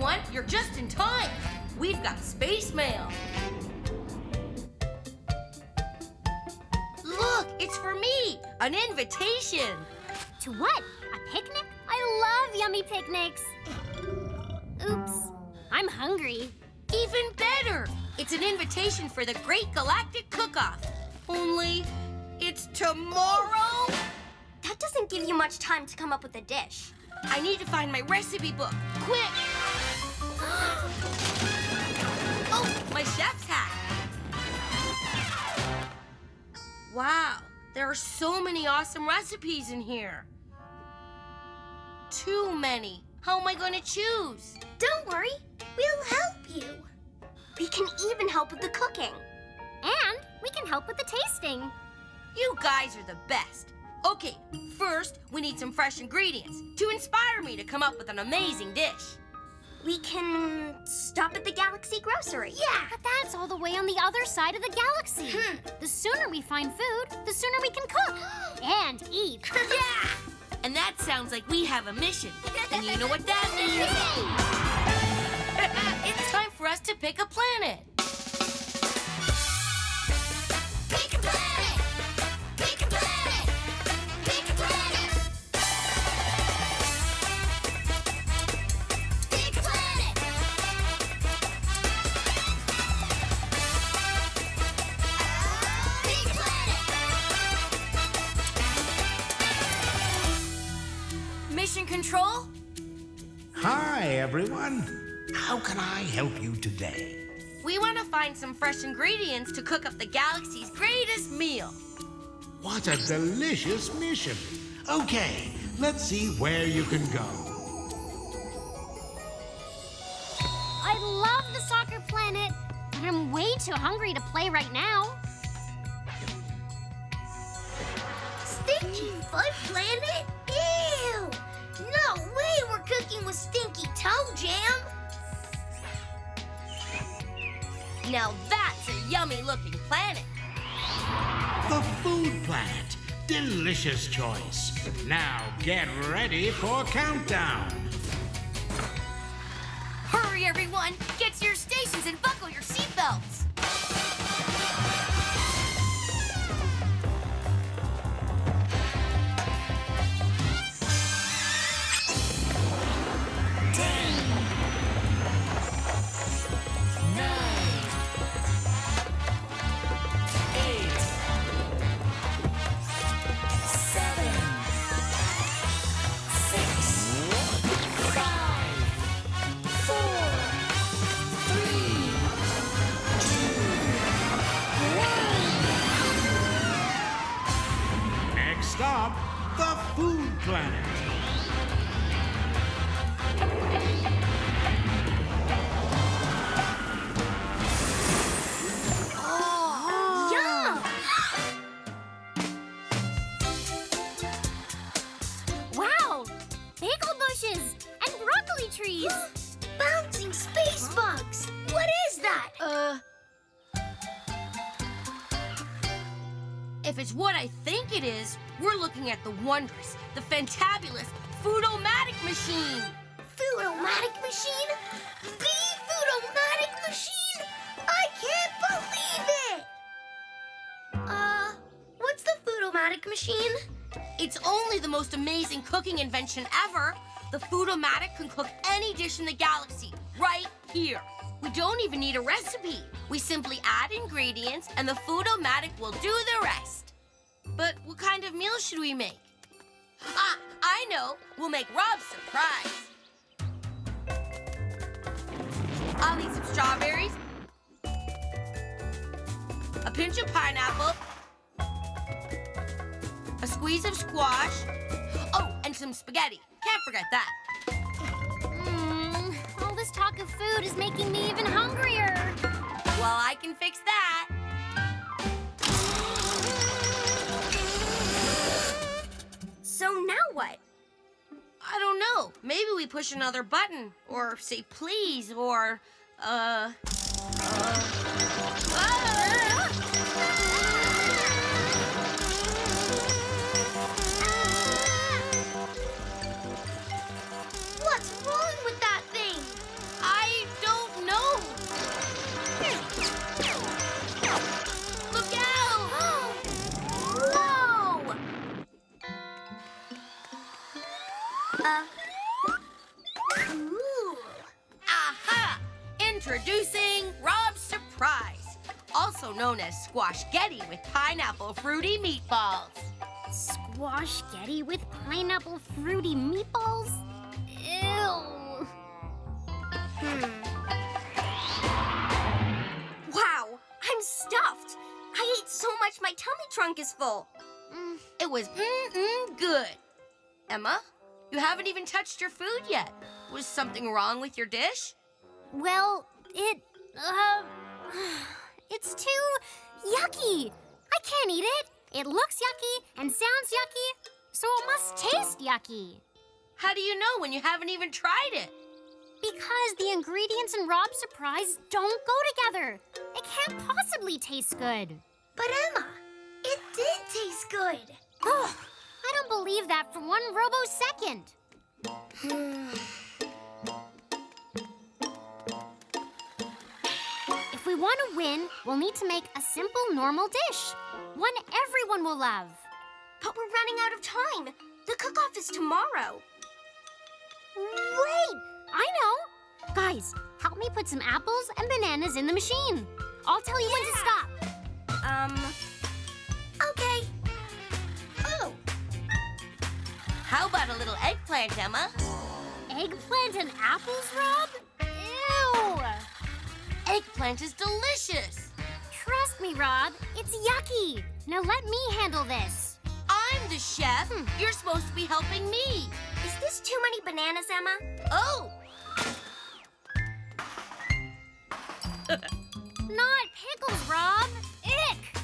everyone, you're just in time. We've got space mail. Look, it's for me, an invitation. To what? A picnic? I love yummy picnics. Oops, I'm hungry. Even better, it's an invitation for the Great Galactic Cook Off. Only, it's tomorrow? That doesn't give you much time to come up with a dish. I need to find my recipe book, quick. Oh, my chef's hat. Wow, there are so many awesome recipes in here. Too many. How am I going to choose? Don't worry, we'll help you. We can even help with the cooking. And we can help with the tasting. You guys are the best. Okay, first, we need some fresh ingredients to inspire me to come up with an amazing dish. We can stop at the Galaxy Grocery. Yeah! But that's all the way on the other side of the galaxy. The sooner we find food, the sooner we can cook and eat. Yeah! And that sounds like we have a mission. And you know what that means? It's time for us to pick a planet. Pick a planet! Pick a planet! Pick a planet! Pick a planet! Pick a planet! Mission Control? Hi, everyone. How can I help you today? We want to find some fresh ingredients to cook up the galaxy's greatest meal. What a delicious mission. Okay, let's see where you can go. I love the soccer planet, but I'm way too hungry to play right now. Stinky Foot Planet? Ew! No way we're cooking with stinky toe jam! Now that's a yummy-looking planet. The Food Planet. Delicious choice. Now get ready for countdown. Hurry, everyone! Get to your stations and buckle your seatbelts. 9, 8, 7, 6, 5, 4, 3, 2, 1. Next stop, the Food Planet. Yum! Wow! Pickle bushes and broccoli trees. Bouncing space bugs! What is that? If it's what I think it is, we're looking at the wondrous, the fantabulous Foodomatic machine. Foodomatic machine? The Foodomatic machine? I can't believe it! What's the Foodomatic machine? It's only the most amazing cooking invention ever. The Foodomatic can cook any dish in the galaxy, right here. We don't even need a recipe. We simply add ingredients and the Foodomatic will do the rest. But what kind of meal should we make? Ah, I know. We'll make Rob's surprise. I'll need some strawberries, a pinch of pineapple, a squeeze of squash, oh, and some spaghetti. Can't forget that. All this talk of food is making me even hungrier. Well, I can fix that. So now what? I don't know. Maybe we push another button, or say please, or, What's wrong with that thing? also known as squashgetti with pineapple fruity meatballs. Squashgetti with pineapple fruity meatballs? Ew. Wow, I'm stuffed. I ate so much my tummy trunk is full. It was good. Emma, you haven't even touched your food yet. Was something wrong with your dish? Well, it's too yucky. I can't eat it. It looks yucky and sounds yucky, so it must taste yucky. How do you know when you haven't even tried it? Because the ingredients in Rob's surprise don't go together. It can't possibly taste good. But Emma, it did taste good. Ugh, I don't believe that for one robo-second. If we want to win, we'll need to make a simple, normal dish. One everyone will love. But we're running out of time. The cook-off is tomorrow. Wait! I know! Guys, help me put some apples and bananas in the machine. I'll tell you when to stop. Okay. Oh, How about a little eggplant, Emma? Eggplant and apples, Rob? Ew! Eggplant is delicious. Trust me, Rob. It's yucky. Now let me handle this. I'm the chef. You're supposed to be helping me. Is this too many bananas, Emma? Oh, Not pickles, Rob. Ick!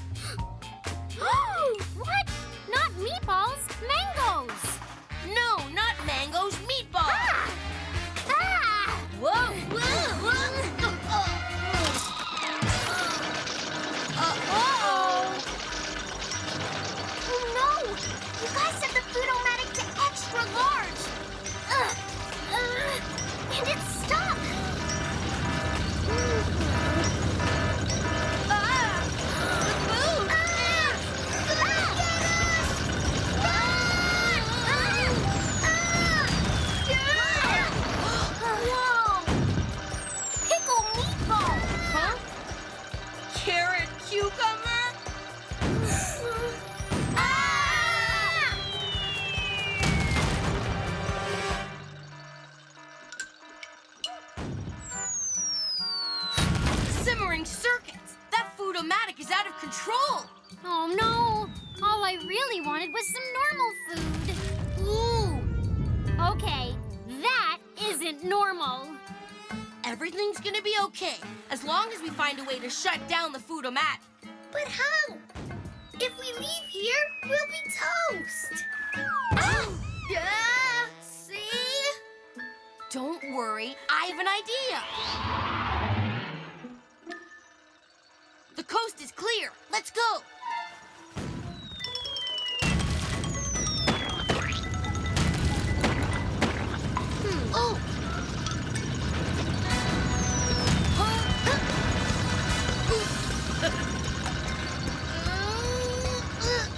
What? Not meatballs, mangoes. no, not mangoes, meatballs. Ah! Whoa, whoa, whoa. Uh-oh. Oh no! You guys set the Foodomatic to extra large. And it's stuck. Whoa! Pickle meatball! Huh? Carrot cucumber? Simmering circuits! That Foodomatic is out of control! Oh no! All I really wanted was some normal food. Ooh! Okay, that isn't normal. Everything's gonna be okay, as long as we find a way to shut down the Foodomatic. but how? If we leave here, we'll be toast. Yeah, see? Don't worry, I have an idea. The coast is clear. Let's go. Oh!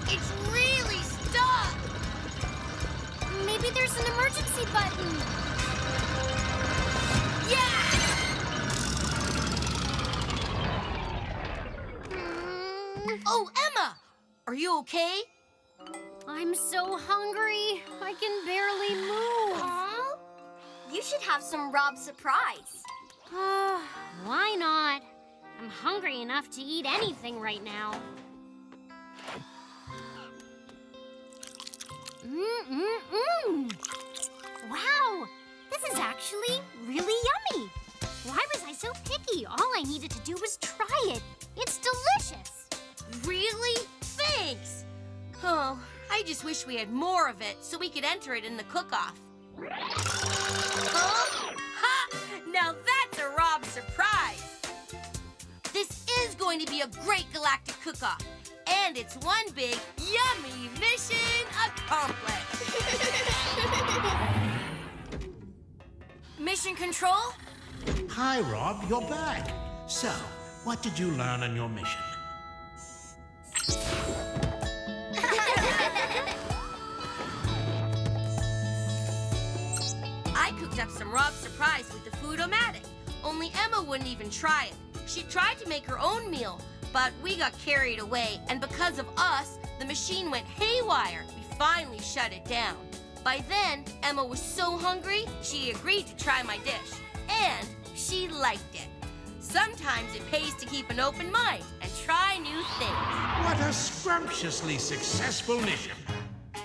It's really stuck. Maybe there's an emergency button. Yeah! Oh, Emma! Are you okay? I'm so hungry. I can barely move. Aw. You should have some Rob surprise. Why not? I'm hungry enough to eat anything right now. Wow, this is actually really yummy. Why was I so picky? All I needed to do was try it. It's delicious. Really? Thanks! Oh, I just wish we had more of it so we could enter it in the cook-off. Huh? Ha! Now that's a Rob surprise! This is going to be a great galactic cook-off. And it's one big, yummy mission accomplished! Mission Control? Hi, Rob, you're back. So, what did you learn on your mission? I cooked up some Rob surprise with the Foodomatic. Only Emma wouldn't even try it. She tried to make her own meal, But we got carried away, and because of us, the machine went haywire. We finally shut it down. By then, Emma was so hungry, she agreed to try my dish. And she liked it. Sometimes it pays to keep an open mind and try new things. What a scrumptiously successful mission.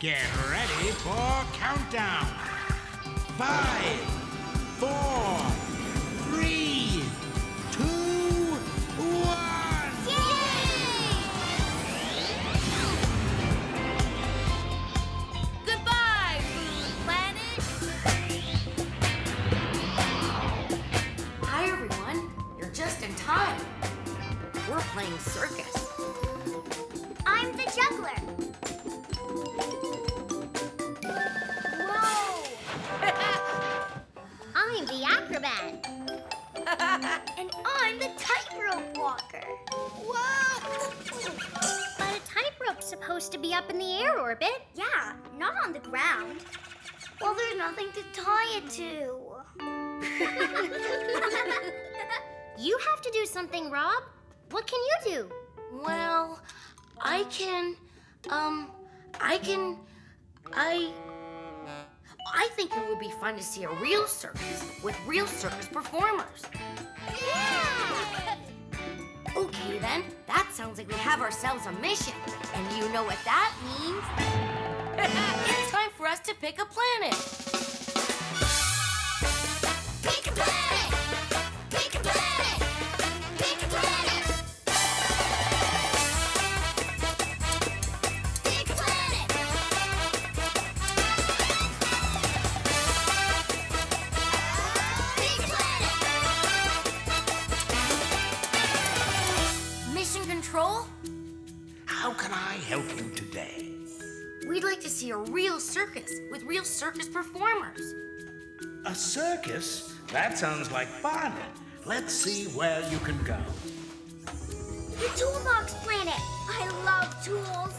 Get ready for countdown. 5, 4, 3, 2, 1. Goodbye, Food Planet! Hi, everyone. You're just in time. We're playing circus. I'm the juggler. I'm the acrobat. And I'm the tightrope walker. Whoa! But a tightrope's supposed to be up in the air, Orbit. Yeah, not on the ground. Well, there's nothing to tie it to. You have to do something, Rob. What can you do? Well, I think it would be fun to see a real circus with real circus performers. Yeah! Okay, then. That sounds like we have ourselves a mission. And you know what that means? It's time for us to pick a planet. Pick a planet! Pick a planet! Pick a planet! Pick a planet! Pick a planet! Mission Control? How can I help you today? We'd like to see a real circus with real circus performers. A circus? That sounds like fun. Let's see where you can go. The Toolbox Planet! I love tools.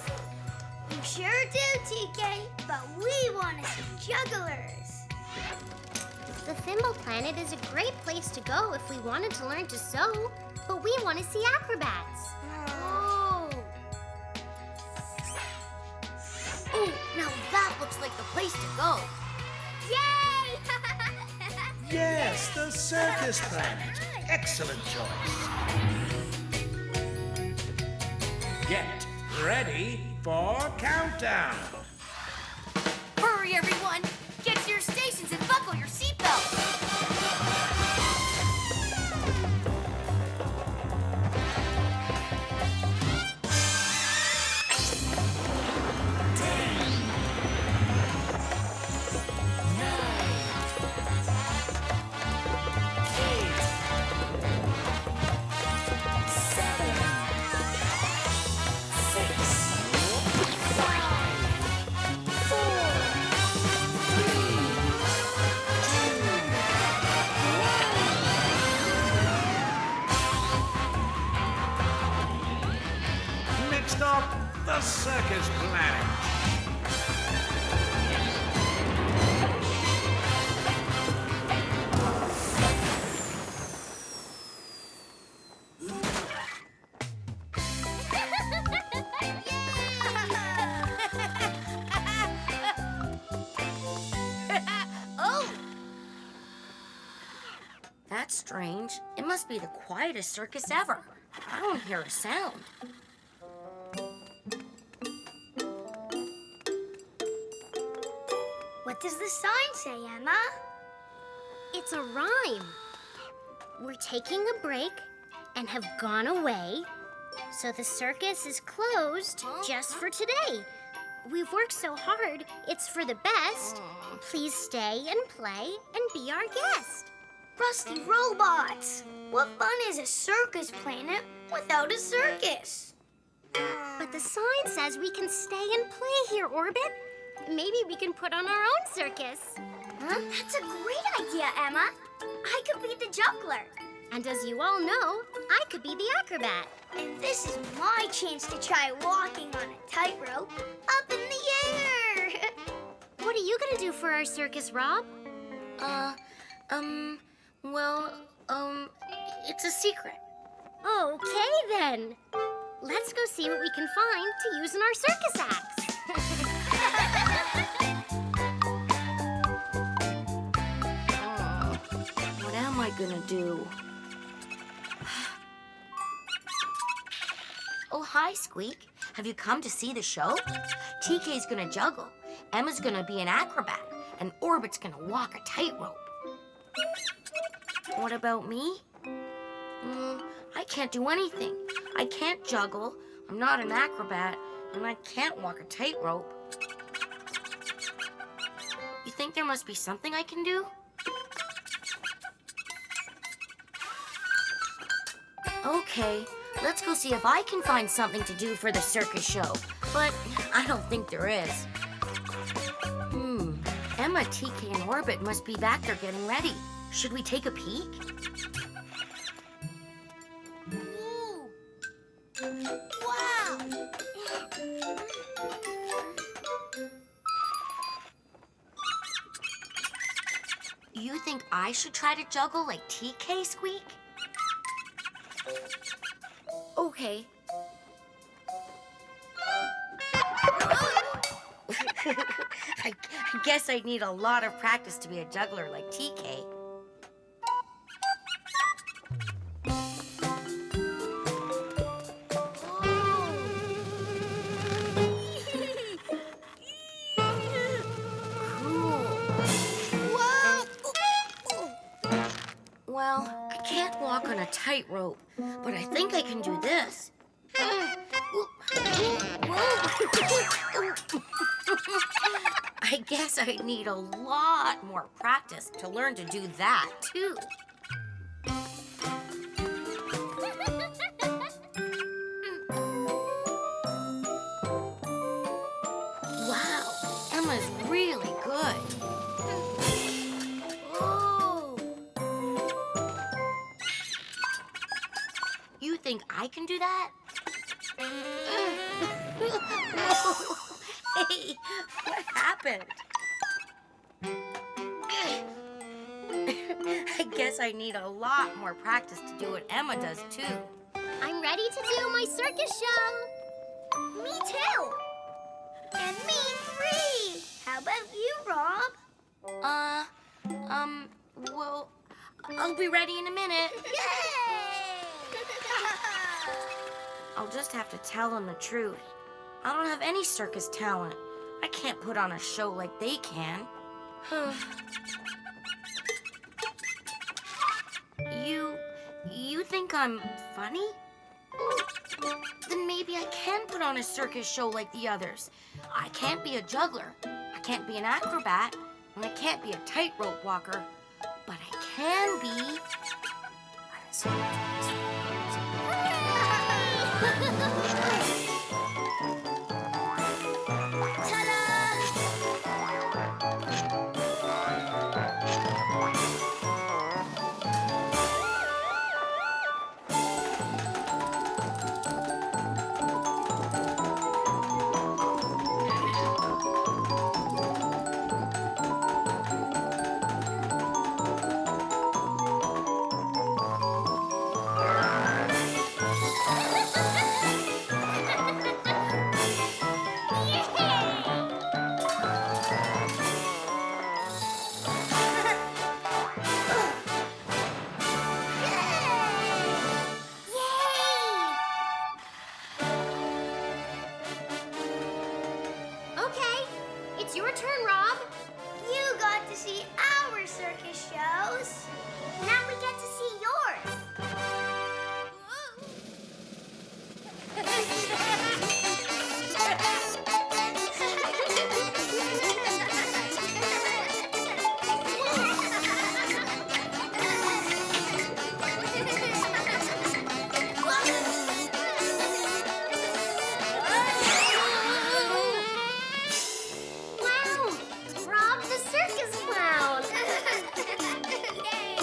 You sure do, TK. But we want to see jugglers. The Thimble Planet is a great place to go if we wanted to learn to sew, but we want to see acrobats. Oh. Oh, now that looks like the place to go. Yay! Yes, the circus planet. Excellent choice. Get ready for countdown. Hurry, everyone! Get to your stations and buckle your seatbelt. Next up, the circus planet. Oh! That's strange. It must be the quietest circus ever. I don't hear a sound. What does the sign say, Emma? It's a rhyme. We're taking a break and have gone away, so the circus is closed just for today. We've worked so hard, it's for the best. Please stay and play and be our guest. Rusty robots! What fun is a circus planet without a circus? But the sign says we can stay and play here, Orbit. Maybe we can put on our own circus. Huh? That's a great idea, Emma. I could be the juggler. And as you all know, I could be the acrobat. And this is my chance to try walking on a tightrope up in the air. What are you gonna do for our circus, Rob? Well, it's a secret. Okay, then. Let's go see what we can find to use in our circus acts. What am I gonna do? Oh, hi, Squeak. Have you come to see the show? TK's gonna juggle, Emma's gonna be an acrobat, and Orbit's gonna walk a tightrope. What about me? I can't do anything. I can't juggle, I'm not an acrobat, and I can't walk a tightrope. You think there must be something I can do? Okay, let's go see if I can find something to do for the circus show. But I don't think there is. Emma, TK, and Orbit must be back there getting ready. Should we take a peek? Ooh. Wow! You think I should try to juggle like TK, Squeak? Okay. I guess I'd need a lot of practice to be a juggler like TK. Well, I can't walk on a tightrope, but I think I can do this. I guess I need a lot more practice to learn to do that, too. Wow, Emma's really good. You think I can do that? Hey, what happened? I guess I need a lot more practice to do what Emma does, too. I'm ready to do my circus show. Me too. And me 3. How about you, Rob? Well, I'll be ready in a minute. Yay! I'll just have to tell them the truth. I don't have any circus talent. I can't put on a show like they can. You think I'm funny? Then maybe I can put on a circus show like the others. I can't be a juggler, I can't be an acrobat, and I can't be a tightrope walker, but I can be... It's your turn, Rob. You got to see our circus shows. Now we get to see yours. Wow, Rob the circus clown. Yay!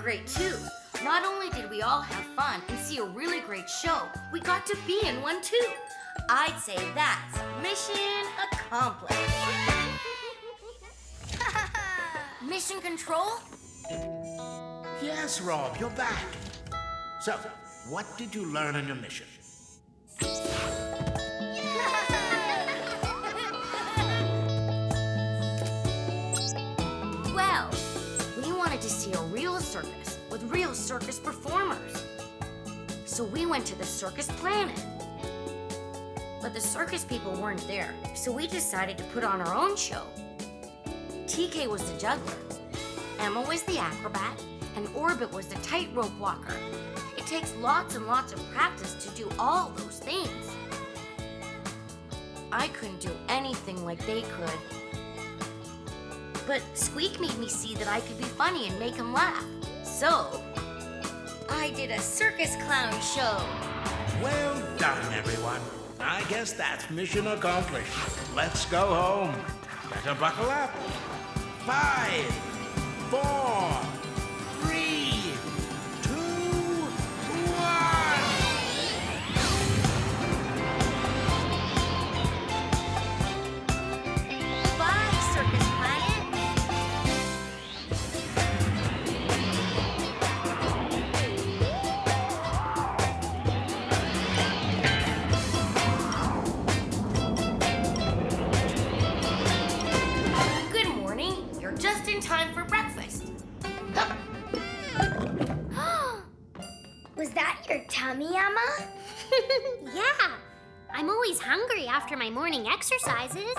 great too. Not only did we all have fun and see a really great show, we got to be in one too. I'd say that's mission accomplished. Mission control? Yes, Rob, you're back. So, what did you learn on your mission? Well, we wanted to see a real circus with real circus performers. So we went to the circus planet. But the circus people weren't there, so we decided to put on our own show. TK was the juggler, Emma was the acrobat, and Orbit was the tightrope walker. It takes lots and lots of practice to do all those things. I couldn't do anything like they could. But Squeak made me see that I could be funny and make him laugh. So, I did a circus clown show. Well done, everyone. I guess that's mission accomplished. Let's go home. Better buckle up. 5, 4, 3, 2, 1. Bye, Circus Planet. Good morning. You're just in time for breakfast. Was that your tummy, Emma? Yeah, I'm always hungry after my morning exercises.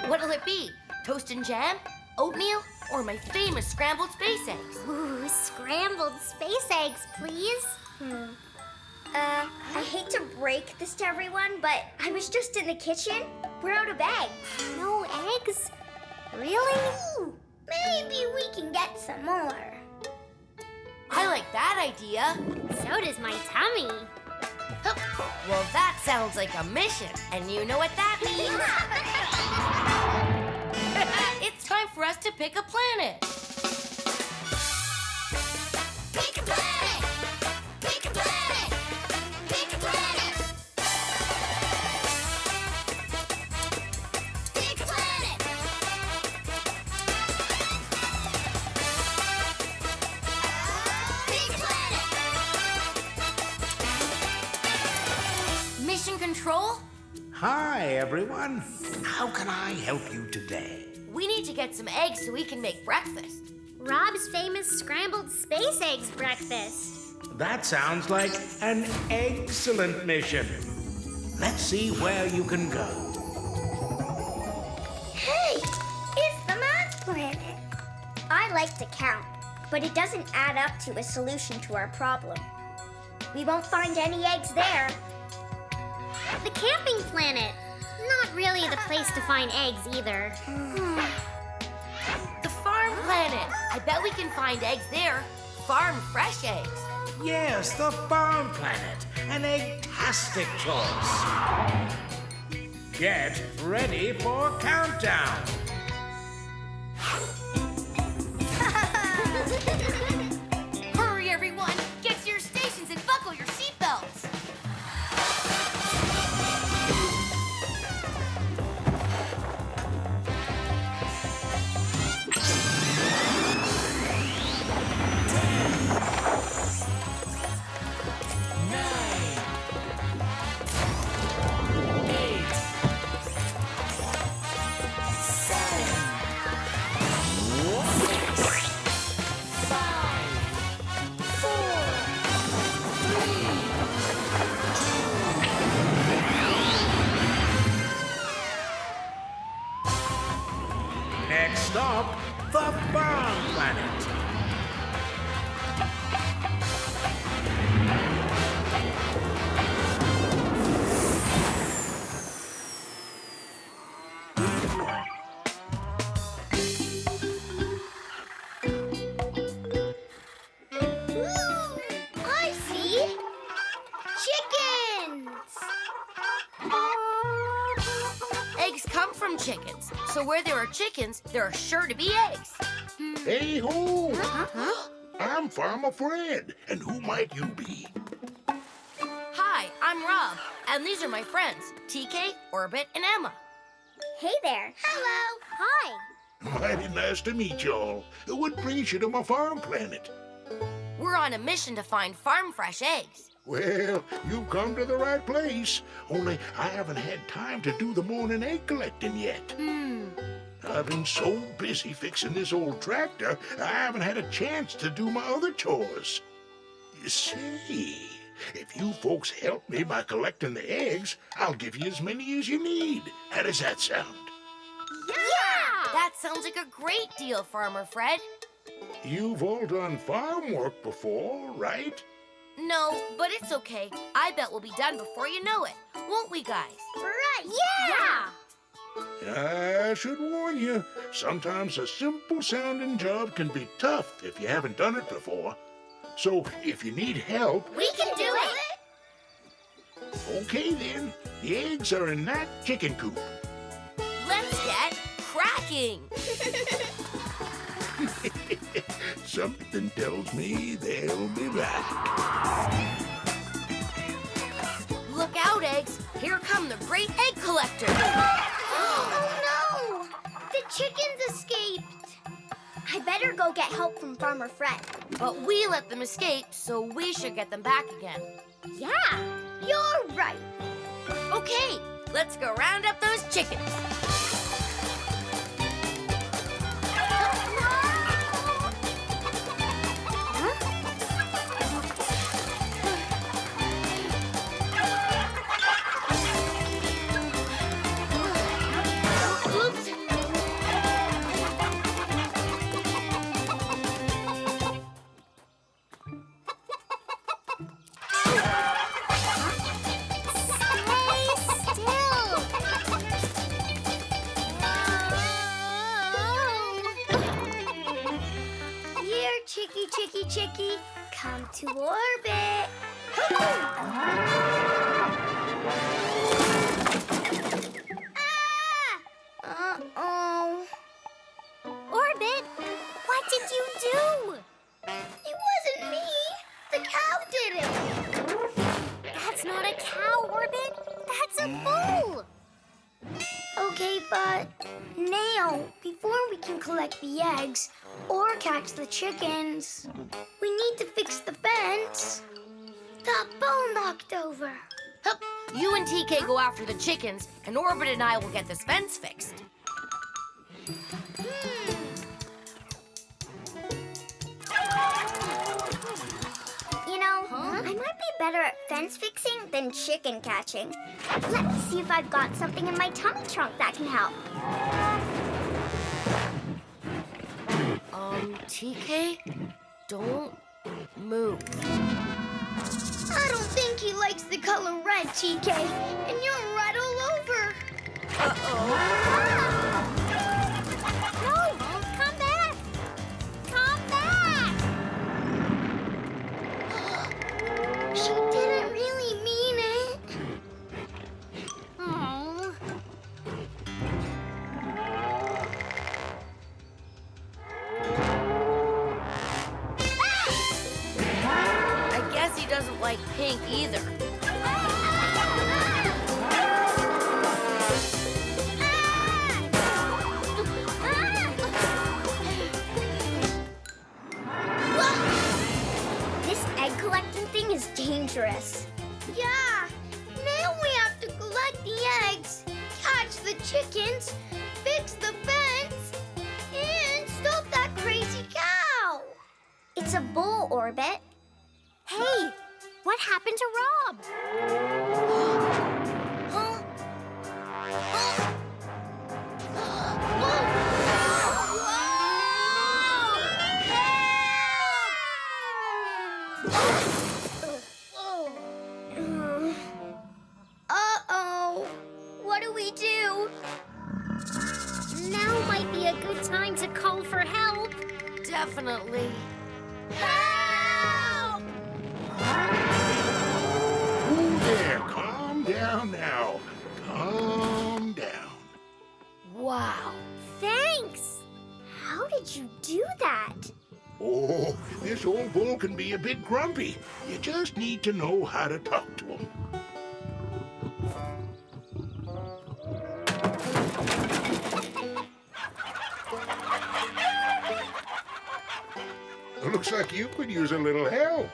What'll it be? Toast and jam? Oatmeal? Or my famous scrambled space eggs? Ooh, scrambled space eggs, please. I hate to break this to everyone, but I was just in the kitchen. We're out of eggs. No eggs? Really? Ooh, maybe we can get some more. I like that idea. So does my tummy. Huh. Well, that sounds like a mission, and you know what that means. It's time for us to pick a planet. Pick a planet! Pick a planet! Pick a planet! Pick a planet! Pick a planet! Mission control? Hi, everyone. How can I help you today? We need to get some eggs so we can make breakfast. Rob's famous scrambled space eggs breakfast. That sounds like an excellent mission. Let's see where you can go. Hey, it's the math planet. I like to count, but it doesn't add up to a solution to our problem. We won't find any eggs there. The camping planet. Not really the place to find eggs either. The farm planet. I bet we can find eggs there. Farm fresh eggs. Yes, the farm planet. An egg-tastic choice. Get ready for countdown. Hurry, everyone. Get to your stations and buckle your seatbelts. Next stop, the farm planet. I see. Chickens! Eggs come from chickens. So where there are chickens, there are sure to be eggs. Hey-ho! I'm Farmer Fred, and who might you be? Hi, I'm Rob, and these are my friends, TK, Orbit, and Emma. Hey there. Hello. Hi. Mighty nice to meet y'all. What brings you to my farm planet? We're on a mission to find farm fresh eggs. Well, you've come to the right place. Only I haven't had time to do the morning egg collecting yet. I've been so busy fixing this old tractor, I haven't had a chance to do my other chores. You see, if you folks help me by collecting the eggs, I'll give you as many as you need. How does that sound? Yeah! That sounds like a great deal, Farmer Fred. You've all done farm work before, right? No, but it's okay. I bet we'll be done before you know it. Won't we, guys? Right. Yeah. I should warn you, sometimes a simple sounding job can be tough if you haven't done it before. So if you need help, We can do it. okay then. The eggs are in that chicken coop. Let's get cracking. Something tells me they'll be back. Look out, eggs. Here come the great egg collectors. Oh no! The chickens escaped. I better go get help from Farmer Fred. But we let them escape, so we should get them back again. Yeah. You're right. Okay, let's go round up those chickens. Oops. Stay still. Here, chicky, come to orbit. Uh-oh. Orbit, what did you do? It wasn't me. The cow did it. That's not a cow, Orbit. That's a bull. Okay, but now, before we can collect the eggs or catch the chickens, we need to fix the fence. The bull knocked over. Hup, you and TK go after the chickens, and Orbit and I will get this fence fixed. You know, I might be better at fence fixing than chicken catching. Let me see if I've got something in my tummy trunk that can help. TK, don't move. I don't think he likes the color red, TK, and you're red all over. No, come back. Come back. She didn't really mean it. Oh. I guess he doesn't like pink either. This egg collecting thing is dangerous. Yeah, now we have to collect the eggs, catch the chickens, fix the fence, and stop that crazy cow. It's a bull, Orbit. Hey, what happened to Rob? Huh? Uh-oh. What do we do? Now might be a good time to call for help. Definitely. Help! Ooh, there, calm down now. Calm down. Wow. Thanks. How did you do that? Oh, this old bull can be a bit grumpy. You just need to know how to talk to him. Looks like you could use a little help.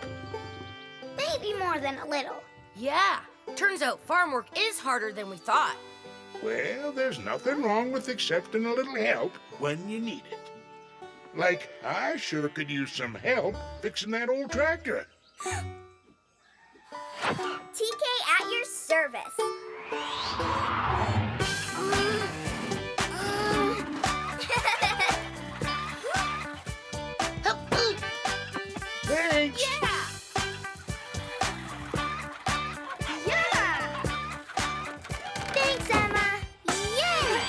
Maybe more than a little. Yeah, turns out farm work is harder than we thought. Well, there's nothing wrong with accepting a little help when you need it. Like, I sure could use some help fixing that old tractor. TK at your service. Thanks. Yeah! Thanks, Emma. Yeah!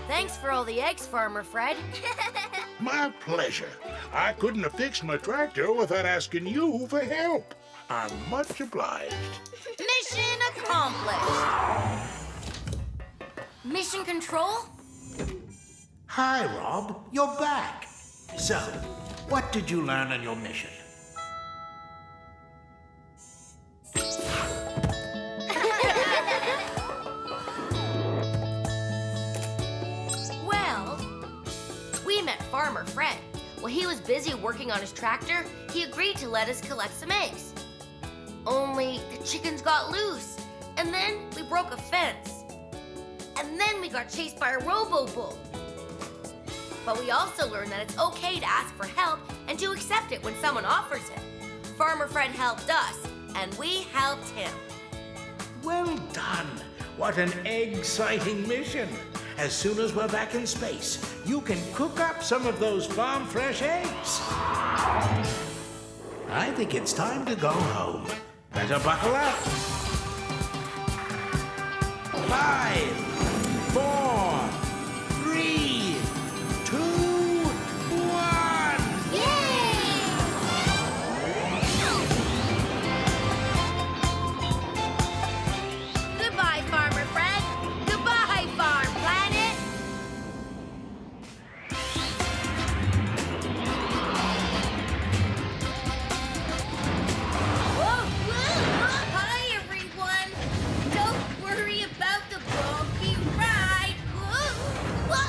Thanks for all the eggs, Farmer Fred. My pleasure. I couldn't have fixed my tractor without asking you for help. I'm much obliged. Mission accomplished. Mission Control? Hi, Rob. You're back. So, what did you learn on your mission? Well, we met Farmer Fred. While he was busy working on his tractor, he agreed to let us collect some eggs. Only the chickens got loose, and then we broke a fence. And then we got chased by a robo-bull. But we also learned that it's okay to ask for help and to accept it when someone offers it. Farmer Fred helped us, and we helped him. Well done. What an egg-citing mission. As soon as we're back in space, you can cook up some of those farm-fresh eggs. I think it's time to go home. Better buckle up. 5, 4, 3, 2, 1. Goodbye, Farmer Fred. Goodbye, Farm Planet. Hi, everyone. Don't worry about the bumpy ride. Whoa.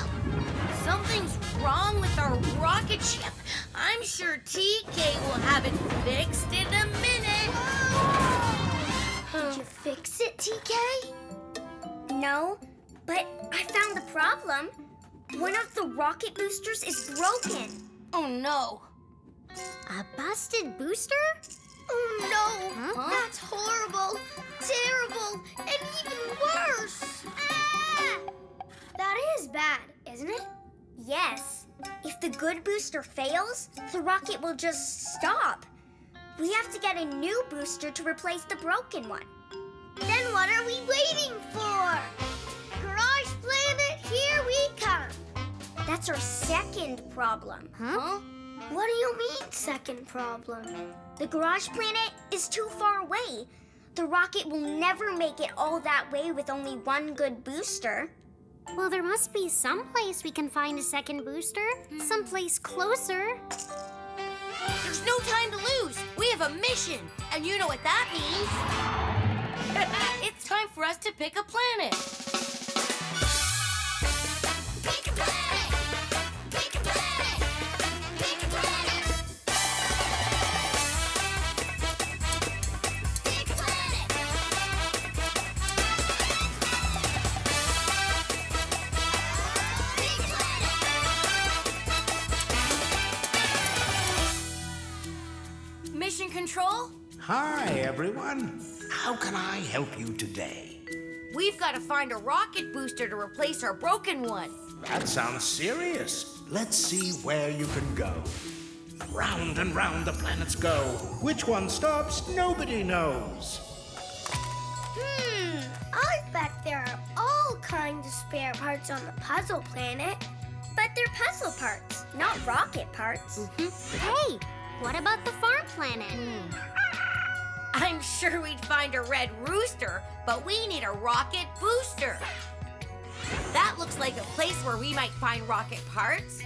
Something's wrong with our rocket ship. I'm sure TK will have it fixed in a minute. Did you fix it, TK? No, but I found the problem. One of the rocket boosters is broken. Oh, no. A busted booster? Oh no! That's horrible, terrible, and even worse! Ah! That is bad, isn't it? Yes. If the good booster fails, the rocket will just stop. We have to get a new booster to replace the broken one. Then what are we waiting for? Garage Planet, here we come! That's our second problem. Huh? What do you mean, second problem? The Garage Planet is too far away. The rocket will never make it all that way with only one good booster. Well, there must be some place we can find a second booster. Someplace closer. There's no time to lose. We have a mission, and you know what that means. It's time for us to pick a planet. Pick a planet! Pick a planet! Pick a planet! Pick a planet! Pick a planet! Mission Control? Hi, everyone. How can I help you today? We've got to find a rocket booster to replace our broken one. That sounds serious. Let's see where you can go. Round and round the planets go. Which one stops, nobody knows. I bet there are all kinds of spare parts on the puzzle planet. But they're puzzle parts, not rocket parts. Hey, what about the farm planet? I'm sure we'd find a red rooster, but we need a rocket booster. That looks like a place where we might find rocket parts.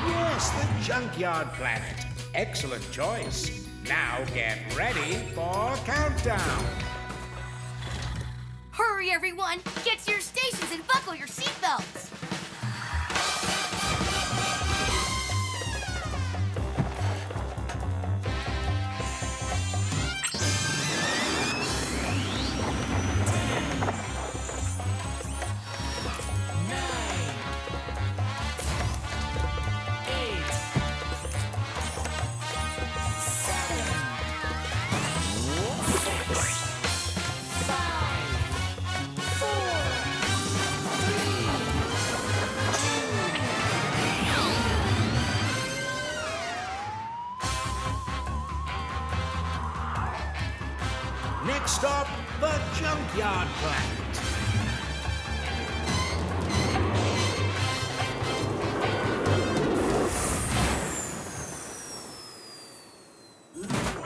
Yes, the Junkyard Planet. Excellent choice. Now get ready for countdown. Hurry, everyone! Get to your stations and buckle your seatbelts! Next stop, the Junkyard Planet.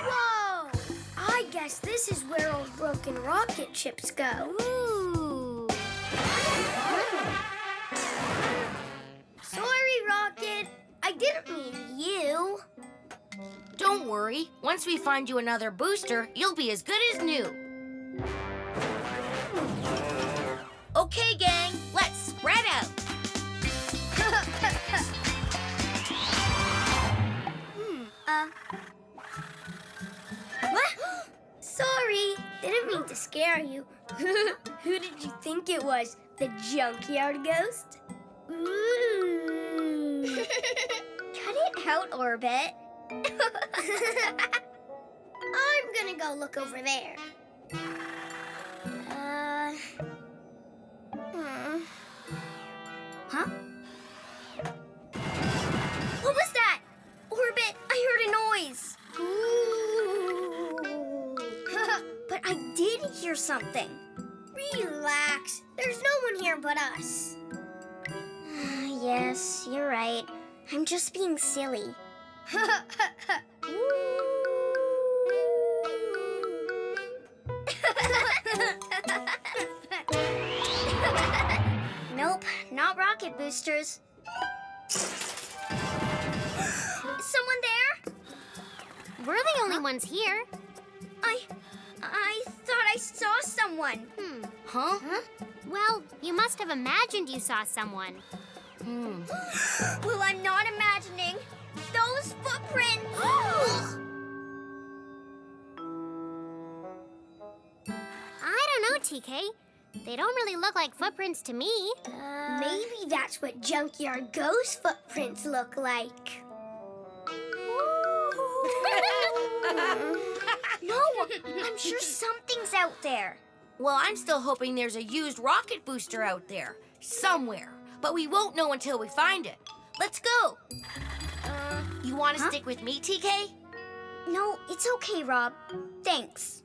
Whoa! I guess this is where old broken rocket ships go. Ooh. Sorry, Rocket. I didn't mean you. Don't worry. Once we find you another booster, you'll be as good as new. Okay, gang, let's spread out. What? Sorry, didn't mean to scare you. Who did you think it was? The junkyard ghost? Ooh. Cut it out, Orbit. I'm gonna go look over there. Huh? What was that? Orbit, I heard a noise. Ooh. But I did hear something. Relax. There's no one here but us. Yes, you're right. I'm just being silly. Nope, not rocket boosters. Someone there? We're the only ones here. I thought I saw someone. Huh? Well, you must have imagined you saw someone. Well, I'm not imagining. Those footprints! I don't know, TK. They don't really look like footprints to me. Maybe that's what junkyard ghost footprints look like. No, I'm sure something's out there. Well, I'm still hoping there's a used rocket booster out there, somewhere. But we won't know until we find it. Let's go. You want to stick with me, TK? No, it's okay, Rob. Thanks.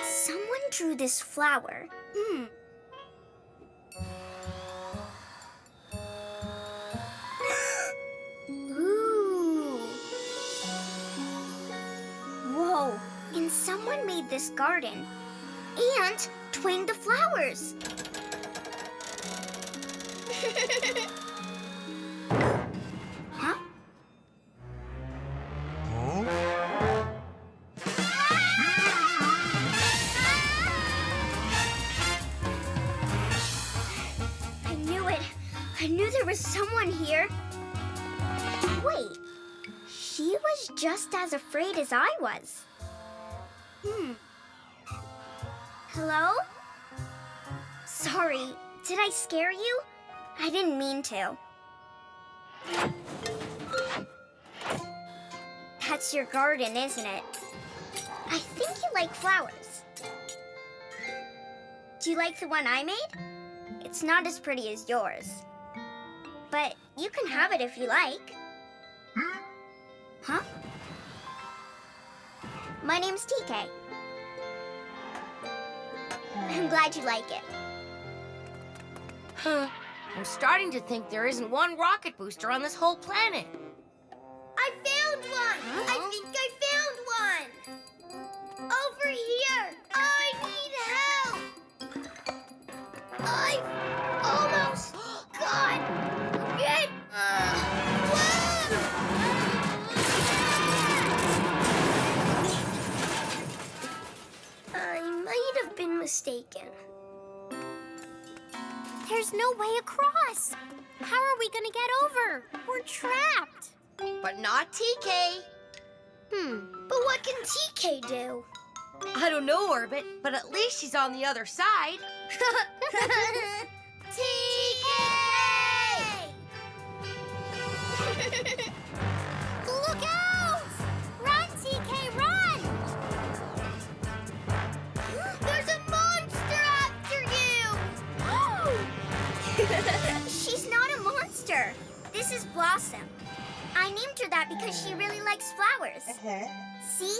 Someone drew this flower. Ooh. Whoa, and someone made this garden and twined the flowers. Huh? I knew it. I knew there was someone here. Wait, she was just as afraid as I was. Hello? Sorry, did I scare you? I didn't mean to. That's your garden, isn't it? I think you like flowers. Do you like the one I made? It's not as pretty as yours. But you can have it if you like. Huh? My name's TK. I'm glad you like it. I'm starting to think there isn't one rocket booster on this whole planet. I found one! I think I found one! Over here! I need help! I There's no way across. How are we gonna get over? We're trapped. But not TK. But what can TK do? I don't know, Orbit, but at least she's on the other side. TK! Look out! Run, TK, run! There's a monster after you! She's not a monster. This is Blossom. I named her that because she really likes flowers. See?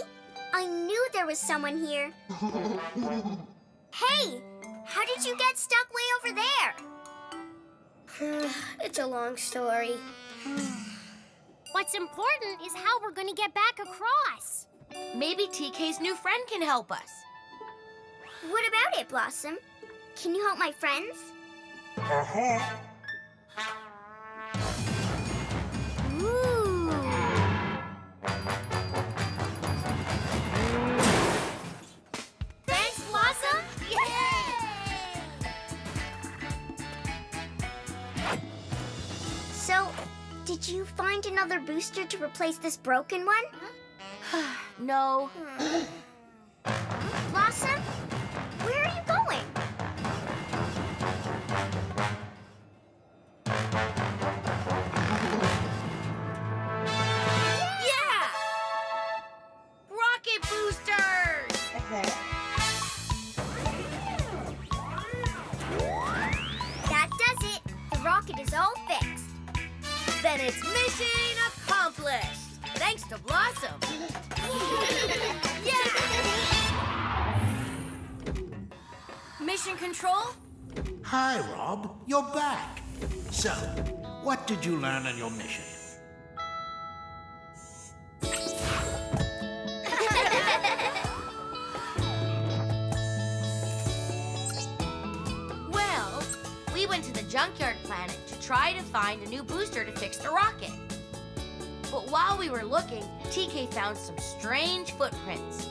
I knew there was someone here. Hey! How did you get stuck way over there? It's a long story. What's important is how we're gonna get back across. Maybe TK's new friend can help us. What about it, Blossom? Can you help my friends? Ooh. Thanks, Blossom! So, did you find another booster to replace this broken one? No. Blossom, where are you going? Yeah! Rocket boosters! That does it. The rocket is all fixed. Then it's mission accomplished. Thanks to Blossom. Yeah! Mission Control? Hi, Rob. You're back. So, what did you learn on your mission? Well, we went to the junkyard planet to try to find a new booster to fix the rocket. But while we were looking, TK found some strange footprints.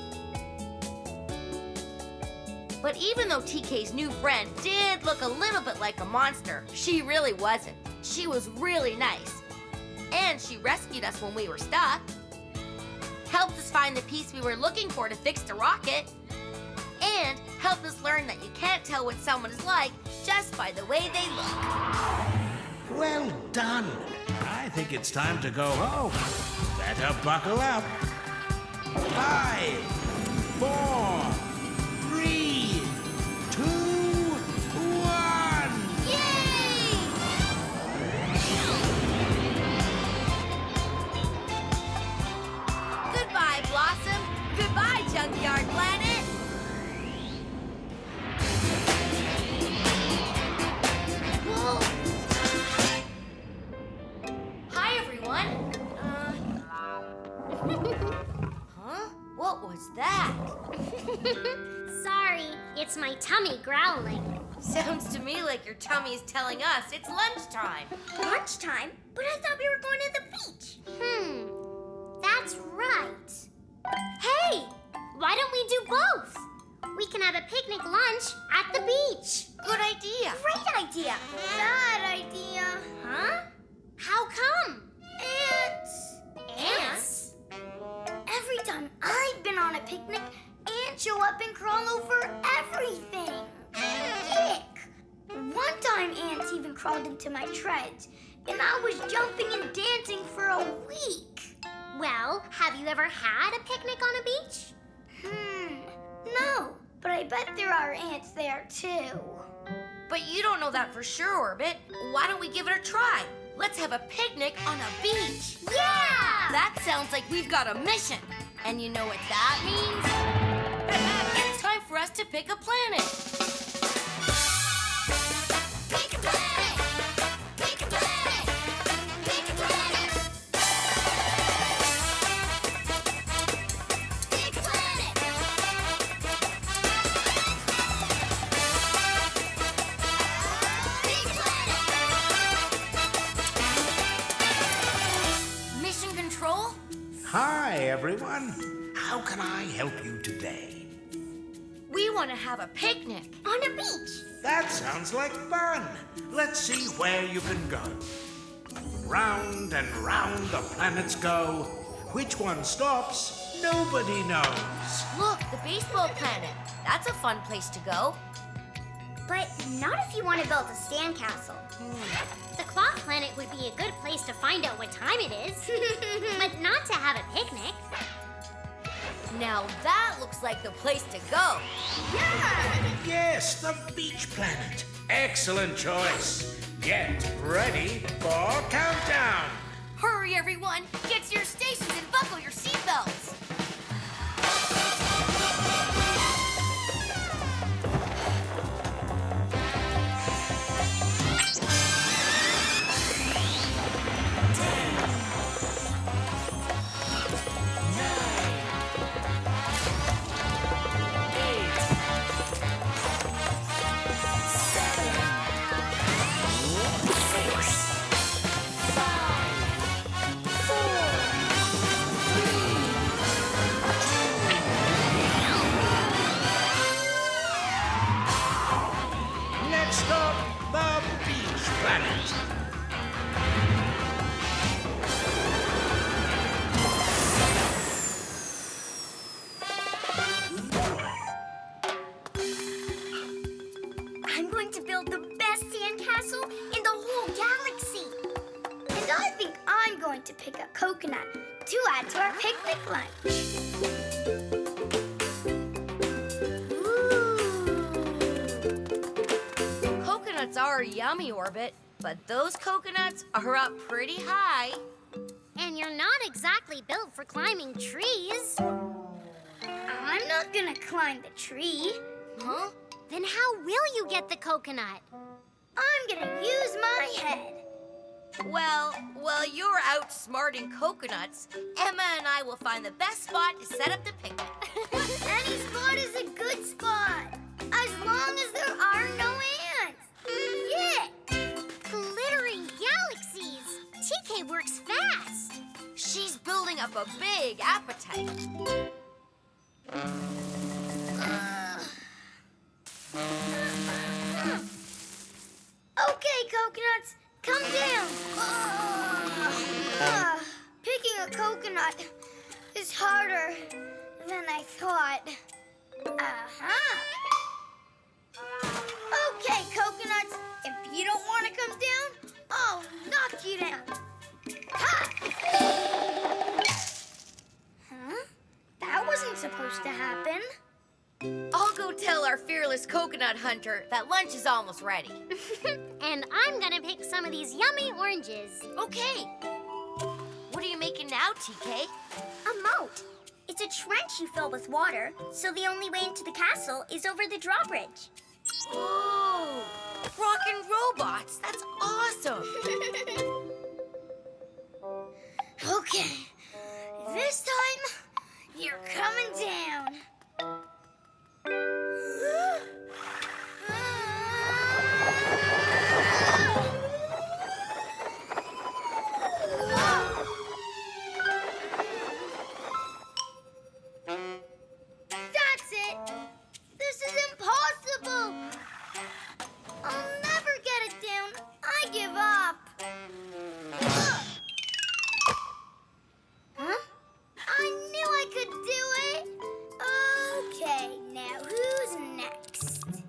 But even though TK's new friend did look a little bit like a monster, she really wasn't. She was really nice. And she rescued us when we were stuck, helped us find the piece we were looking for to fix the rocket, and helped us learn that you can't tell what someone is like just by the way they look. Well done. I think it's time to go home. Better buckle up. 5, 4, 3, 2, 1. Yay! Goodbye, Blossom. Goodbye, Junkyard Planet. Whoa! Hi, everyone. Huh? What was that? Sorry, it's my tummy growling. Sounds to me like your tummy is telling us it's lunchtime. Lunchtime? But I thought we were going to the beach. That's right. Hey, why don't we do both? We can have a picnic lunch at the beach. Good idea. Great idea. Bad idea. Huh? How come? Ants! Ants? Every time I've been on a picnic, ants show up and crawl over everything. Yuck! One time ants even crawled into my treads, and I was jumping and dancing for a week. Well, have you ever had a picnic on a beach? No, but I bet there are ants there too. But you don't know that for sure, Orbit. Why don't we give it a try? Let's have a picnic on a beach. Yeah! That sounds like we've got a mission. And you know what that means? It's time for us to pick a planet. Pick a planet! Pick a planet! Pick a planet! Pick a planet! Pick a planet! Mission Control? Hi, everyone. How can I help you today? We want to have a picnic. On a beach. That sounds like fun. Let's see where you can go. Round and round the planets go. Which one stops, nobody knows. Look, the baseball planet. That's a fun place to go. But not if you want to build a sandcastle. The clock planet would be a good place to find out what time it is, but not to have a picnic. Now that looks like the place to go. Yes, the beach planet. Excellent choice. Get ready for countdown. Hurry, everyone. Get to your stations and buckle your seatbelts. Next stop, the beach planet. I'm going to build the best sandcastle in the whole galaxy. And I think I'm going to pick a coconut to add to our picnic lunch. Coconuts are yummy, Orbit, but those coconuts are up pretty high. And you're not exactly built for climbing trees. I'm not gonna climb the tree. Huh? Then how will you get the coconut? I'm gonna use my head. Well, while you're outsmarting coconuts, Emma and I will find the best spot to set up the picnic. Any spot is a good spot, as long as there are no ants. Yeah. Glittering galaxies! TK works fast. She's building up a big appetite. Okay, coconuts, come down. Picking a coconut is harder than I thought. Okay, coconuts, if you don't want to come down, I'll knock you down. Ha! Huh? That wasn't supposed to happen. I'll go tell our fearless coconut hunter that lunch is almost ready. And I'm gonna pick some of these yummy oranges. Okay. What are you making now, TK? A moat. It's a trench you fill with water, so the only way into the castle is over the drawbridge. Whoa! Rockin' robots, that's awesome! Okay, this time, you're coming down. That's it! This is impossible! I'll never get it down. I give up. Huh? I knew I could do it. Okay, now who's next?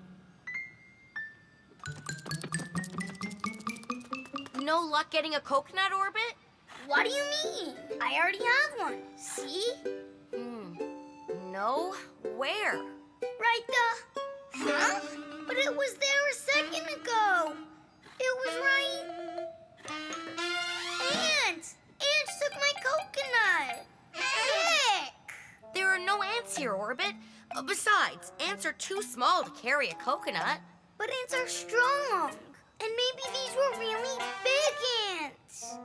No luck getting a coconut, Orbit? What do you mean? I already have one. See? No? Where? Right Huh? But it was there a second ago. It was right... Ants! Ants took my coconut. Heck! There are no ants here, Orbit. Besides, ants are too small to carry a coconut. But ants are strong. And maybe these were really big ants.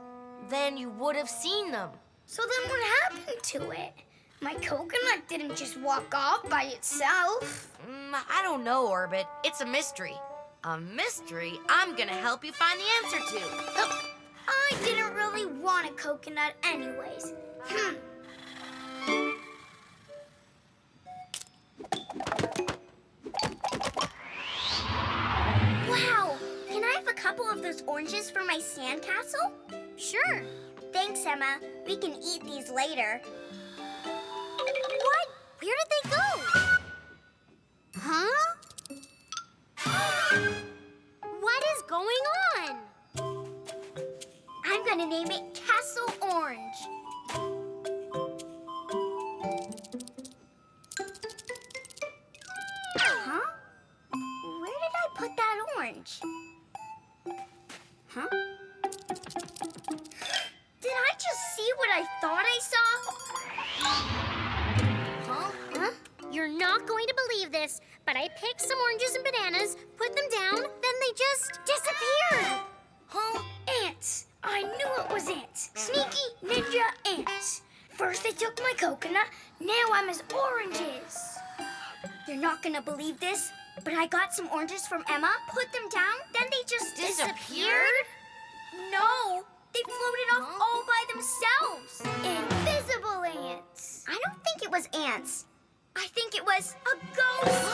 Then you would have seen them. So then what happened to it? My coconut didn't just walk off by itself. I don't know, Orbit. It's a mystery. A mystery I'm gonna help you find the answer to. I didn't really want a coconut anyways. those oranges for my sandcastle? Sure. Thanks, Emma. We can eat these later. What? Where did they go? Huh? What is going on? I'm gonna name it Castle Orange. Huh? Where did I put that orange? Huh? Did I just see what I thought I saw? Huh? You're not going to believe this, but I picked some oranges and bananas, put them down, then they just disappeared. Huh? Ants. I knew it was ants. Sneaky ninja ants. First they took my coconut, now I'm as oranges. You're not gonna believe this, but I got some oranges from Emma, put them down, then they just Disappeared? No, they floated off all by themselves. Invisible ants. I don't think it was ants. I think it was a ghost.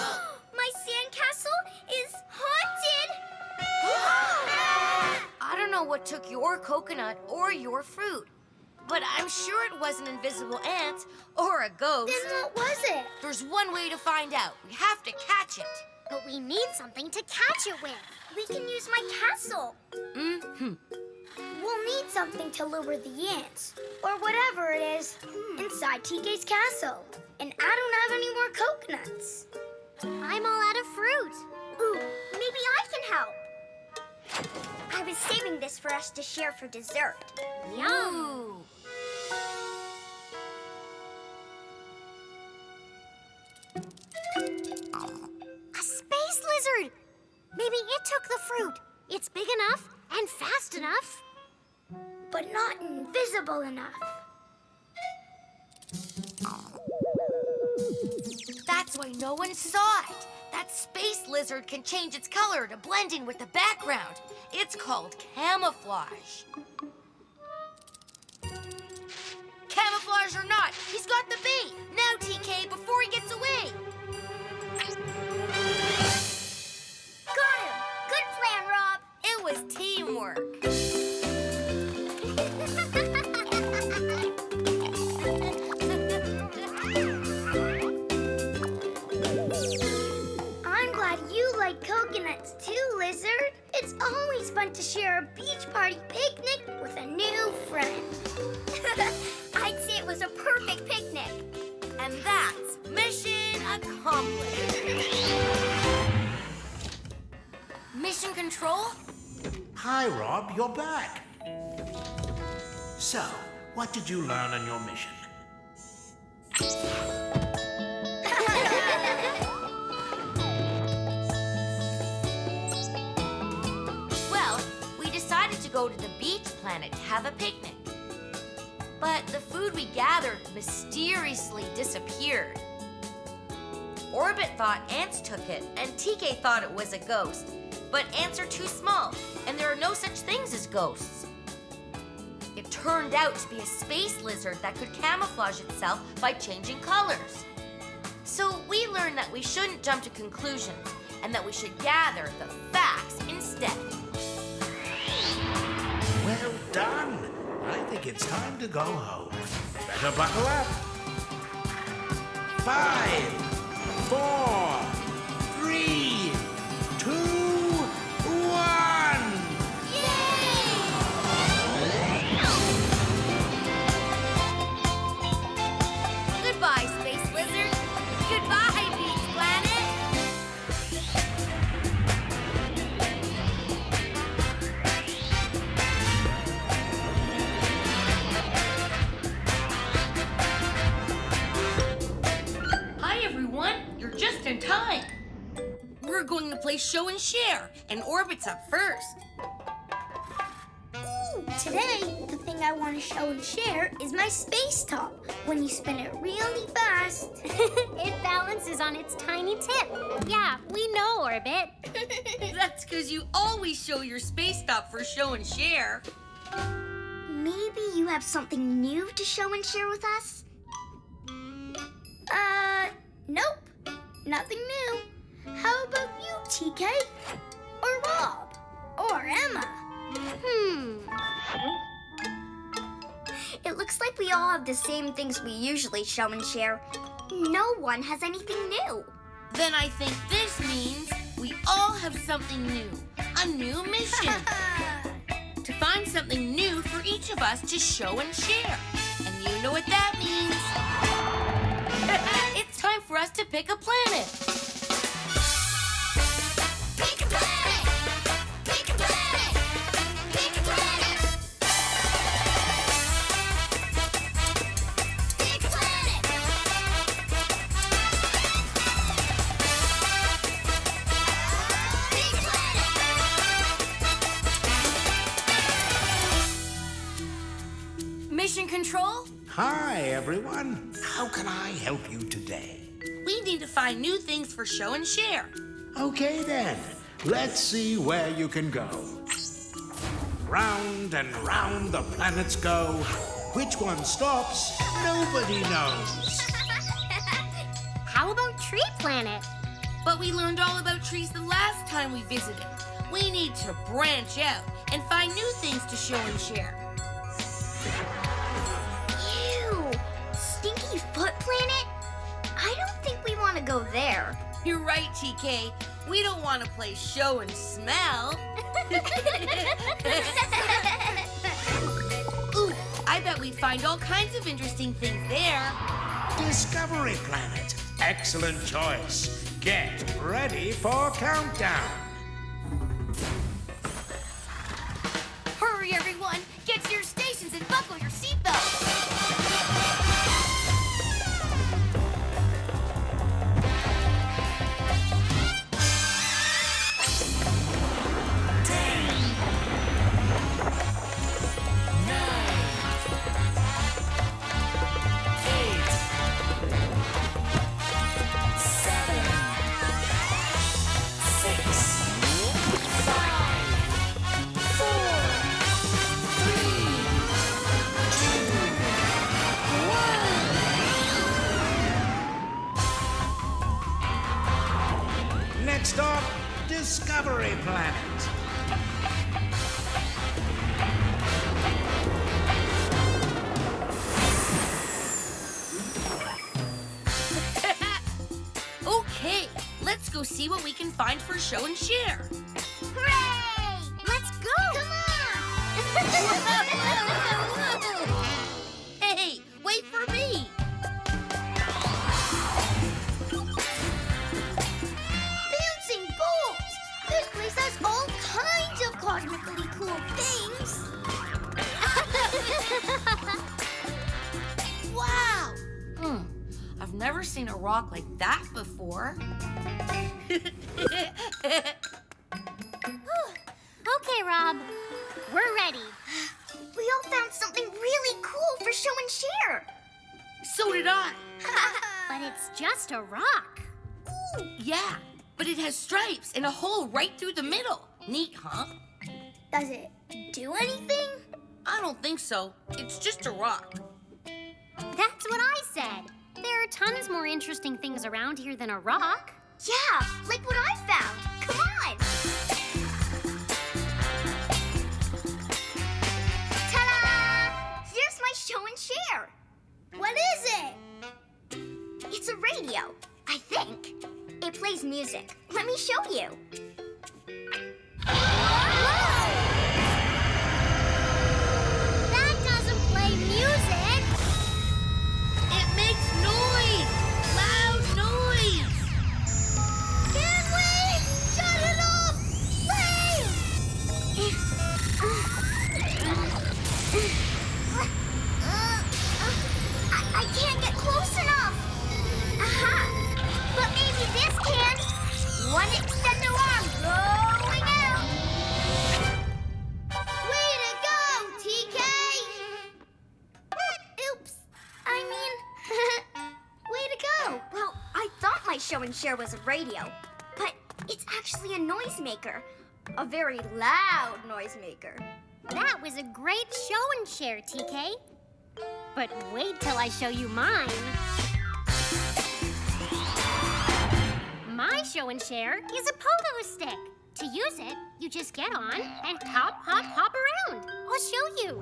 My sandcastle is haunted. I don't know what took your coconut or your fruit, but I'm sure it wasn't invisible ants or a ghost. Then what was it? There's one way to find out. We have to catch it. But we need something to catch it with. We can use my castle. Mm-hmm. We'll need something to lure the ants, or whatever it is, inside TK's castle. And I don't have any more coconuts. I'm all out of fruit. Ooh, maybe I can help. I was saving this for us to share for dessert. Yum. A space lizard! Maybe it took the fruit. It's big enough and fast enough. But not invisible enough. That's why no one saw it. That space lizard can change its color to blend in with the background. It's called camouflage. Camouflage or not, he's got the bait. Now, TK, before he gets away. Got him! Good plan, Rob! It was teamwork. I'm glad you like coconuts too, Lizard. It's always fun to share a beach party picnic with a new friend. I'd say it was a perfect picnic. And that's mission accomplished. Mission control? Hi, Rob, you're back. So, what did you learn on your mission? Well, we decided to go to the beach planet to have a picnic. But the food we gathered mysteriously disappeared. Orbit thought ants took it, and TK thought it was a ghost. But ants are too small, and there are no such things as ghosts. It turned out to be a space lizard that could camouflage itself by changing colors. So we learned that we shouldn't jump to conclusions, and that we should gather the facts instead. Well done. I think it's time to go home. Better buckle up. 5, 4, 3, 2, 1. Goodbye, Space Lizard. Goodbye, Beach Planet. Hi, everyone. You're just in time. We're going to play show and share, and Orbit's up first. Ooh, today, the thing I want to show and share is my space top. When you spin it really fast, It balances on its tiny tip. Yeah, we know, Orbit. That's because you always show your space top for show and share. Maybe you have something new to show and share with us? nope, nothing new. How about you, TK? Or Rob? Or Emma. It looks like we all have the same things we usually show and share. No one has anything new. Then I think this means we all have something new. A new mission. To find something new for each of us to show and share. And you know what that means. It's time for us to pick a planet. Pick a planet! Pick a planet! Pick a planet! Pick a planet! Pick a planet! Mission Control? Hi, everyone. How can I help you today? We need to find new things for show and share. Okay, then. Let's see where you can go. Round and round the planets go. Which one stops, nobody knows. How about Tree Planet? But we learned all about trees the last time we visited. We need to branch out and find new things to show and share. Ew! Stinky Foot Planet? I don't think we want to go there. You're right, TK. We don't want to play show and smell. Ooh, I bet we'd find all kinds of interesting things there. Discovery Planet. Excellent choice. Get ready for countdown. Hurry, everyone. Get to your stations and buckle your seatbelts. Next stop, Discovery Planet. Okay, let's go see what we can find for show and share. Hooray! Let's go! Come on! Hey, wait for me. Bouncing balls! This place has all kinds of cosmically cool things. Wow. I've never seen a rock like that before. Okay, Rob. We're ready. We all found something really cool for show and share. So did I. But it's just a rock. Yeah, but it has stripes and a hole right through the middle. Neat, huh? Does it do anything? I don't think so. It's just a rock. That's what I said. There are tons more interesting things around here than a rock. Yeah, like what I found. Come on! Ta-da! Here's my show and share. What is it? It's a radio, I think. It plays music. Let me show you. That doesn't play music. It makes noise. Loud noise. Can't wait! Shut it off! Wait! I can't get close enough. Aha! But maybe this can. One extender arm going out. Way to go, TK! Oops. I mean, way to go. Well, I thought my show and share was a radio, but it's actually a noisemaker. A very loud noisemaker. That was a great show and share, TK. But wait till I show you mine. My show and share is a pogo stick. To use it, you just get on and hop, hop, hop around. I'll show you.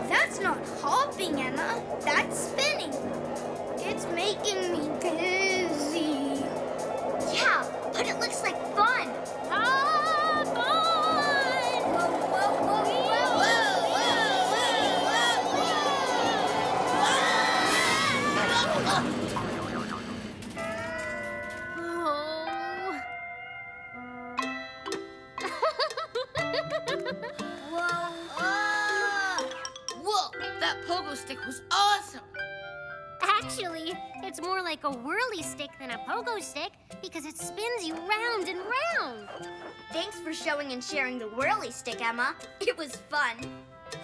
That's not hopping, Emma. That's spinning. It's making me dizzy. Yeah, but it looks like fun. Hop on! Whoa, whoa, whoa, Whoa, that pogo stick was awesome. Actually, it's more like a whirly stick than a pogo stick because it spins you round and round. Thanks for showing and sharing the whirly stick, Emma. It was fun.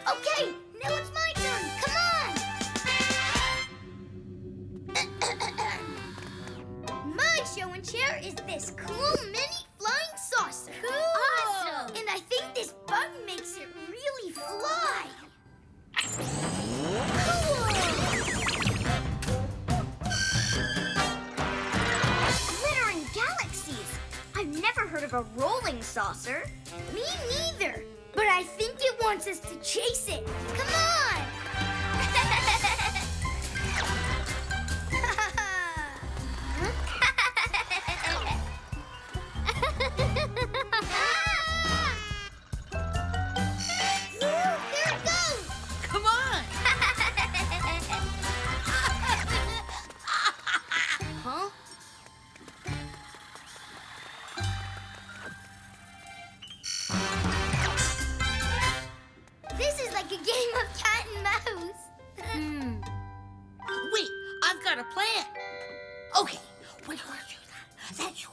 Okay, now it's my turn. Come on. My show and share is this cool mini flying saucer. Cool. Awesome. And I think this button makes it really fly. Cool. Glittering galaxies. I've never heard of a rolling saucer. Me neither. But I think it wants us to chase it. Come on. There it goes. Come on. Huh? This is like a game of cat and mouse. Wait, I've got a plan. Okay, we're going to do that. That's you.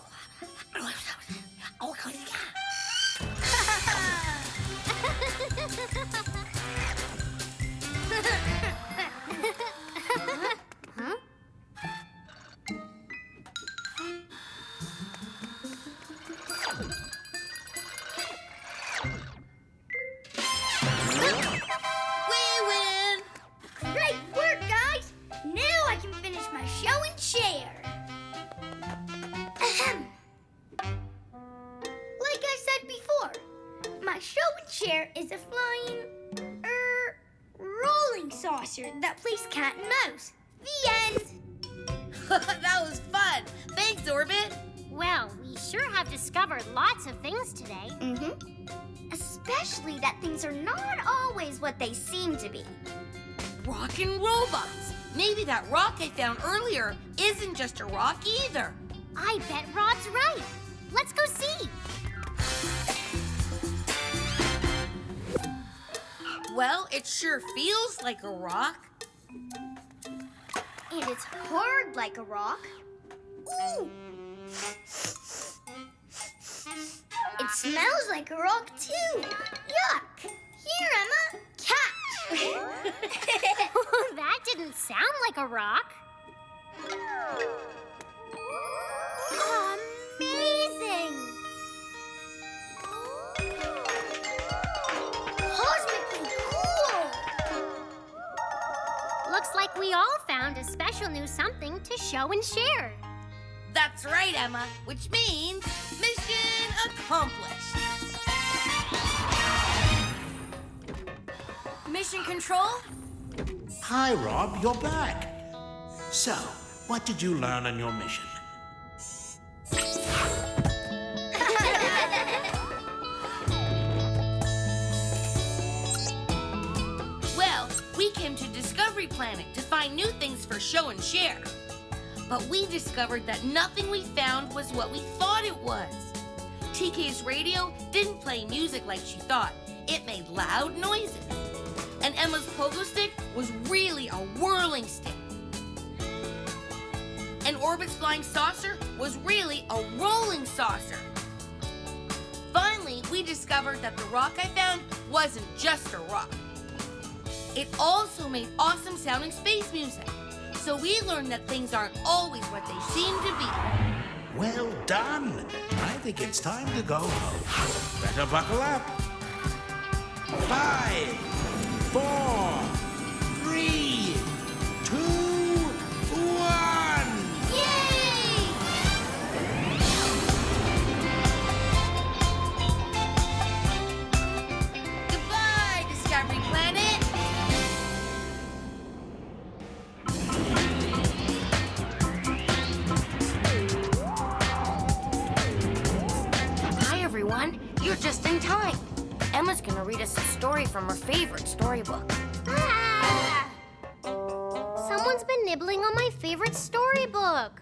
Huh? We win. Great work, guys. Now I can finish my show and share. Ahem. Like I said before, my show and share is a flying, rolling saucer that plays cat and mouse. The end. That was fun. Thanks, Orbit. Well, we sure have discovered lots of things today. Especially that things are not always what they seem to be. Rockin' robots. Maybe that rock I found earlier isn't just a rock either. I bet Rod's right. Let's go see. Well, it sure feels like a rock. And it's hard like a rock. Ooh. It smells like a rock, too. Yuck. Here, Emma. Catch. That didn't sound like a rock. Amazing! Cosmically cool. Looks like we all found a special new something to show and share. That's right, Emma, which means mission accomplished. Mission control? Hi, Rob, you're back. So, what did you learn on your mission? Well, we came to Discovery Planet to find new things for show and share. But we discovered that nothing we found was what we thought it was. TK's radio didn't play music like she thought. It made loud noises. And Emma's pogo stick was really a whirling stick. And Orbit's flying saucer was really a rolling saucer. Finally, we discovered that the rock I found wasn't just a rock. It also made awesome sounding space music. So we learned that things aren't always what they seem to be. Well done. I think it's time to go home. Better buckle up. 5, 4, 3, 2, 1. everyone. You're just in time. Emma's gonna read us a story from her favorite storybook. Ah! Someone's been nibbling on my favorite storybook.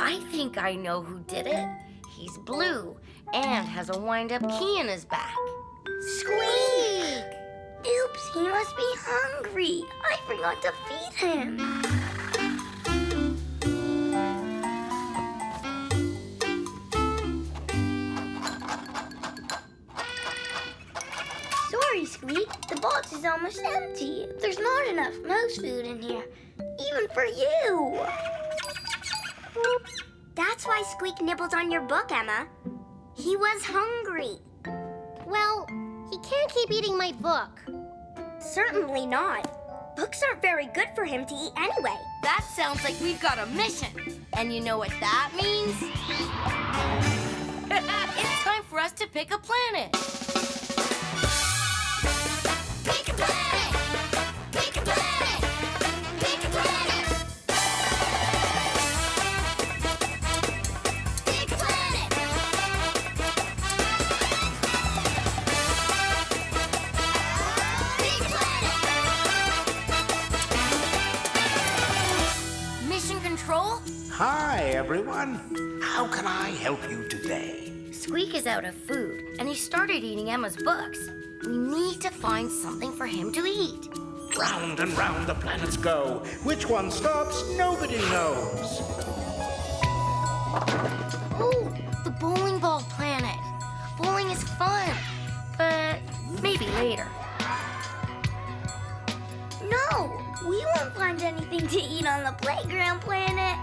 I think I know who did it. He's blue and has a wind-up key in his back. Squeak! Oops, he must be hungry. I forgot to feed him. Sorry, Squeak. The box is almost empty. There's not enough mouse food in here, even for you. That's why Squeak nibbled on your book, Emma. He was hungry. Well, he can't keep eating my book. Certainly not. Books aren't very good for him to eat anyway. That sounds like we've got a mission. And you know what that means? It's time for us to pick a planet. Pick a planet! Pick a planet! Pick a planet! Pick a planet! Pick a planet! Mission Control? Hi, everyone. How can I help you today? Squeak is out of food, and he started eating Emma's books. We need to find something for him to eat. Round and round the planets go. Which one stops, nobody knows. Oh, the bowling ball planet. Bowling is fun, but maybe later. No, we won't find anything to eat on the playground planet.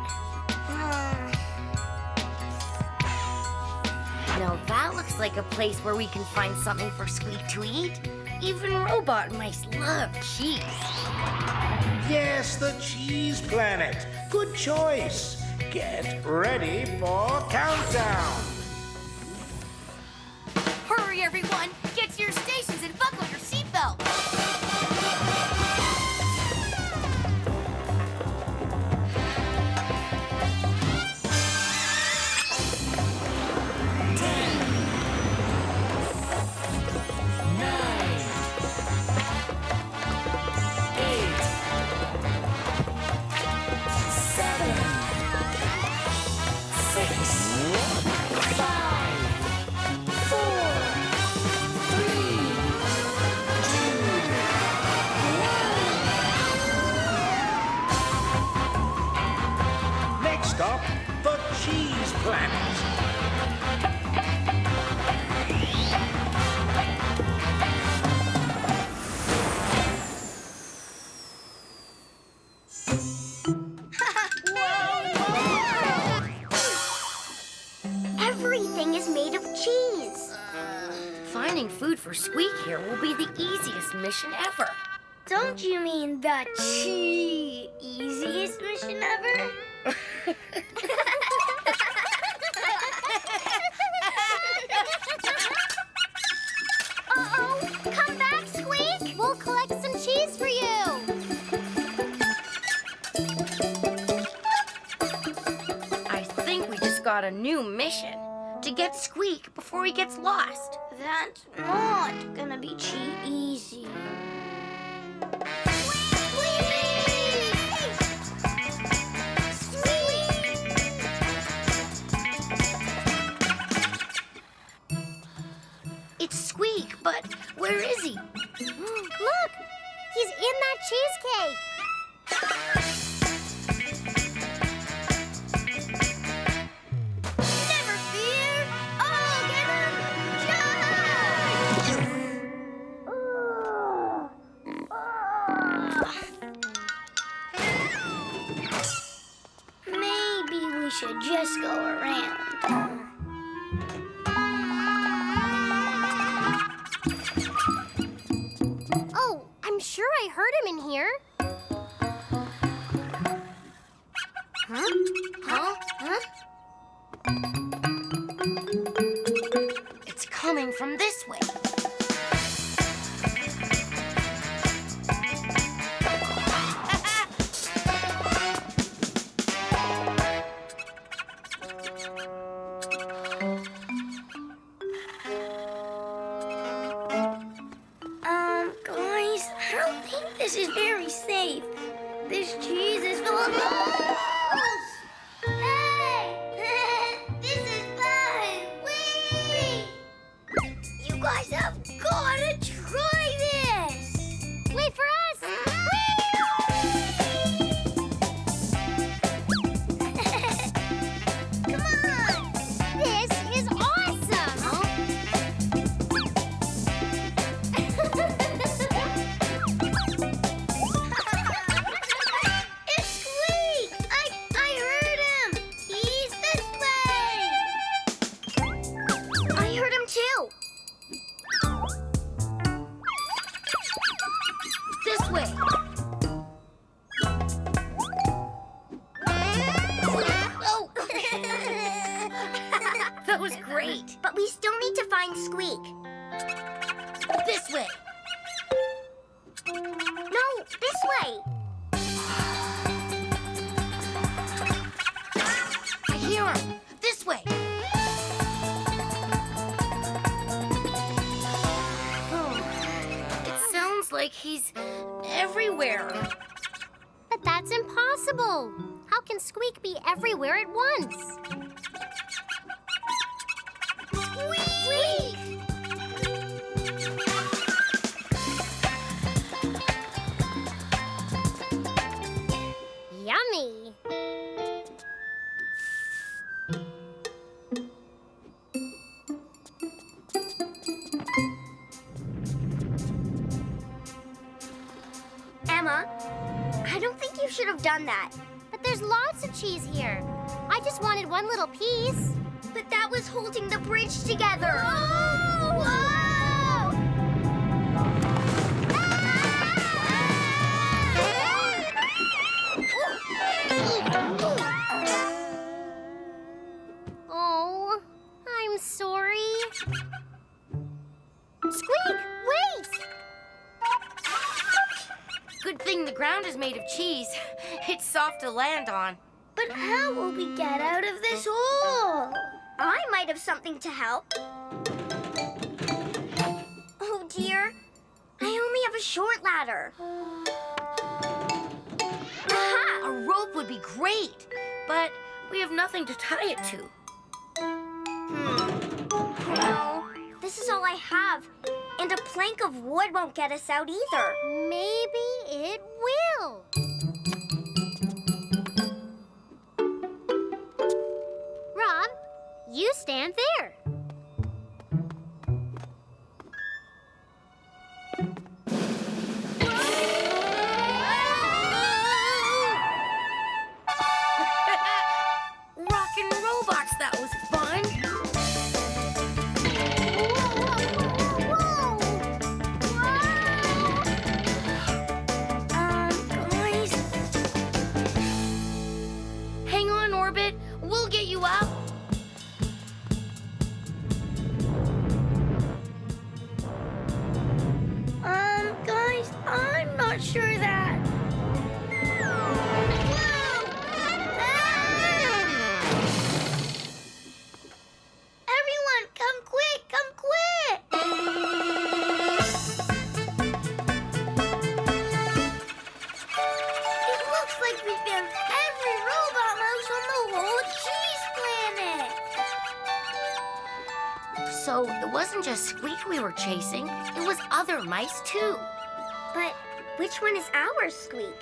Now that looks like a place where we can find something for Squeak to eat. Even robot mice love cheese. Yes, the cheese planet. Good choice. Get ready for countdown. Hurry, everyone! Get to your stations and buckle your seatbelt. Next stop, the cheese planet. Everything is made of cheese. Finding food for Squeak here will be the easiest mission ever. Don't you mean the easiest mission ever? Uh-oh! Come back, Squeak! We'll collect some cheese for you! I think we just got a new mission. To get Squeak before he gets lost. That's not gonna be easy. It's Squeak, but where is he? Look! He's in that cheesecake! Never fear, I'll get him Maybe we should just go around. Oh, I'm sure I heard him in here. Huh? It's coming from this way. great. But we still need to find Squeak. This way. No, this way. I hear him. This way. It sounds like he's everywhere. But that's impossible. How can Squeak be everywhere at once? Squeak! Yummy. Emma, I don't think you should have done that. But there's lots of cheese here. I just wanted one little piece. But that was holding the bridge together. Whoa! Oh, I'm sorry. Squeak, wait! Good thing the ground is made of cheese. It's soft to land on. But how will we get out of this hole? I might have something to help. Oh dear, I only have a short ladder. Aha! A rope would be great, but we have nothing to tie it to. No, this is all I have. And a plank of wood won't get us out either. Maybe it will. Rob, you stand there. Rockin' robots, that was fun. Guys, Hang on, Orbit. We'll get you out. Guys, I'm not sure that. Everyone, come quick, come quick! It looks like we found every robot mouse on the whole cheese planet. So it wasn't just Squeak we were chasing. It was other mice, too. but which one is ours, Squeak?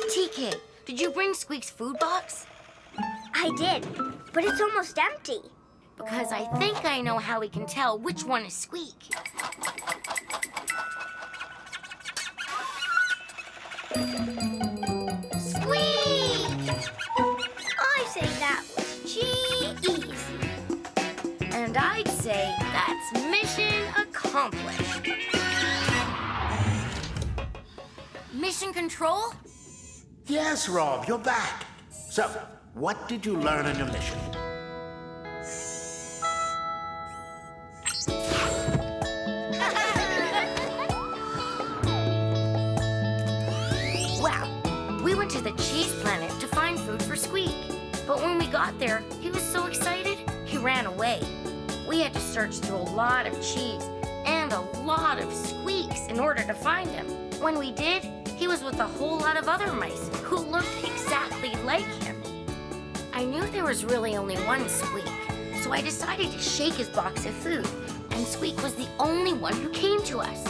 TK, did you bring Squeak's food box? I did, but it's almost empty. Because I think I know how we can tell which one is Squeak. Squeak! I say that was Cheeeasiest. And I'd say that's mission accomplished. Mission Control? Yes, Rob, you're back. So, what did you learn on your mission? Well, we went to the cheese planet to find food for Squeak. But when we got there, he was so excited, he ran away. We had to search through a lot of cheese and a lot of Squeaks in order to find him. When we did, he was with a whole lot of other mice who looked exactly like him. I knew there was really only one Squeak, so I decided to shake his box of food, and Squeak was the only one who came to us.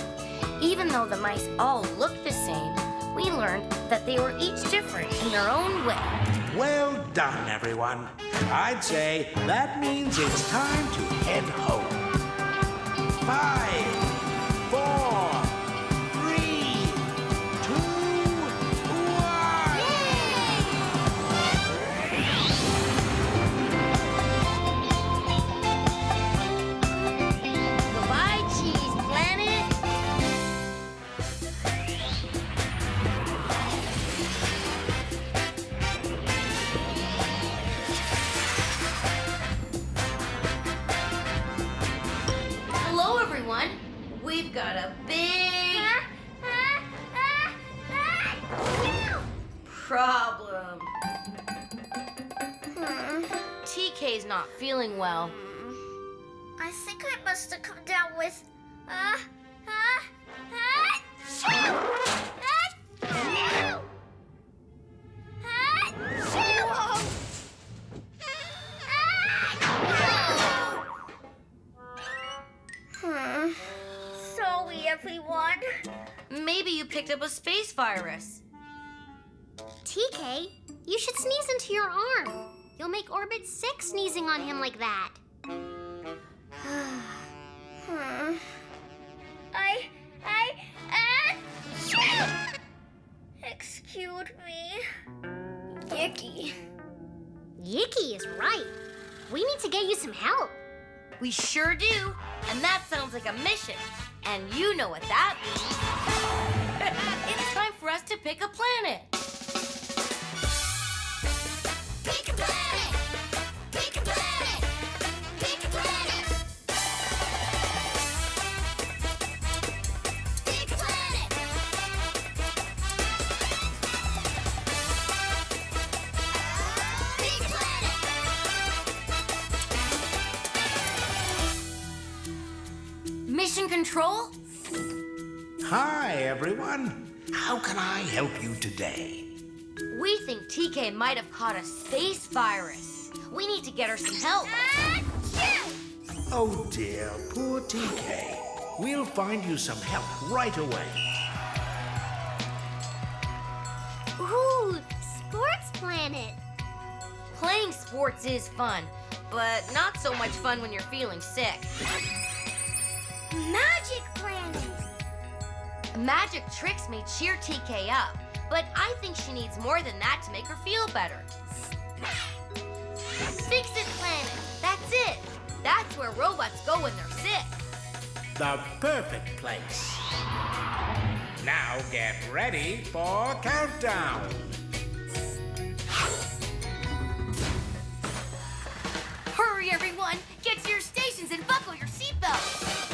Even though the mice all looked the same, we learned that they were each different in their own way. Well done, everyone. I'd say that means it's time to head home. 5, 4, 3, 2, 1. Goodbye, Cheese Planet. we've got a big problem. TK's not feeling well. I think I must have come down with Sorry, everyone. Maybe you picked up a space virus. TK, you should sneeze into your arm. You'll make Orbit sick sneezing on him like that. Excuse me. Yicky. Yicky is right. We need to get you some help. We sure do, and that sounds like a mission. And you know what that means. It's time for us to pick a planet. Pick a planet! Pick a planet! Pick a planet! Pick a planet! Pick a planet! Mission control? Hi, everyone. How can I help you today? We think TK might have caught a space virus. We need to get her some help. Oh dear, poor TK. We'll find you some help right away. Ooh, Sports Planet. Playing sports is fun, but not so much fun when you're feeling sick. Magic planet! Magic tricks may cheer TK up, but I think she needs more than that to make her feel better. Fix-It Planet, that's it. That's where robots go when they're sick. The perfect place. Now get ready for countdown. Hurry, everyone! Get to your stations and buckle your seatbelts!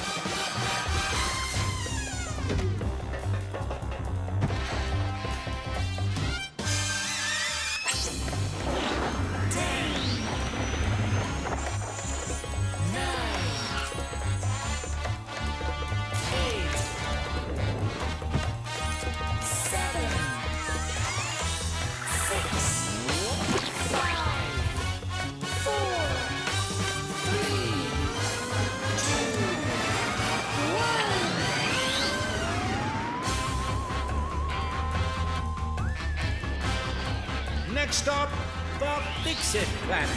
Next stop, the Fix-It Planet.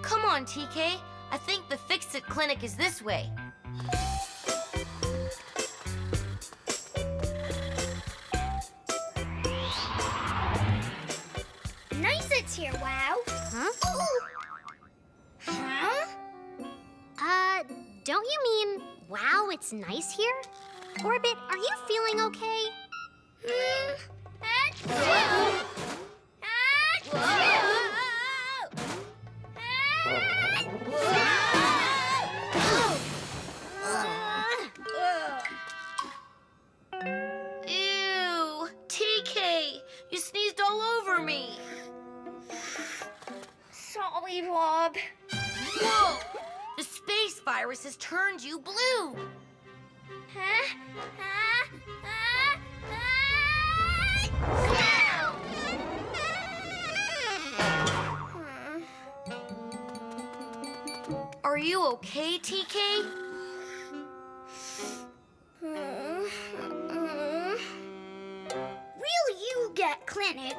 Come on, TK. I think the Fix-It clinic is this way. Nice it's here, Wow. Huh? Huh? Don't you mean, wow, it's nice here? Orbit, are you feeling okay? Ew, TK, you sneezed all over me. Sorry, Rob. Whoa, the space virus has turned you blue. Are you okay, TK? Will you get clinic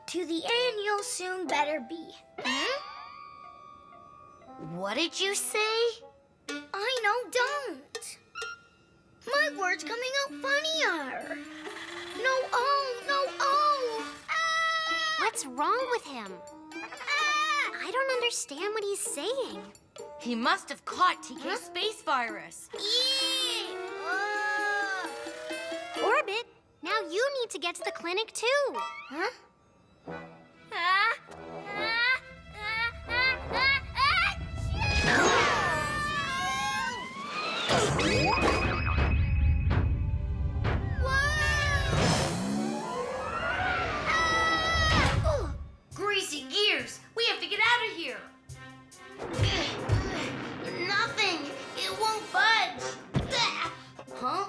to the end you'll soon better be? What did you say? I know, don't. My word's coming out funnier. No, oh, no, oh. What's wrong with him? I don't understand what he's saying. He must have caught TK's space virus. Orbit, now Now you need to get to the clinic too. Huh? Greasy gears! We have to get out of here! Nothing! It won't budge! Huh?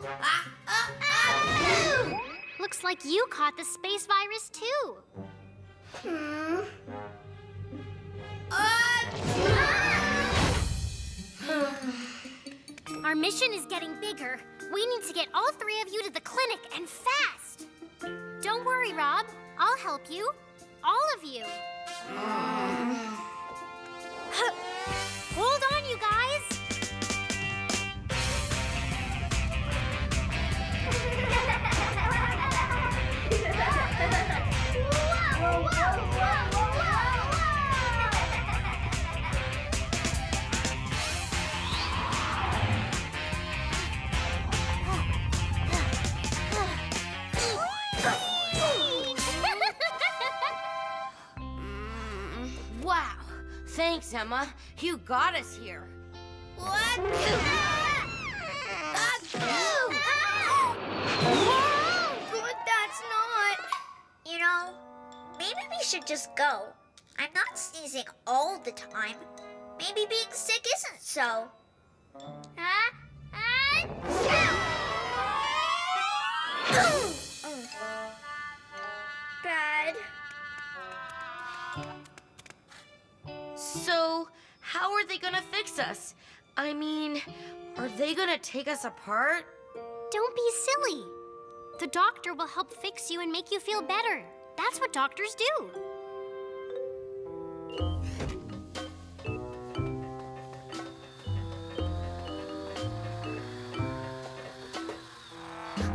Looks like you caught the space virus too. Our mission is getting bigger. We need to get all three of you to the clinic and fast. Don't worry, Rob. I'll help you. All of you. Hold on, you guys. Wow! Thanks, Emma. You got us here. What? Good, that's not. You know, maybe we should just go. I'm not sneezing all the time. Maybe being sick isn't so. Bad. So, how are they gonna fix us? I mean, are they gonna take us apart? Don't be silly. The doctor will help fix you and make you feel better. That's what doctors do.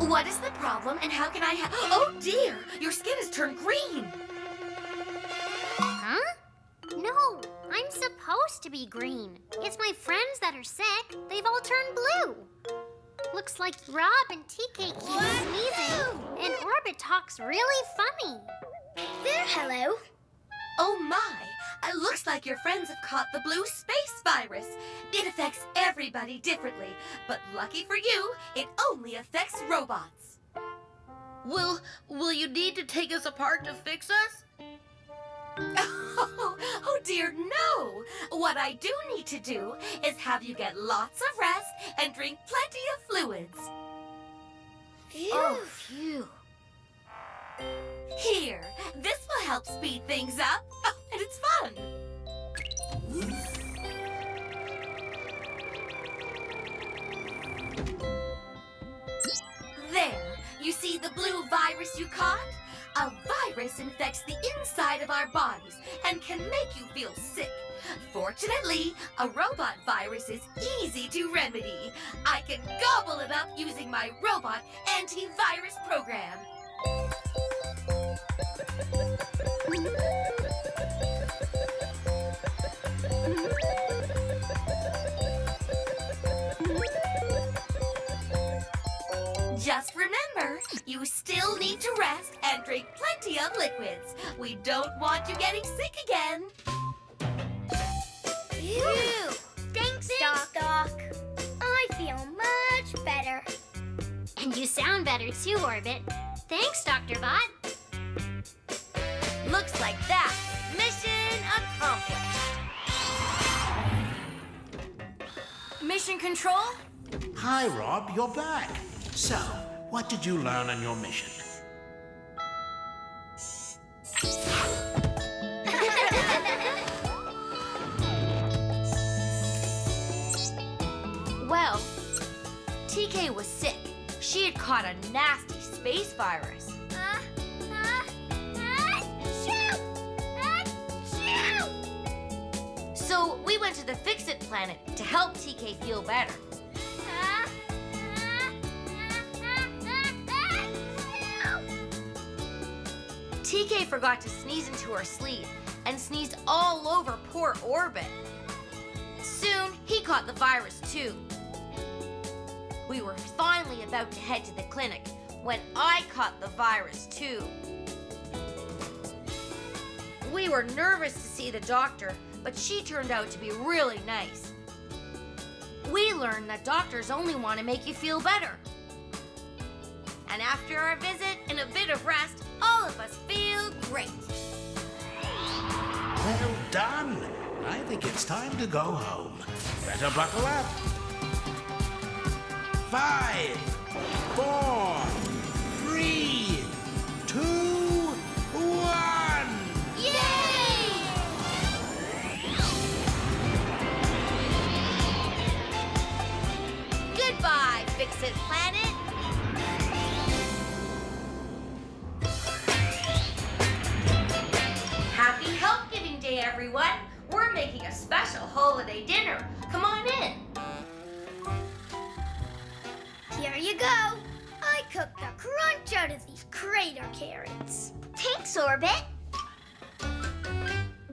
What is the problem and how can I help? Oh dear, your skin has turned green. Huh? No, I'm supposed to be green. It's my friends that are sick. They've all turned blue. Looks like Rob and TK keep sneezing, and Orbit talks really funny. There, hello. Oh my, it looks like your friends have caught the blue space virus. It affects everybody differently, but lucky for you, it only affects robots. Will you need to take us apart to fix us? Oh dear, no! What I do need to do is have you get lots of rest and drink plenty of fluids. Phew. Oh, phew. Here, this will help speed things up. Oh, and it's fun. There, you see the blue virus you caught? A virus infects the inside of our bodies and can make you feel sick. Fortunately, a robot virus is easy to remedy. I can gobble it up using my robot antivirus program. Just remember, you still need to rest and drink plenty of liquids. We don't want you getting sick again. Phew. Thanks, Doc. I feel much better. And you sound better too, Orbit. Thanks, Dr. Bot. Looks like that. Mission accomplished. Mission Control? Hi, Rob, you're back. So, what did you learn on your mission? Well, TK was sick. She had caught a nasty space virus. So we went to the Fix-It planet to help TK feel better. TK forgot to sneeze into her sleeve and sneezed all over poor Orbit. Soon, he caught the virus too. We were finally about to head to the clinic when I caught the virus too. We were nervous to see the doctor, but she turned out to be really nice. We learned that doctors only want to make you feel better. And after our visit and a bit of rest, all of us feel great. Well done. I think it's time to go home. Better buckle up. 5, 4, 3, 2, 1. Yay! Goodbye, Fix-It Planet. Happy Help Giving Day, everyone. We're making a special holiday dinner. Come on in. Here you go. I cooked the crunch out of these crater carrots. Thanks, Orbit.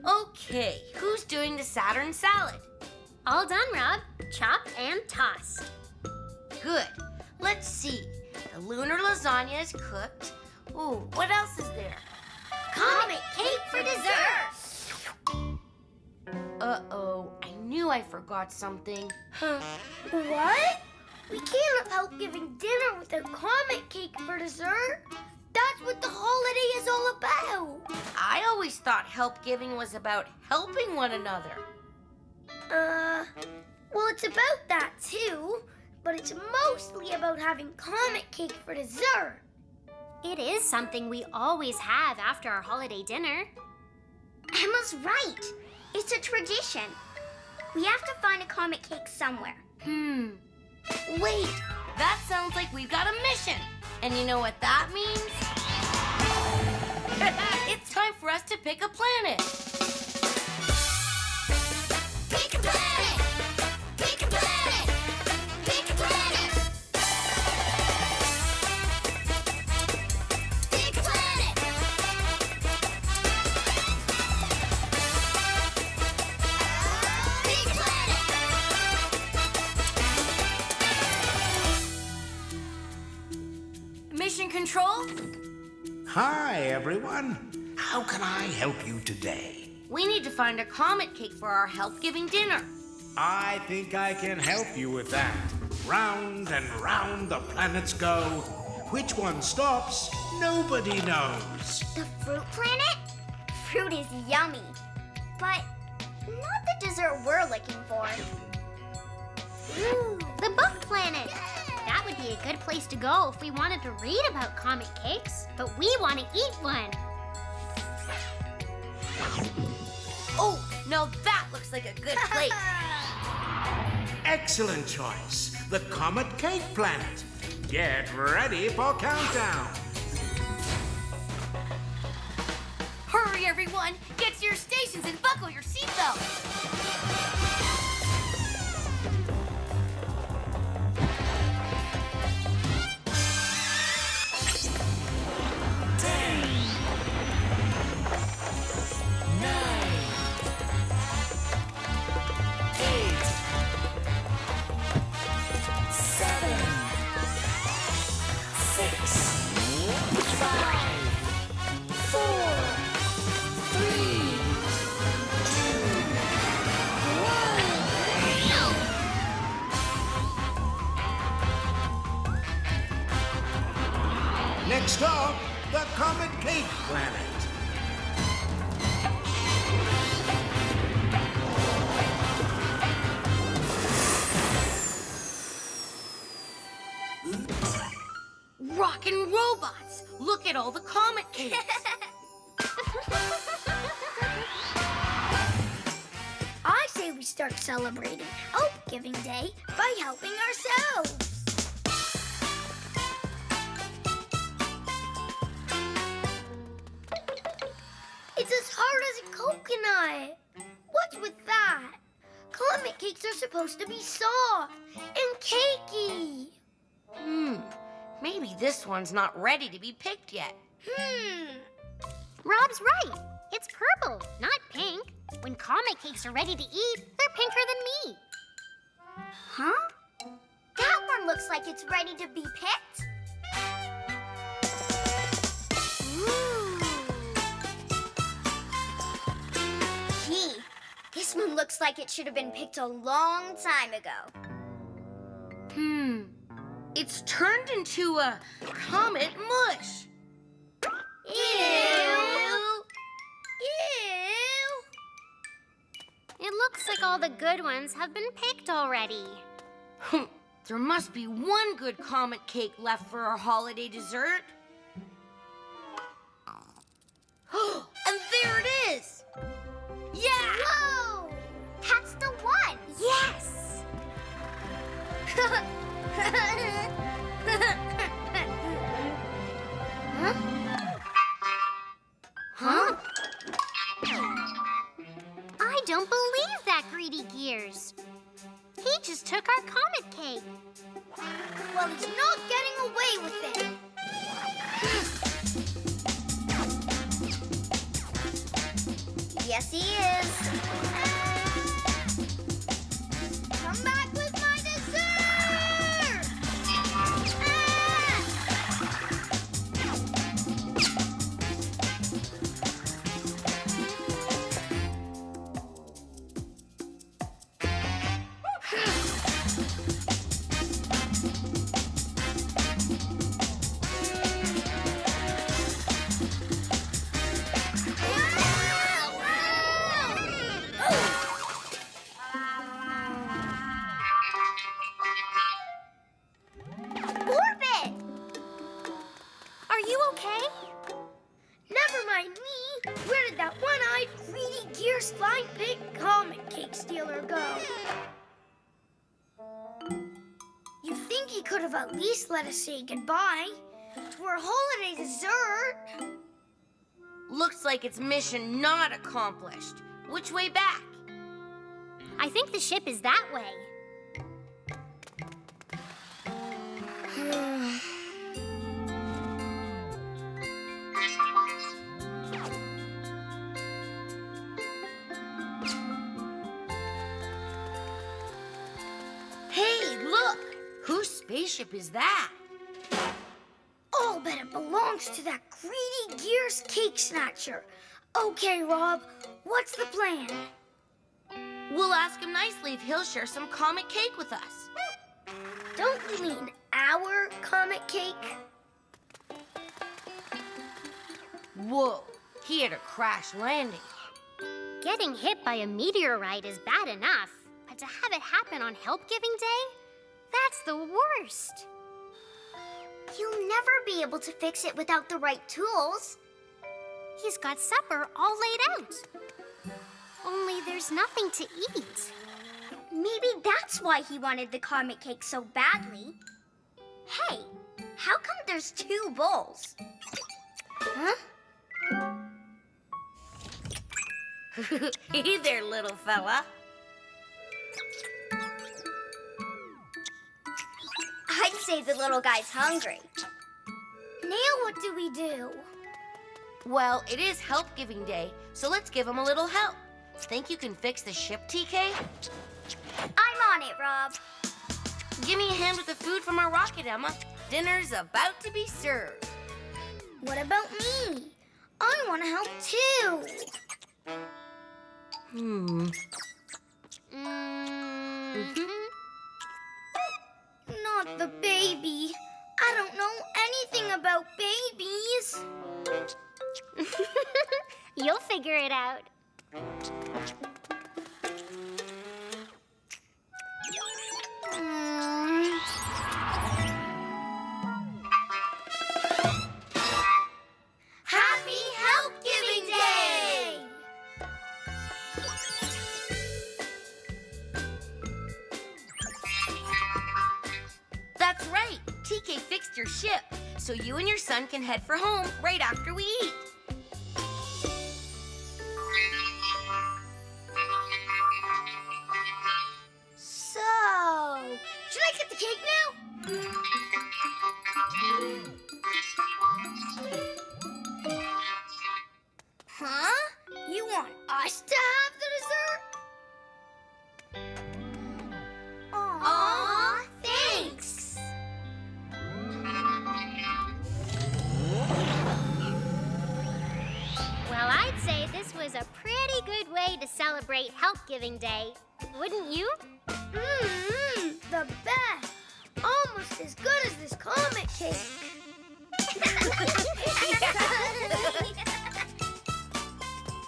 Okay, who's doing the Saturn salad? All done, Rob. Chopped and tossed. Good. Let's see. The lunar lasagna is cooked. Ooh, what else is there? Comet cake for dessert. Uh-oh, I knew I forgot something. Huh? What? We can't have help giving dinner without comet cake for dessert. That's what the holiday is all about. I always thought help giving was about helping one another. Well, it's about that too, but it's mostly about having comet cake for dessert. It is something we always have after our holiday dinner. Emma's right. It's a tradition. We have to find a comet cake somewhere. Wait, that sounds like we've got a mission. And you know what that means? It's time for us to pick a planet. Pick a planet! Pick a planet! Pick a planet! Pick a planet! Pick a planet! Mission Control? Hi, everyone. How can I help you today? We need to find a comet cake for our help-giving dinner. I think I can help you with that. Round and round the planets go. Which one stops, nobody knows. The fruit planet? Fruit is yummy, but not the dessert we're looking for. Ooh, the book planet. That would be a good place to go if we wanted to read about comet cakes, but we want to eat one. Oh, now that looks like a good place. Excellent choice. The Comet Cake Planet. Get ready for countdown. Hurry, everyone! Get to your stations and buckle your seatbelts! 5, 4, 3, 2, 1. Next stop, the Comet Cake Planet. Rockin' robots! Look at all the comet cakes! I say we start celebrating Help Giving Day by helping ourselves. It's as hard as a coconut. What's with that? Comet cakes are supposed to be soft and cakey. Maybe this one's not ready to be picked yet. Rob's right. It's purple, not pink. When comet cakes are ready to eat, they're pinker than me. Huh? That one looks like it's ready to be picked. Looks like it should have been picked a long time ago. It's turned into a comet mush. Ew! It looks like all the good ones have been picked already. There must be one good comet cake left for our holiday dessert. And there it is! Yeah! Whoa! That's the one! Yes! Huh? I don't believe that, Greedy Gears. He just took our comet cake. Well, he's not getting away with it. Yes, he is. Come back with my dessert! Orbit! Are you okay? Never mind me. Where did that one-eyed, greedy, gear slime pig comet cake stealer go? You think he could have at least let us say goodbye to our holiday dessert? Looks like its mission not accomplished. Which way back? I think the ship is that way. Hey, look! Whose spaceship is that? I'll bet it belongs to that greedy Gears cake snatcher. Okay, Rob, what's the plan? We'll ask him nicely if he'll share some comet cake with us. Don't we mean our comet cake? Whoa, he had a crash landing. Getting hit by a meteorite is bad enough, but to have it happen on Help Giving Day? That's the worst. You'll never be able to fix it without the right tools. He's got supper all laid out. Only there's nothing to eat. Maybe that's why he wanted the comet cake so badly. Hey, how come there's 2 bowls? Huh? Hey there, little fella. I'd say the little guy's hungry. Now what do we do? Well, it is Help Giving Day, so let's give him a little help. Think you can fix the ship, TK? I'm on it, Rob. Give me a hand with the food from our rocket, Emma. Dinner's about to be served. What about me? I want to help too. Not the baby. I don't know anything about babies. You'll figure it out. Happy Help Giving Day! That's right. TK fixed your ship, so you and your son can head for home right after we eat. So, should I cut the cake now? Huh? You want us to have the dessert? Aw, thanks. Well, I'd say this was a pretty good way to celebrate Help Giving Day. Wouldn't you? The best. Almost as good as this comet cake.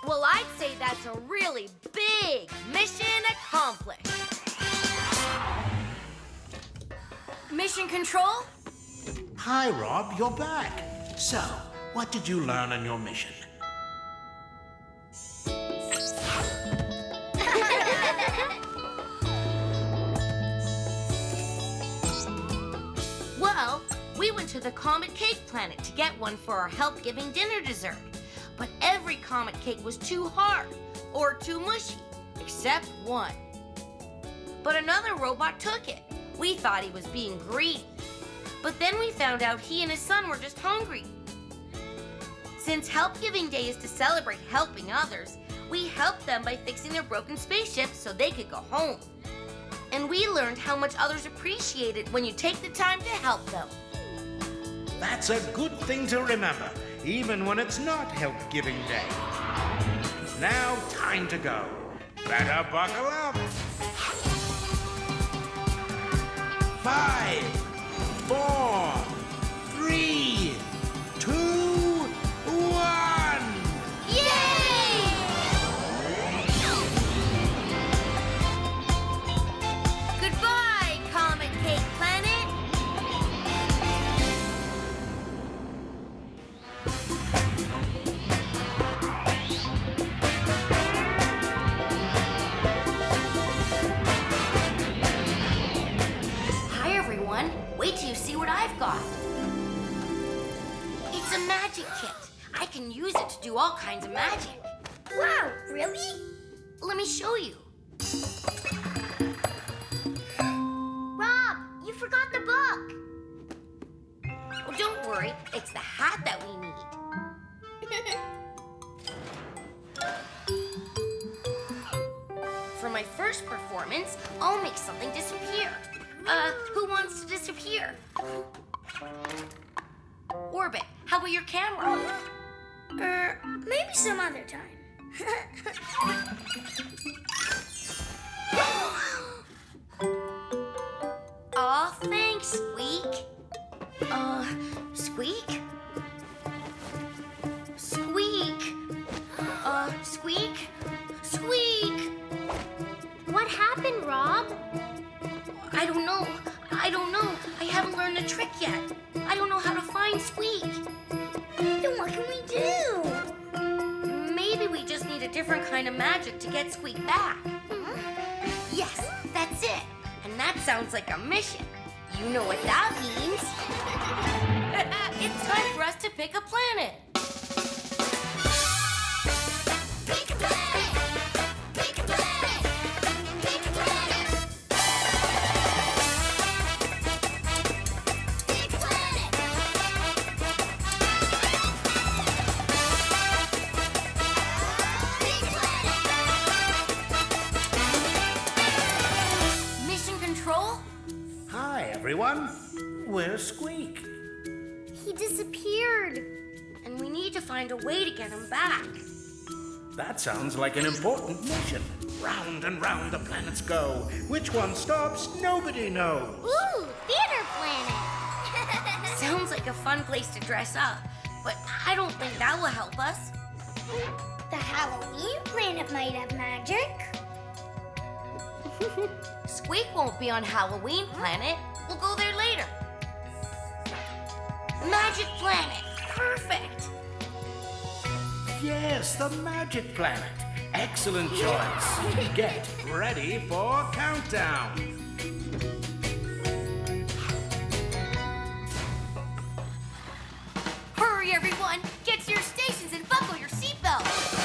Well, I'd say that's a really big mission accomplished. Mission Control? Hi, Rob, you're back. So, what did you learn on your mission? Well, we went to the Comet Cake Planet to get one for our help-giving dinner dessert. But every comet cake was too hard or too mushy, except one. But another robot took it. We thought he was being greedy. But then we found out he and his son were just hungry. Since Help Giving Day is to celebrate helping others, we helped them by fixing their broken spaceship so they could go home. And we learned how much others appreciate it when you take the time to help them. That's a good thing to remember, even when it's not Help Giving Day. Now, time to go. Better buckle up. 5, 4, 3, 2, 1. Yay! Goodbye, Comet Cake Planet. Hi, everyone. Wait till you see what I've got. It's a magic kit. I can use it to do all kinds of magic. Wow, really? Let me show you. Rob, you forgot the book. Oh, don't worry. It's the hat that we need. For my first performance, I'll make something disappear. Who wants to disappear? Orbit, how about your camera? Maybe some other time. Aw, thanks, Squeak. Squeak? Squeak? Squeak? Squeak! What happened, Rob? I don't know. I haven't learned the trick yet. I don't know how to find Squeak. Then what can we do? Maybe we just need a different kind of magic to get Squeak back. Yes, that's it. And that sounds like a mission. You know what that means. It's time for us to pick a planet. Pick a planet! Pick a planet! Pick a planet! Pick a planet! Pick a planet! Mission Control? Hi, everyone. Where's Squeak? He disappeared. And we need to find a way to get him back. That sounds like an important mission. Round and round the planets go. Which one stops, nobody knows. Ooh, theater planet. Sounds like a fun place to dress up, but I don't think that will help us. The Halloween planet might have magic. Squeak won't be on Halloween Planet. We'll go there later. Magic Planet. Perfect. Yes, the Magic Planet. Excellent choice. Get ready for countdown. Hurry, everyone. Get to your stations and buckle your seatbelts.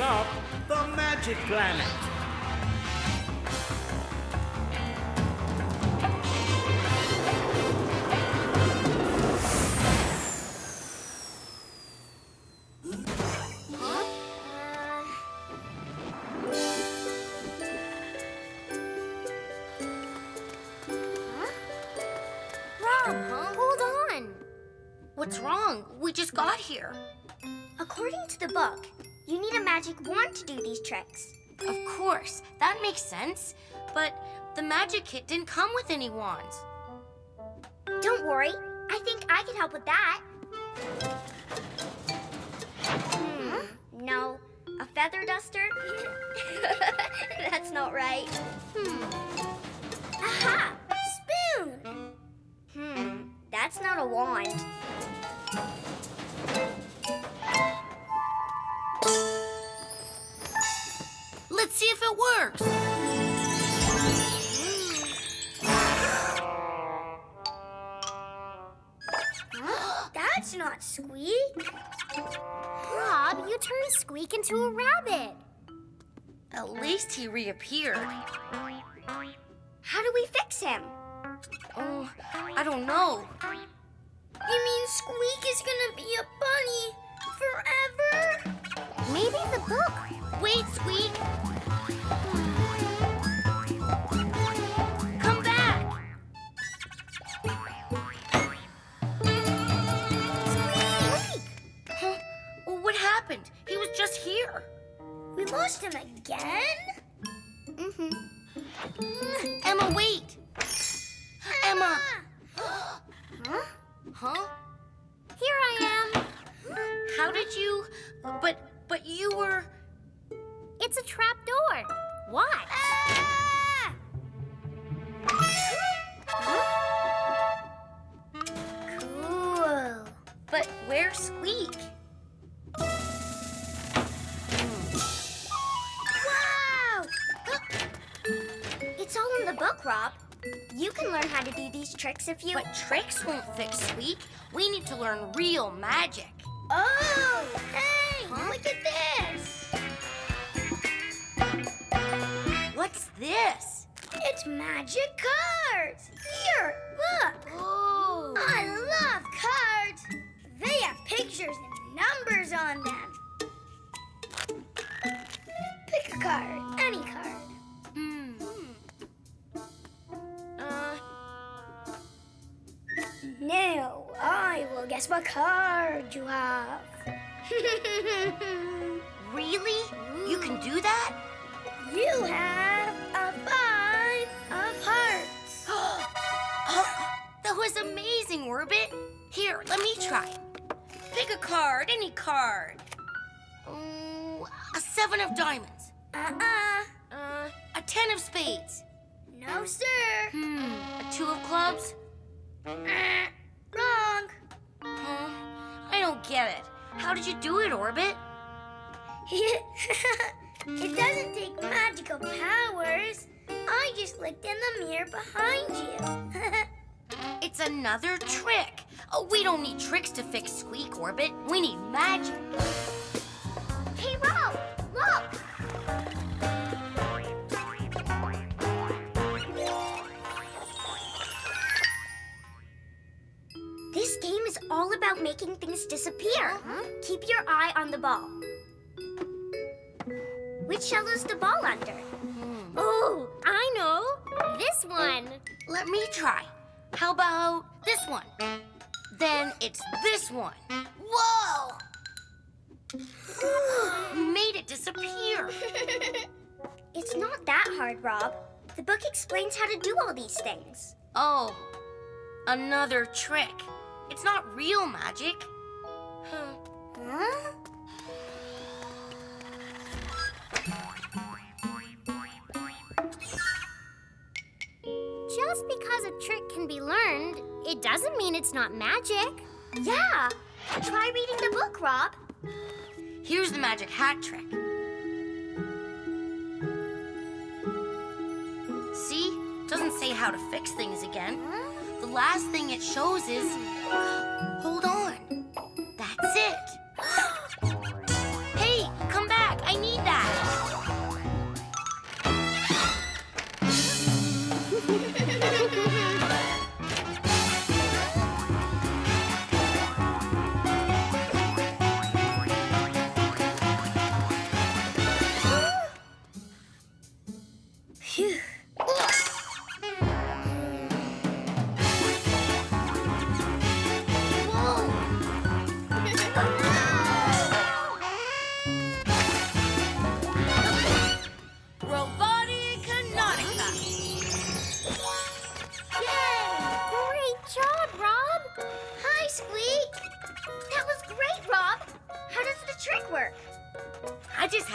stop the Magic Planet. Hold on. What's wrong? We just got here. According to the book, you need a magic wand to do these tricks. Of course, that makes sense. But the magic kit didn't come with any wands. Don't worry, I think I can help with that. No, a feather duster? That's not right. Aha! Spoon! That's not a wand. Let's see if it works. That's not Squeak. Rob, you turned Squeak into a rabbit. At least he reappeared. How do we fix him? Oh, I don't know. You mean Squeak is gonna be a bunny forever? Maybe the book. Wait, Squeak. Come back. Squeak! Huh? Well, what happened? He was just here. We lost him again? Emma, wait. Emma. Huh? Here I am. How did you... But you were... It's a trap door. Watch. Cool. But where's Squeak? Wow! It's all in the book, Rob. You can learn how to do these tricks if you... But tricks won't fix Squeak. We need to learn real magic. Oh, hey, look at this. What's this? It's magic cards. Here, look. Oh. I love cards. They have pictures and numbers on them. Pick a card, any card. Now, I will guess what card you have. Really? You can do that? You have a 5 of hearts. Oh, that was amazing, Orbit. Here, let me try. Pick a card, any card. Oh, a 7 of diamonds. A 10 of spades. No, sir. A 2 of clubs. Wrong. I don't get it. How did you do it, Orbit? It doesn't take magical powers. I just looked in the mirror behind you. It's another trick. Oh, we don't need tricks to fix Squeak, Orbit. We need magic. Hey, Rob, look! This game is all about making things disappear. Keep your eye on the ball. Which shell is the ball under? Oh, I know. This one. Let me try. How about this one? Then it's this one. Whoa! You made it disappear. It's not that hard, Rob. The book explains how to do all these things. Oh, another trick. It's not real magic. Huh? Just because a trick can be learned, it doesn't mean it's not magic. Yeah. Try reading the book, Rob. Here's the magic hat trick. See? Doesn't say how to fix things again. The last thing it shows is... Hold on. That's it. Hey, come back. I need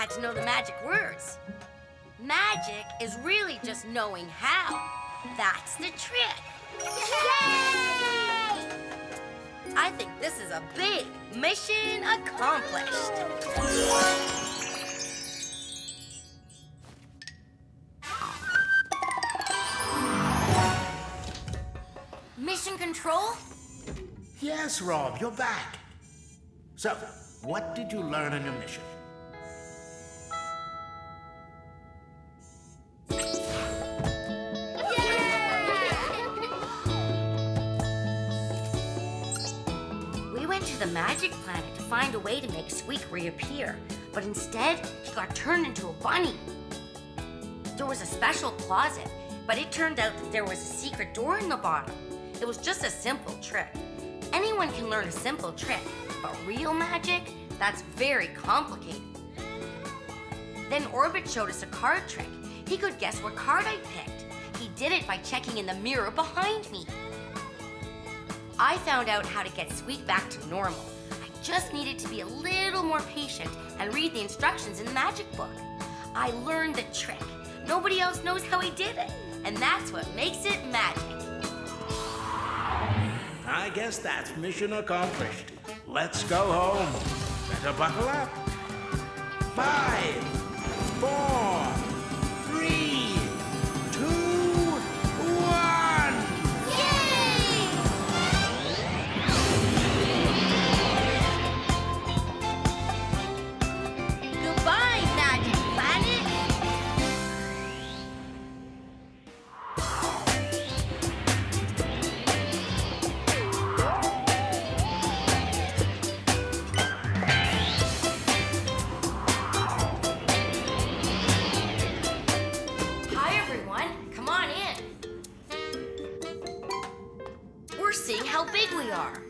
had to know the magic words. Magic is really just knowing how. That's the trick. Yay! I think this is a big mission accomplished. Mission control? Yes, Rob, you're back. So, what did you learn on your mission? We went to the magic planet to find a way to make Squeak reappear, but instead, he got turned into a bunny. There was a special closet, but it turned out that there was a secret door in the bottom. It was just a simple trick. Anyone can learn a simple trick, but real magic, that's very complicated. Then Orbit showed us a card trick. He could guess what card I picked. He did it by checking in the mirror behind me. I found out how to get Squeak back to normal. I just needed to be a little more patient and read the instructions in the magic book. I learned the trick. Nobody else knows how he did it, and that's what makes it magic. I guess that's mission accomplished. Let's go home. Better buckle up. 5, 4, 3, 2, 1. Yay! Goodbye, Magic Planet! Hi, everyone. Come on in. We're seeing how big we are.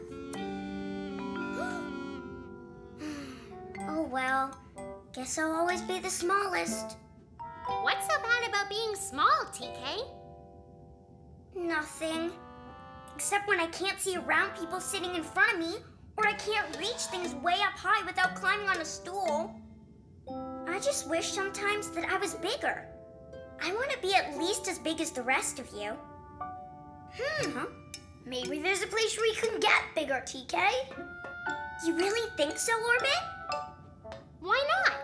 Oh well, guess I'll always be the smallest. What's so bad about being small, TK? Nothing. Except when I can't see around people sitting in front of me, or I can't reach things way up high without climbing on a stool. I just wish sometimes that I was bigger. I want to be at least as big as the rest of you. Maybe there's a place where you can get bigger, TK. You really think so, Orbit? Why not?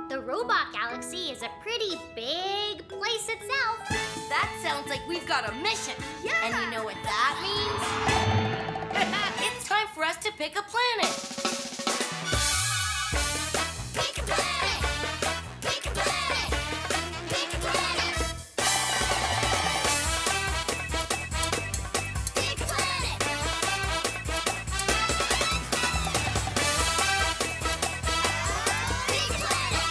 The robot galaxy is a pretty big place itself. That sounds like we've got a mission. Yeah. And you know what that means? It's time for us to pick a planet. Pick a planet! Pick a planet! Pick a planet! Pick a planet! Pick a planet!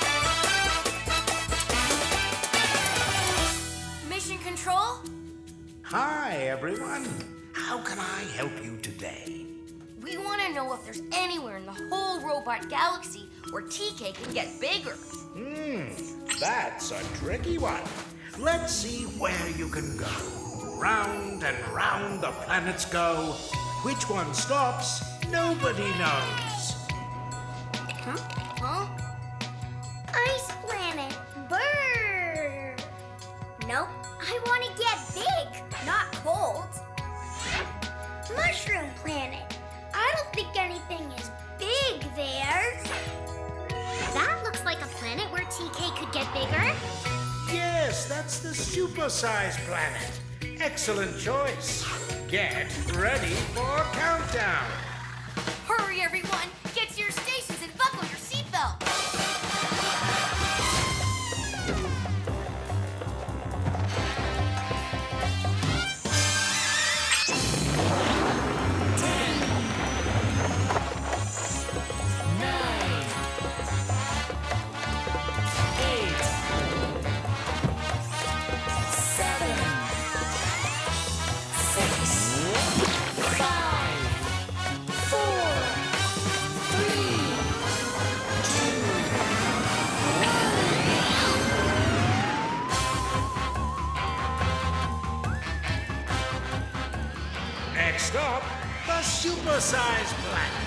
Mission control? Hi, everyone. How can I help you today? We want to know if there's anywhere in the whole robot galaxy where TK can get bigger. That's a tricky one. Let's see where you can go. Round and round the planets go. Which one stops, nobody knows. Huh? Ice planet. Brr. Nope. I want to get big, not cold. Mushroom planet. I don't think anything is big there. That looks like a planet where TK could get bigger. Yes, that's the super-sized planet. Excellent choice. Get ready for countdown. Hurry, everyone! Get to your stations and buckle your seatbelt! Next up, the super-sized planet.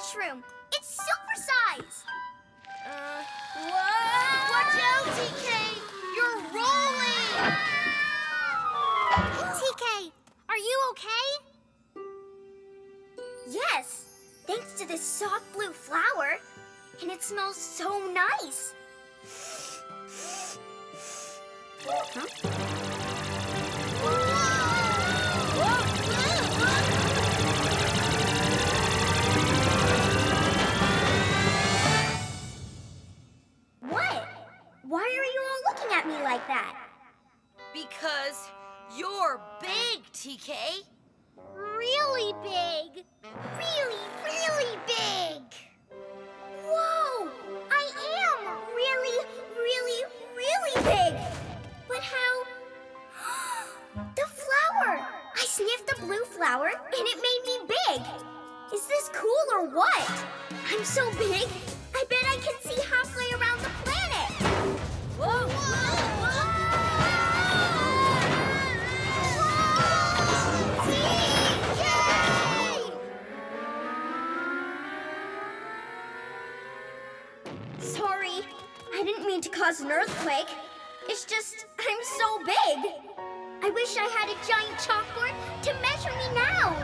mushroom. It's supersize. Whoa! Watch out, TK! You're rolling! TK, are you okay? Yes, thanks to this soft blue flower. And it smells so nice. What? Why are you all looking at me like that? Because you're big, TK. Really big. Really, really big. Whoa! I am really, really, really big! But how? The flower! I sniffed the blue flower and it made me big! Is this cool or what? I'm so big, I bet I can see halfway around the planet! Whoa! Sorry, I didn't mean to cause an earthquake. It's just, I'm so big. I wish I had a giant chalkboard to measure me now.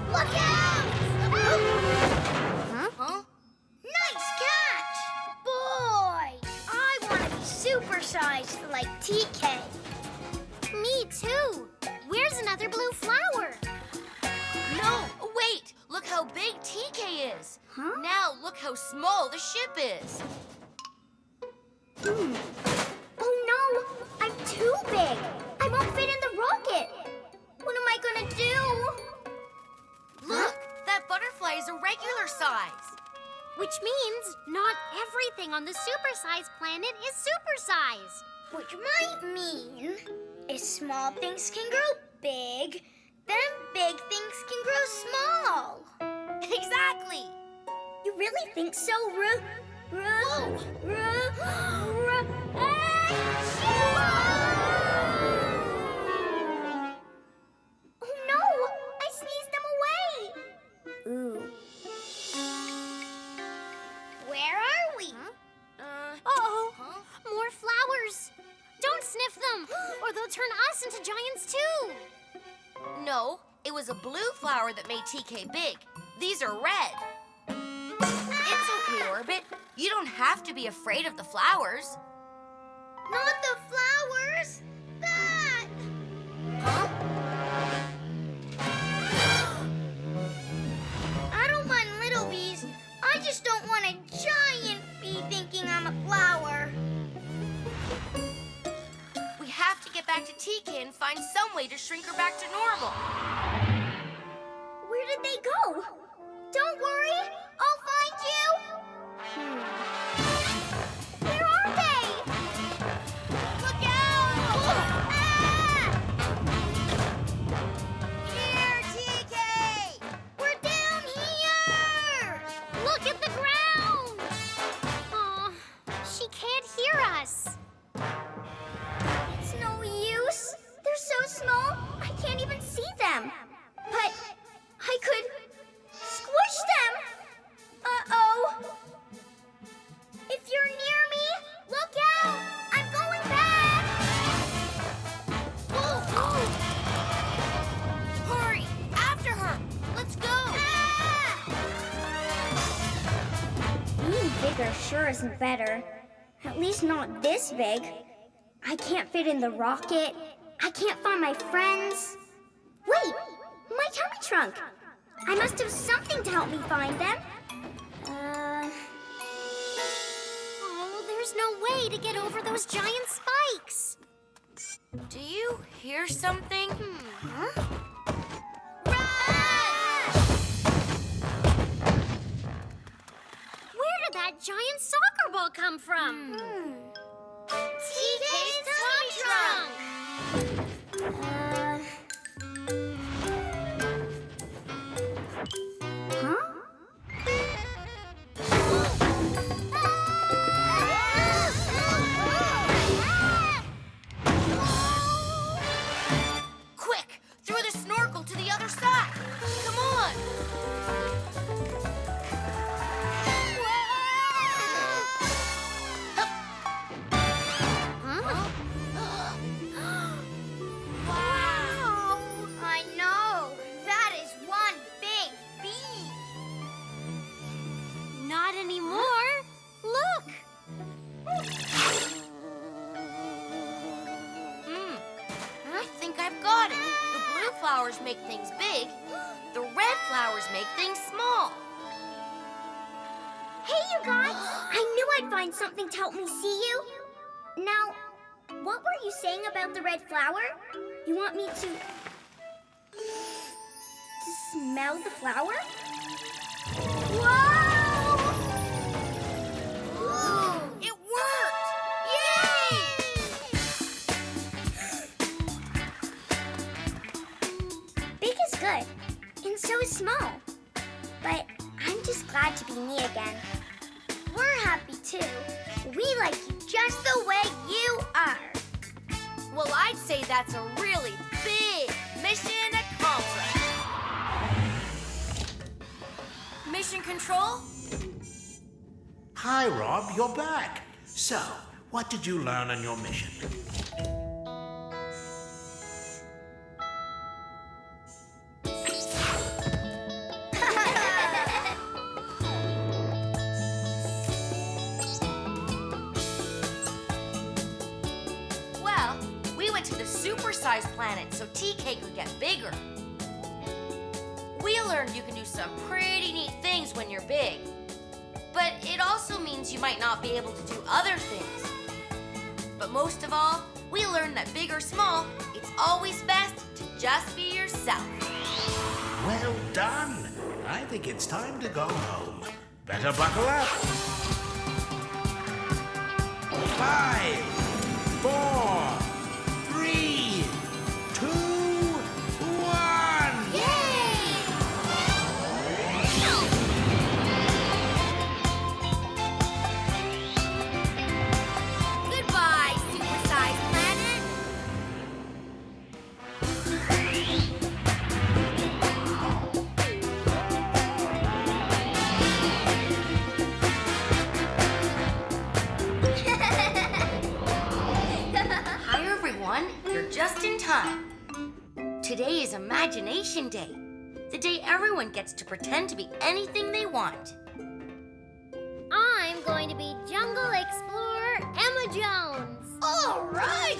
Look out! Huh? Nice catch! Boy, I want to be supersized like TK. Me too. Where's another blue flower? No, wait! Look how big TK is. Huh? Now look how small the ship is. Oh no, I'm too big. I won't fit in the rocket. What am I gonna do? Look, that butterfly is a regular size. Which means not everything on the supersize planet is supersize. Which might mean if small things can grow big, then big things can grow small. Exactly. You really think so, Oh no! I sneezed them away! Ooh. Where are we? Uh-oh, more flowers. Don't sniff them, or they'll turn us into giants too. No, it was a blue flower that made TK big. These are red. It's okay, Orbit. You don't have to be afraid of the flowers. Not the flowers! That! I don't mind little bees. I just don't want a giant bee thinking I'm a flower. We have to get back to TK and find some way to shrink her back to normal. Where did they go? Don't worry, I'll find you. Where are they? Look out! Ah! Here, TK! We're down here! Look at the ground. Aw, she can't hear us. It's no use. They're so small, I can't even see them. But I could squish them. Uh-oh. If you're near me, look out! I'm going back! Oh! Hurry! After her! Let's go! Being bigger sure isn't better. At least not this big. I can't fit in the rocket. I can't find my friends. Wait! My tummy trunk! I must have something to help me find them. Oh, there's no way to get over those giant spikes. Do you hear something? Huh? Where did that giant soccer ball come from? TK's tummy trunk! Huh? Quick! Throw the snorkel to the other side! Come flowers make things big, the red flowers make things small. Hey, you guys! I knew I'd find something to help me see you. Now, what were you saying about the red flower? You want me to smell the flower? Whoa! It worked! Yay! Big is good, and so is small. But I'm just glad to be me again. We're happy too. We like you just the way you are. Well, I'd say that's a really big mission accomplished. Mission Control? Hi, Rob, you're back. So, what did you learn on your mission? Well, we went to the super-sized planet so tea cake would get bigger. We learned you can do some pretty neat things when you're big. But it also means you might not be able to do other things. But most of all, we learned that big or small, it's always best to just be yourself. Well done. I think it's time to go home. Better buckle up. 5, 4, 3, 2, 1. Goodbye, super-sized planet. Hi, everyone. You're just in time. Today is Imagination Day, the day everyone gets to pretend to be anything they want. I'm going to be Jungle Explorer Emma Jones. All right.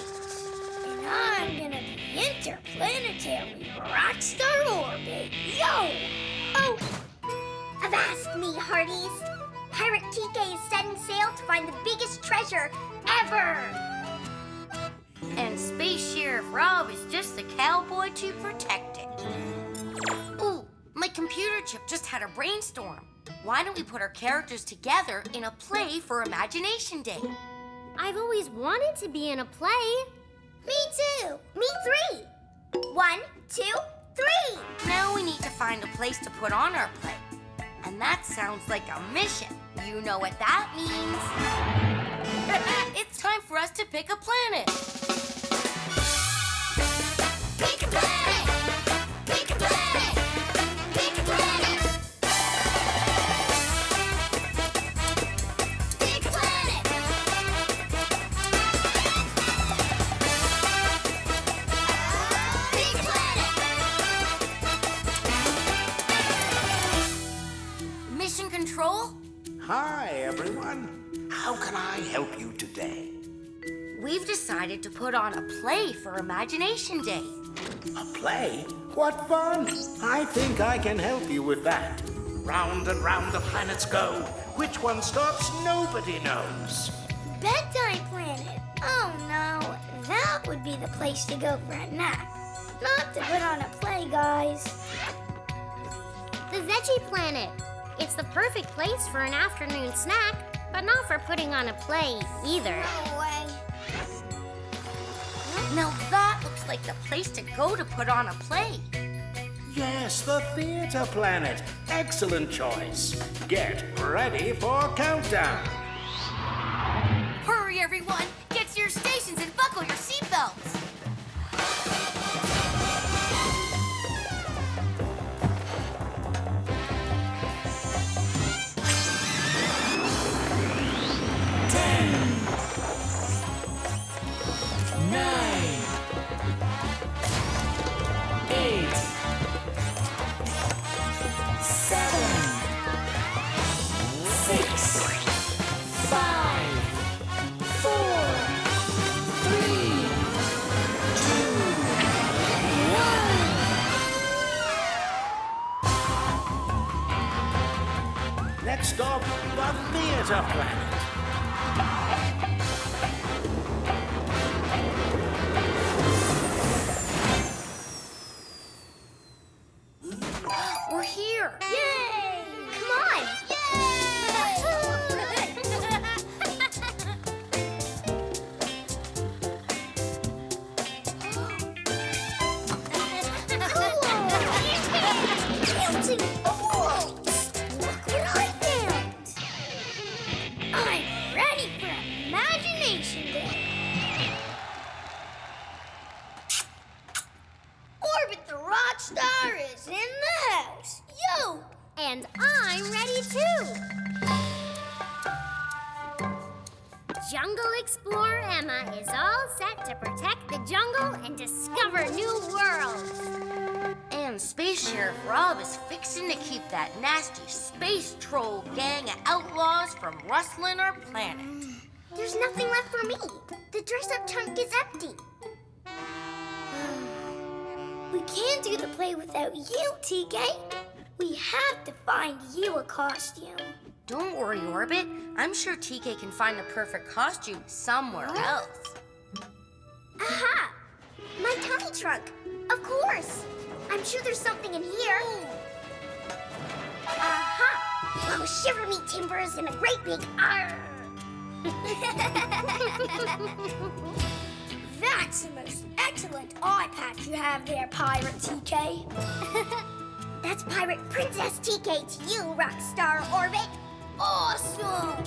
And I'm gonna be interplanetary rockstar Orbit. Yo! Oh, avast me, hearties. Pirate TK is setting sail to find the biggest treasure ever. And Space Sheriff Rob is just the cowboy to protect it. Ooh, my computer chip just had a brainstorm. Why don't we put our characters together in a play for Imagination Day? I've always wanted to be in a play. Me too. Me 3. 1, 2, 3. Now we need to find a place to put on our play. And that sounds like a mission. You know what that means. It's time for us to pick a planet. Pick a planet. Pick a planet. Pick a planet. Pick a planet. Pick a planet. Mission Control? Hi, everyone. How can I help you today? We've decided to put on a play for Imagination Day. A play? What fun! I think I can help you with that. Round and round the planets go. Which one stops, nobody knows. Bedtime planet. Oh no, that would be the place to go for a nap. Not to put on a play, guys. The Veggie Planet. It's the perfect place for an afternoon snack, but not for putting on a play either. No way. Now that looks like the place to go to put on a play. Yes, the theater planet. Excellent choice. Get ready for countdown. Hurry, everyone! Get to your stations and buckle your seatbelts! 7, 6, stop the theater planet. We're here. Yay! Come on! Bouncing balls! Look what I found! I'm ready for Imagination Day! Orbit the rock star is in the house! Yo! And I'm ready too! Jungle Explorer Emma is all set to protect the jungle and discover new worlds. And Space Sheriff Rob is fixing to keep that nasty space troll gang of outlaws from rustling our planet. There's nothing left for me. The dress-up trunk is empty. We can't do the play without you, TK. We have to find you a costume. Don't worry, Orbit. I'm sure TK can find the perfect costume somewhere else. Aha! My tummy trunk. Of course. I'm sure there's something in here. Aha! Oh, shiver me timbers in a great big arr. That's the most excellent eye patch you have there, Pirate TK. That's Pirate Princess TK to you, Rockstar Orbit. Awesome!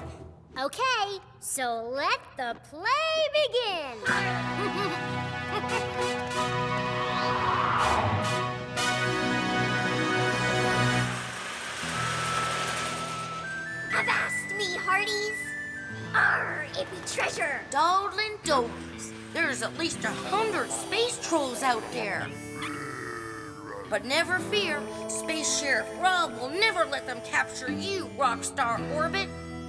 Okay, so let the play begin. Avast me, hearties. Arr, it be treasure. Dawdling doglies. There's at least 100 space trolls out there. But never fear, Space Sheriff Rob will never let them capture you, Rockstar Orbit.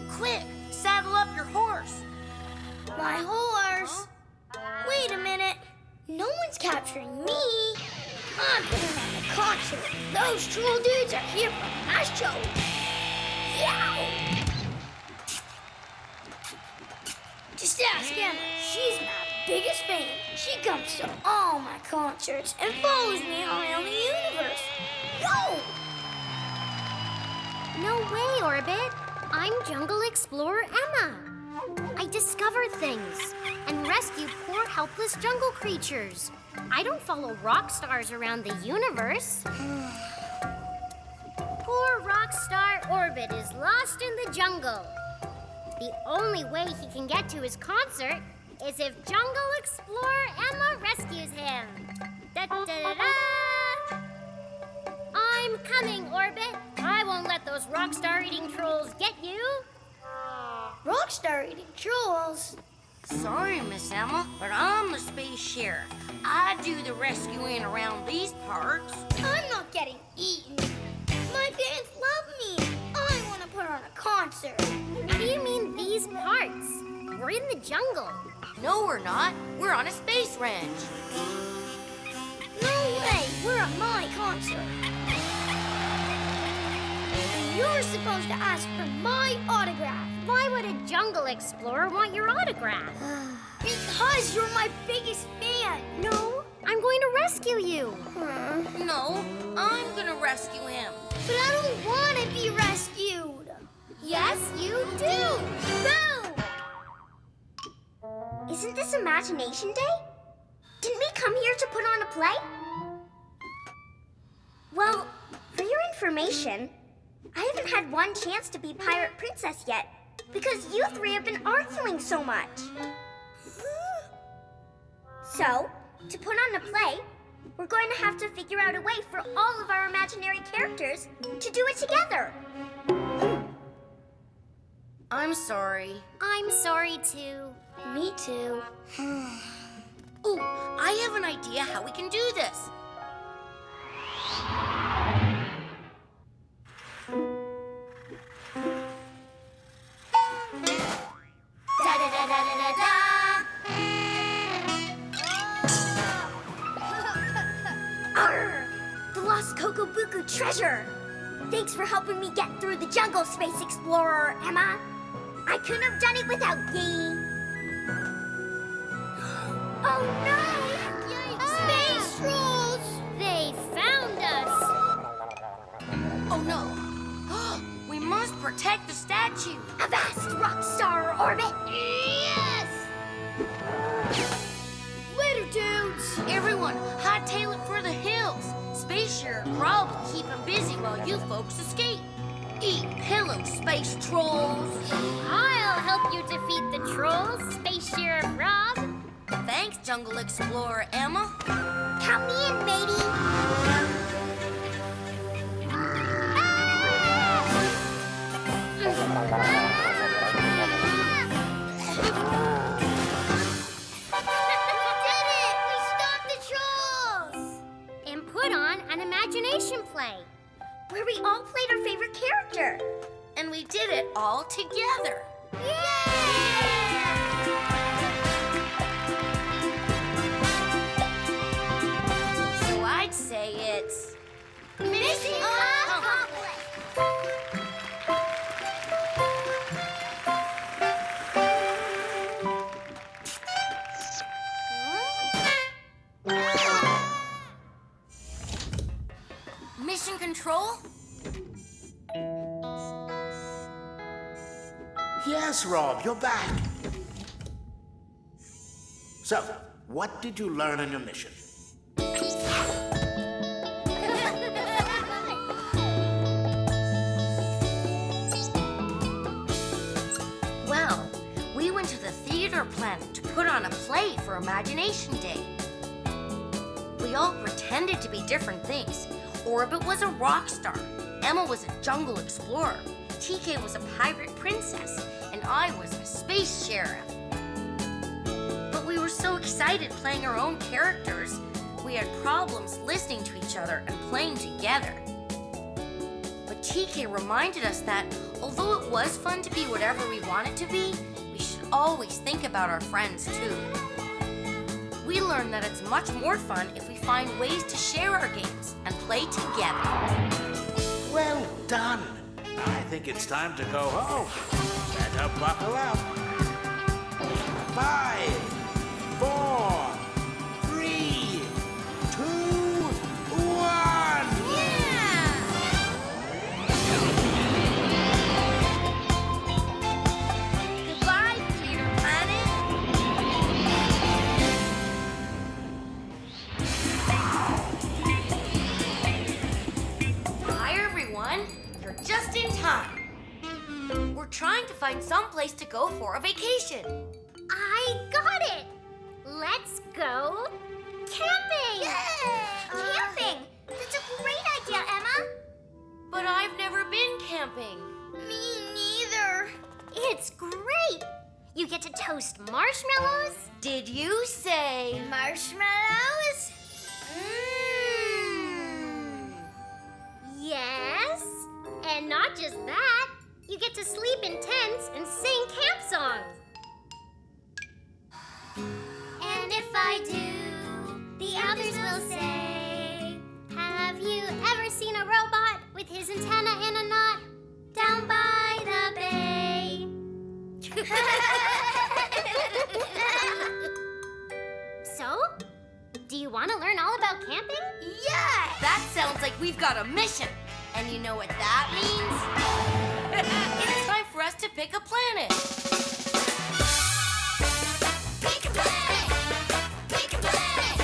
Quick, saddle up your horse. My horse? Wait a minute. No one's capturing me. I'm putting on a concert. Those troll dudes are here for my show. Yow! Just ask Emma. She's my biggest fan. She comes to all my concerts and follows me around the universe. Go! No way, Orbit. I'm Jungle Explorer Emma. I discover things and rescue poor, helpless jungle creatures. I don't follow rock stars around the universe. Poor rock star Orbit is lost in the jungle. The only way he can get to his concert is if Jungle Explorer Emma rescues him. Da-da-da-da! I'm coming, Orbit. I won't let those rock star eating trolls get you. Rockstar eating trolls. Sorry, Miss Emma, but I'm the Space Sheriff. I do the rescuing around these parts. I'm not getting eaten. My fans love me. I want to put on a concert. What do you mean these parts? We're in the jungle. No, we're not. We're on a space ranch. No way. We're at my concert. And you're supposed to ask for my autograph. Why would a jungle explorer want your autograph? Because you're my biggest fan. No, I'm going to rescue you. No, I'm gonna rescue him. But I don't want to be rescued. Yes, you do. Boom! Isn't this Imagination Day? Didn't we come here to put on a play? Well, for your information, I haven't had one chance to be Pirate Princess yet because you three have been arguing so much. So, to put on the play, we're going to have to figure out a way for all of our imaginary characters to do it together. I'm sorry. I'm sorry too. Me too. Ooh, I have an idea how we can do this. Da-da-da-da-da-da-da! Arr! The lost Cocobuku treasure! Thanks for helping me get through the jungle, Space Explorer, Emma. I couldn't have done it without ye. Oh no! Space trolls! They found us! Oh no! We must protect the statue. A vast rock star orbit. Yes! Later, dudes. Everyone, hightail it for the hills. Space Sheriff Rob will keep him busy while you folks escape. Eat pillow, space trolls. I'll help you defeat the trolls, Space Sheriff Rob. Thanks, Jungle Explorer Emma. Count me in, matey. And put on an imagination play. Where we all played our favorite character. And we did it all together. So I'd say it's Mission accomplished. Mission Control? Yes, Rob, you're back. So, what did you learn on your mission? Well, we went to the theater planet to put on a play for Imagination Day. We all pretended to be different things. Orbit was a rock star, Emma was a jungle explorer, TK was a pirate princess, and I was a space sheriff. But we were so excited playing our own characters, we had problems listening to each other and playing together. But TK reminded us that although it was fun to be whatever we wanted to be, we should always think about our friends too. We learned that it's much more fun if we find ways to share our games and play together. Well done. I think it's time to go home. Better buckle up. 5, 4, 3, 2, 1. Goodbye, Theater Planet. Hi, everyone. You're just in time. We're trying to find some place to go for a vacation. I got it! Let's go camping! Camping! That's a great idea, Emma. But I've never been camping. Me neither. It's great! You get to toast marshmallows. Did you say Marshmallows? Yes. And not just that, you get to sleep in tents and sing camp songs. And if I do, the others will say, Have you ever seen a robot with his antenna in a knot down by the bay? So, do you want to learn all about camping? yeah? That sounds like we've got a mission. And you know what that means? It's time for us to pick a planet. pick a planet! Pick a planet!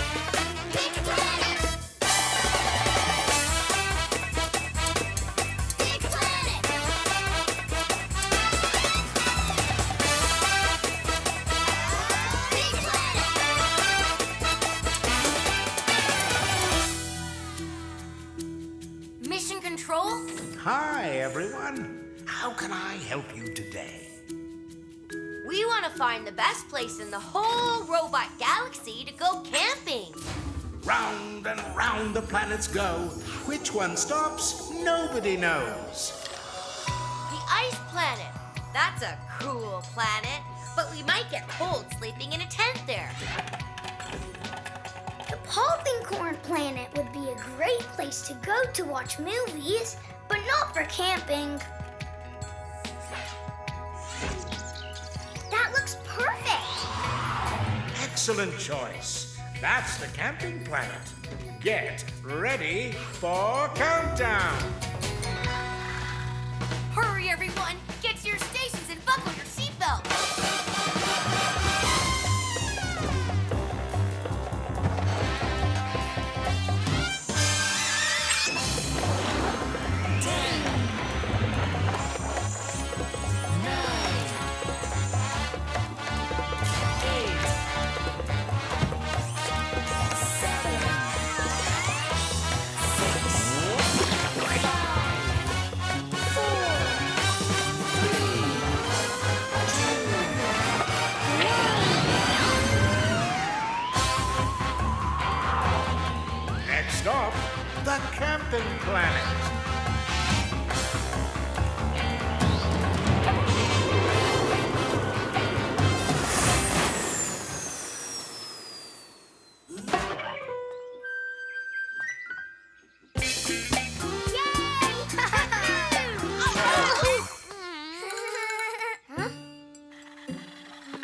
Pick a planet! Pick a planet! Pick a planet! Mission Control? Hi, everyone. How can I help you today? We want to find the best place in the whole robot galaxy to go camping. Round and round the planets go. Which one stops? Nobody knows. The ice planet. That's a cool planet, but we might get cold sleeping in a tent there. The Popping Corn Planet would be a great place to go to watch movies, but Not for camping. That looks perfect. Excellent choice. That's the camping planet. Get ready for countdown. Hurry, everyone! Get to your stations and buckle your seatbelts! Next stop, the camping planet.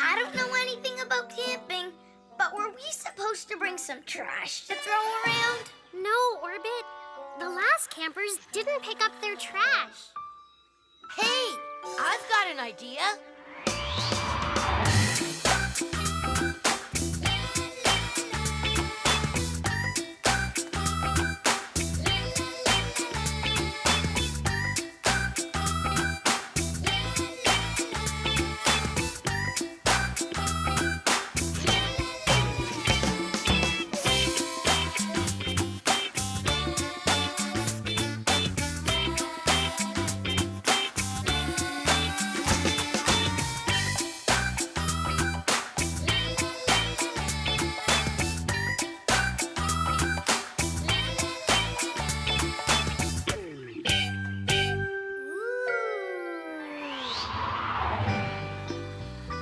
I don't know anything about camping, but were we supposed to bring some trash to throw around? No, Orbit. The last campers didn't pick up their trash. Hey, I've got an idea.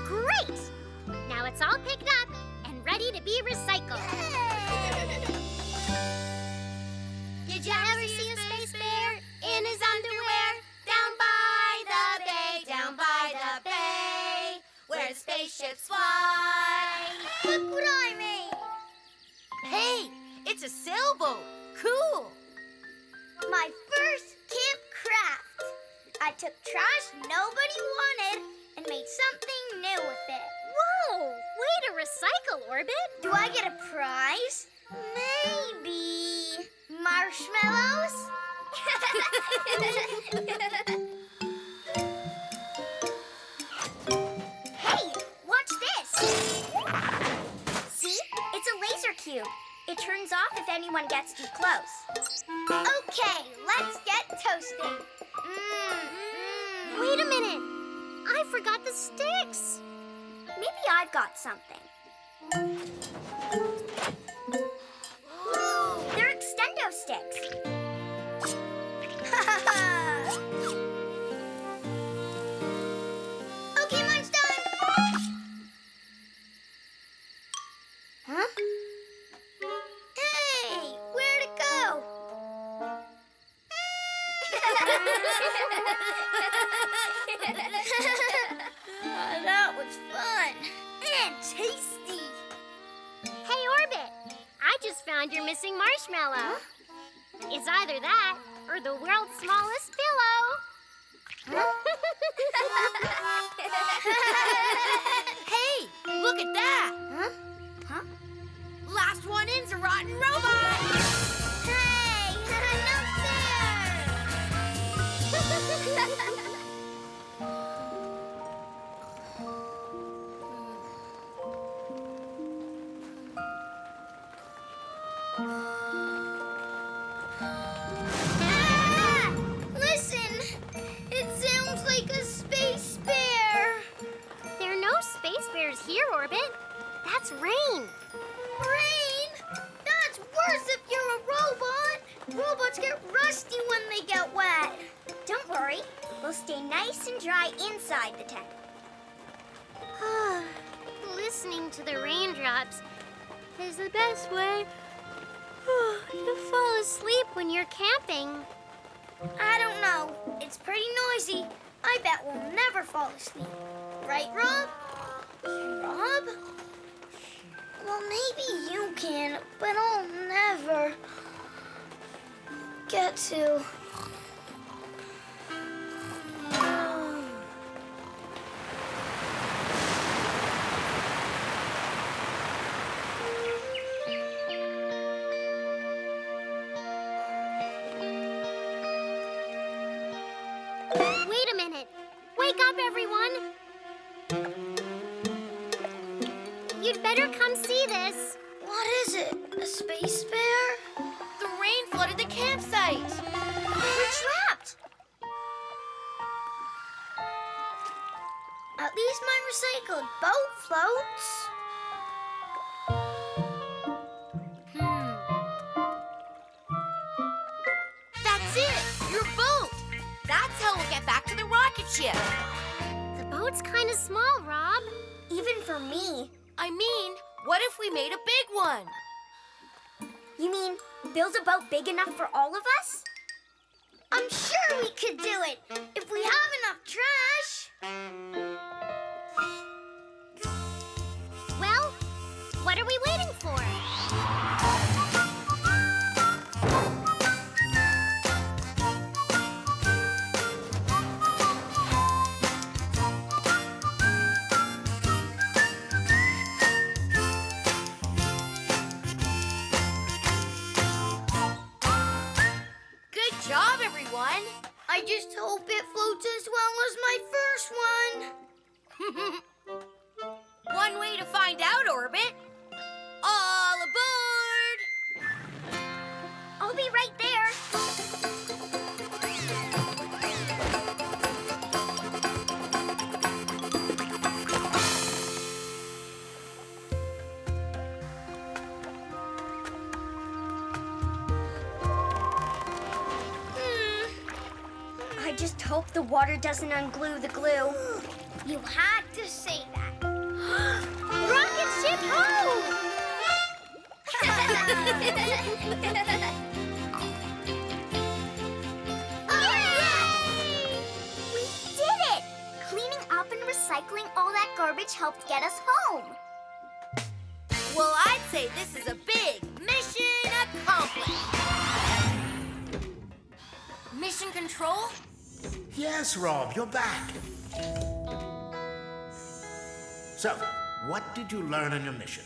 Great! Now it's all picked up and ready to be recycled. Did you ever see a space bear in his underwear? Down by the bay, where the spaceships fly. Look what I made! Hey, it's a sailboat. Cool. My first camp craft. I took trash nobody wanted and made something new with it. Whoa! Way to recycle, Orbit. Do I get a prize? Maybe marshmallows? Hey, watch this. See? It's a laser cube. It turns off if anyone gets too close. Okay, let's get toasting. Wait a minute. I forgot the sticks. Maybe I've got something. They're extendo sticks. Okay, mine's done. Huh? Hey, where'd it go? That was fun and tasty. Hey, Orbit. I just found your missing marshmallow. It's either that or the world's smallest pillow. Hey, look at that. Huh? Last one in's a rotten robot. Hey, not fair. Ah! Listen, it sounds like a space bear. There are no space bears here, Orbit. That's rain. Rain? That's worse if you're a robot. Robots get rusty when they get wet. Don't worry. We'll stay nice and dry inside the tent. Listening to the raindrops is the best way to fall asleep when you're camping. I don't know. It's pretty noisy. I bet we'll never fall asleep. Right, Rob? Rob? Well, maybe you can, but I'll never get to. Wait a minute. Wake up, everyone. You'd better come see this. What is it? A space bear? The rain flooded the campsite. We're trapped. At least my recycled boat floats. That's it! Your boat! That's how we'll get back to the rocket ship. The boat's kind of small, Rob. Even for me. I mean, what if we made a big one? You mean build a boat big enough for all of us? I'm sure we could do it if we have enough trash. Well, what are we waiting for? Good job, everyone. I just hope it floats as well as my first one. One way to find out, Orbit. All aboard! I'll be right there. I just hope the water doesn't unglue the glue. You had to say that. Rocket ship home! We did it! Cleaning up and recycling all that garbage helped get us home. Well, I'd say this is a big mission accomplished. Mission control? Yes, Rob, you're back. So, what did you learn on your mission?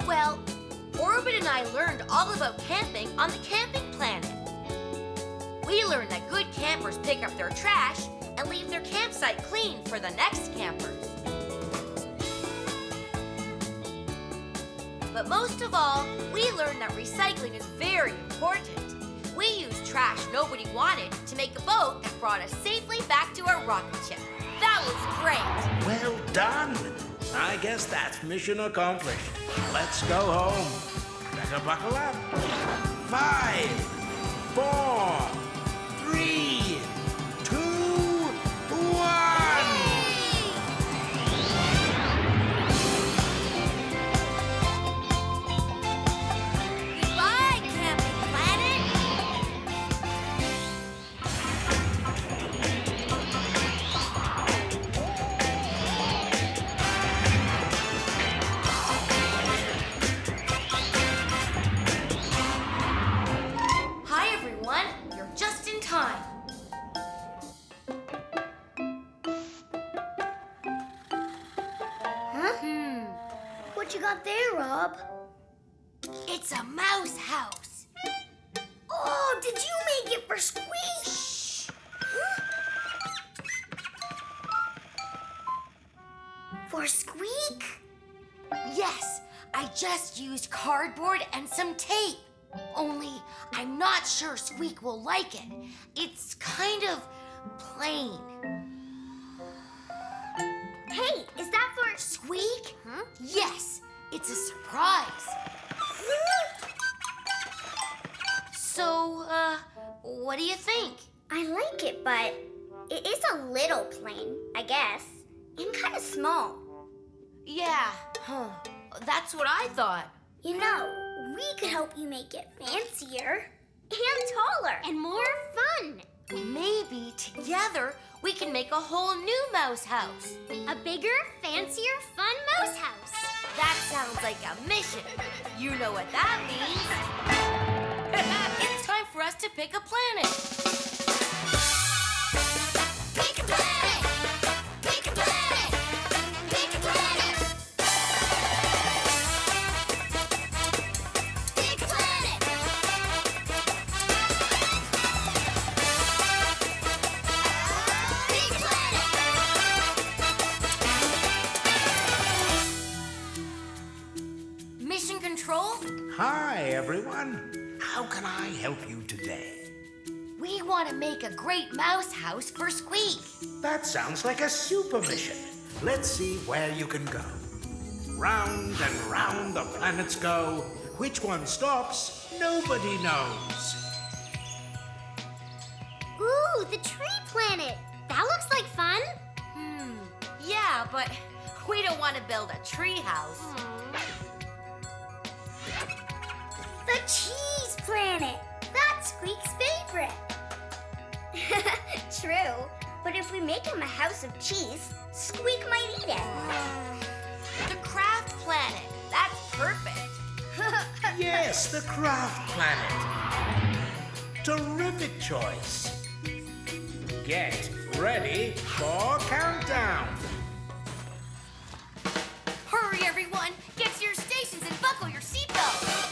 Well, Orbit and I learned all about camping on the camping planet. We learned that good campers pick up their trash and leave their campsite clean for the next campers. But most of all, we learned that recycling is very important. We used trash nobody wanted to make a boat that brought us safely back to our rocket ship. That was great. Well done. I guess that's mission accomplished. Let's go home. Better buckle up. 5, 4, 3, 2, 1. Goodbye, camping planet. Hi, everyone. You're just in time. What you got there, Rob? It's a mouse house. Oh, did you make it for Squeak? For Squeak? Yes, I just used cardboard and some tape. Only I'm not sure Squeak will like it. It's kind of plain. Hey, is that for... Squeak? Yes, it's a surprise. So, what do you think? I like it, but it is a little plain, I guess. and kind of small. Yeah, that's what I thought. You know, we could help you make it fancier and taller. And more fun. Maybe together we can make a whole new mouse house. A bigger, fancier, fun mouse house. That sounds like a mission. You know what that means. It's time for us to pick a planet. Pick a planet! Pick a planet! Pick a planet! Pick a planet! Pick a planet! Mission Control? Hi, everyone. How can I help you today? We want to make a great mouse house for Squeak. That sounds like a super mission. Let's see where you can go. Round and round the planets go. Which one stops, nobody knows. Ooh, the tree planet. That looks like fun. Yeah, but we don't want to build a tree house. The cheese planet. That's Squeak's favorite. True, but if we make him a house of cheese, Squeak might eat it. The craft planet. That's perfect. Yes, the craft planet. Terrific choice. Get ready for countdown. Hurry, everyone. Get to your stations and buckle your seatbelts.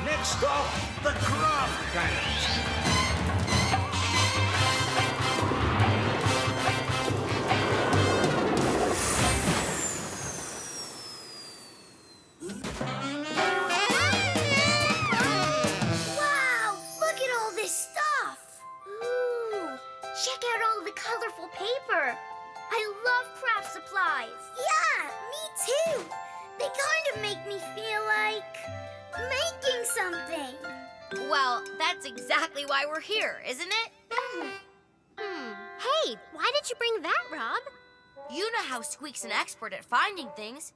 Next stop, the craft planet. Wow, look at all this stuff. Ooh, check out all the colorful paper. I love craft supplies. Yeah, me too. They kind of make me feel like making something. Well, that's exactly why we're here, isn't it? Hey, why did you bring that, Rob? You know how Squeak's an expert at finding things.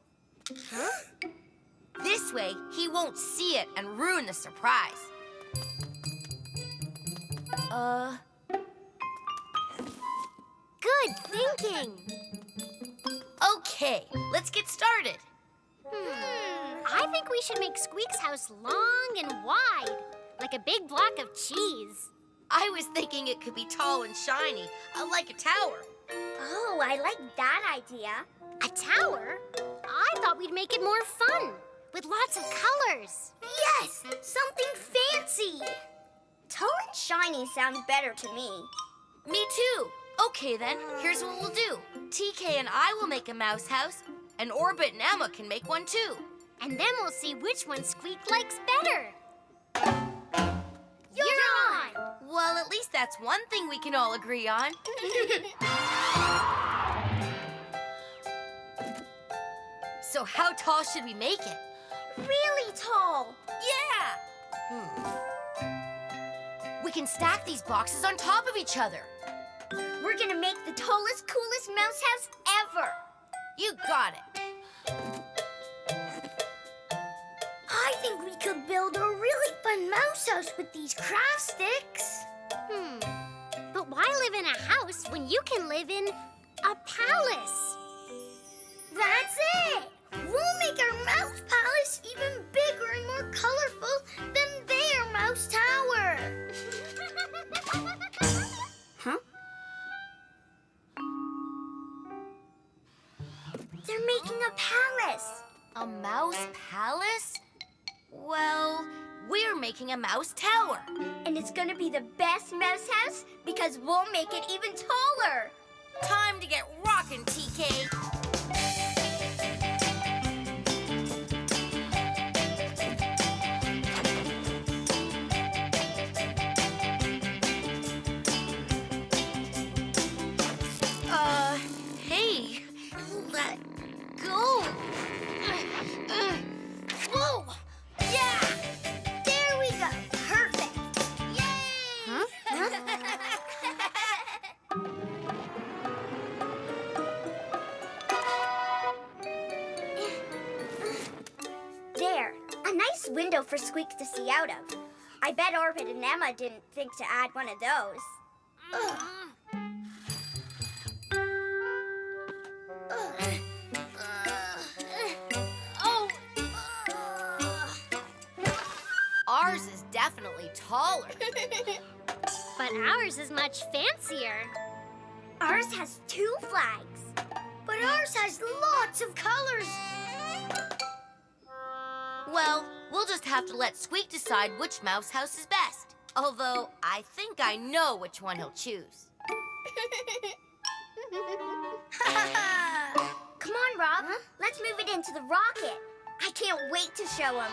This way, he won't see it and ruin the surprise. Good thinking. Okay, let's get started. I think we should make Squeak's house long and wide, like a big block of cheese. I was thinking it could be tall and shiny, like a tower. Oh, I like that idea. A tower? I thought we'd make it more fun, with lots of colors. Yes, something fancy. Tall and shiny sounds better to me. Me too. Okay then, here's what we'll do. TK and I will make a mouse house, and Orbit and Emma can make one too. And then we'll see which one Squeak likes better. You're on! Well, at least that's one thing we can all agree on. So how tall should we make it? Really tall. Yeah! We can stack these boxes on top of each other. We're gonna make the tallest, coolest mouse house ever. You got it. I think we could build a really fun mouse house with these craft sticks. But why live in a house when you can live in a palace? That's it! We'll make our mouse palace even bigger and more colorful than their mouse tower. Huh? They're making a palace. A mouse palace? Well, We're making a mouse tower. And it's gonna be the best mouse house because we'll make it even taller. Time to get rockin', TK. Hey, let go. Whoa! Yeah! There we go. Perfect. Huh? There, a nice window for Squeak to see out of. I bet Orbit and Emma didn't think to add one of those. Ours is definitely taller. But ours is much fancier. Ours has 2 flags. But ours has lots of colors. Well, we'll just have to let Squeak decide which mouse house is best. Although, I think I know which one he'll choose. Come on, Rob. Let's move it into the rocket. I can't wait to show him.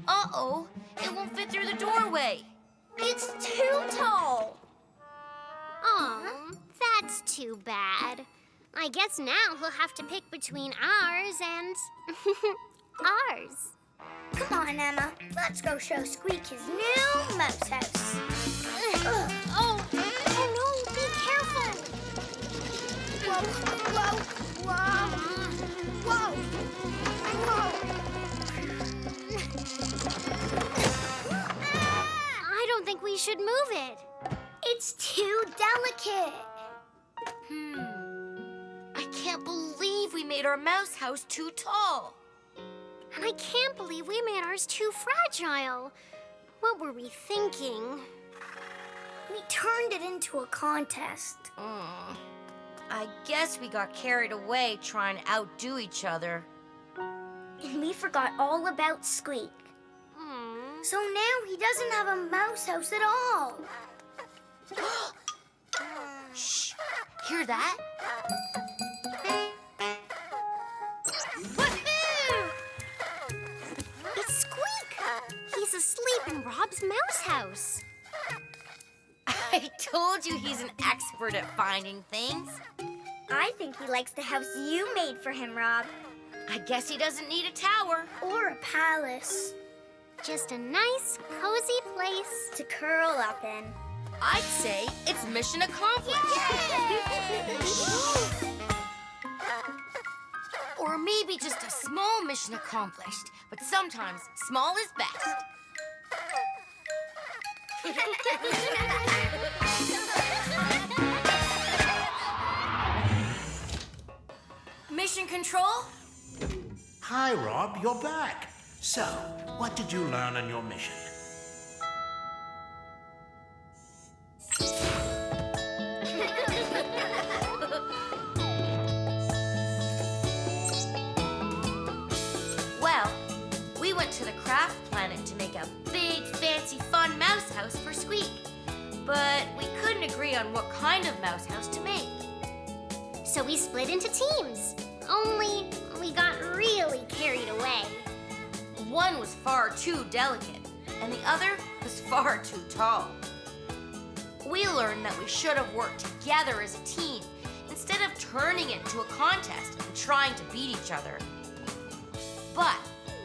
Uh-oh, it won't fit through the doorway. It's too tall. Oh, that's too bad. I guess now he'll have to pick between ours and ours. Come on, Emma. Let's go show Squeak his new mouse house. Oh no, be careful. Whoa, whoa, whoa, whoa. I don't think we should move it. It's too delicate. I can't believe we made our mouse house too tall. And I can't believe we made ours too fragile. What were we thinking? We turned it into a contest. I guess we got carried away trying to outdo each other. And we forgot all about Squeak. So now he doesn't have a mouse house at all. Shh! Hear that? It's Squeak. He's asleep in Rob's mouse house. I told you he's an expert at finding things. I think he likes the house you made for him, Rob. I guess he doesn't need a tower. Or a palace. Just a nice, cozy place. To curl up in. I'd say it's mission accomplished. Or maybe just a small mission accomplished. But sometimes small is best. Mission control? Hi, Rob, you're back. So, what did you learn on your mission? Well, we went to the craft planet to make a big, fancy, fun mouse house for Squeak. But we couldn't agree on what kind of mouse house to make. So we split into teams. Only we got really carried away. One was far too delicate, and the other was far too tall. We learned that we should have worked together as a team instead of turning it into a contest and trying to beat each other. But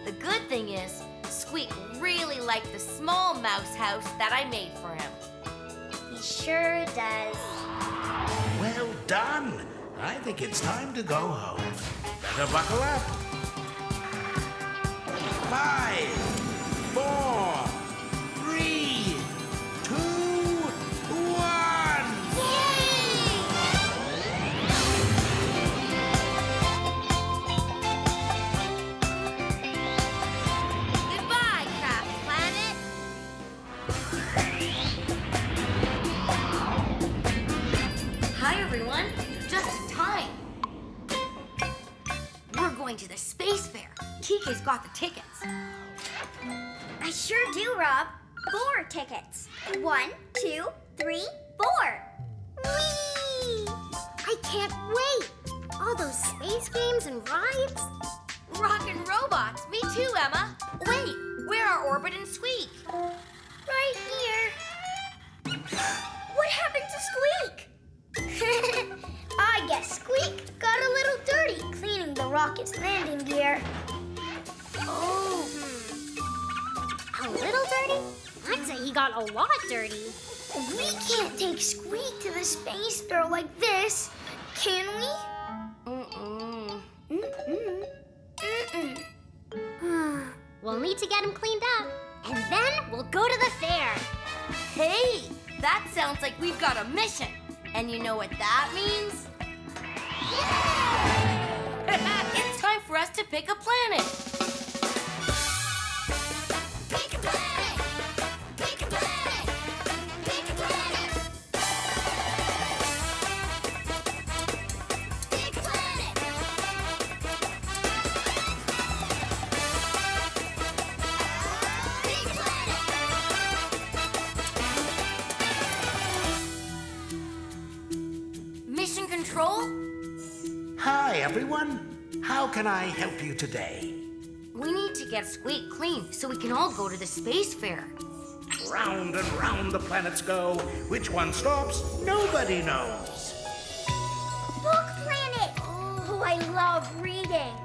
the good thing is, Squeak really liked the small mouse house that I made for him. He sure does. Well done. I think it's time to go home. Better buckle up. 5, 4, 3, 2, 1. Goodbye, Craft Planet. TK's got the tickets. I sure do, Rob. 4 tickets. 1, 2, 3, 4. Whee! I can't wait! All those space games and rides. Rockin' robots. Me too, Emma. Wait, where are Orbit and Squeak? Right here. What happened to Squeak? I guess Squeak got a little dirty cleaning the rocket's landing gear. Oh, a little dirty? I'd say he got a lot dirty. We can't take Squeak to the space fair like this, can we? We'll need to get him cleaned up, and then we'll go to the fair. Hey, that sounds like we've got a mission. And you know what that means? It's time for us to pick a planet. Pick a planet! Pick a planet! Pick a planet! Pick a planet! Pick a planet! Mission Control? Hi, everyone. How can I help you today? We need to get Squeak clean so we can all go to the space fair. Round and round the planets go. Which one stops? Nobody knows. Book Planet! Oh, I love reading.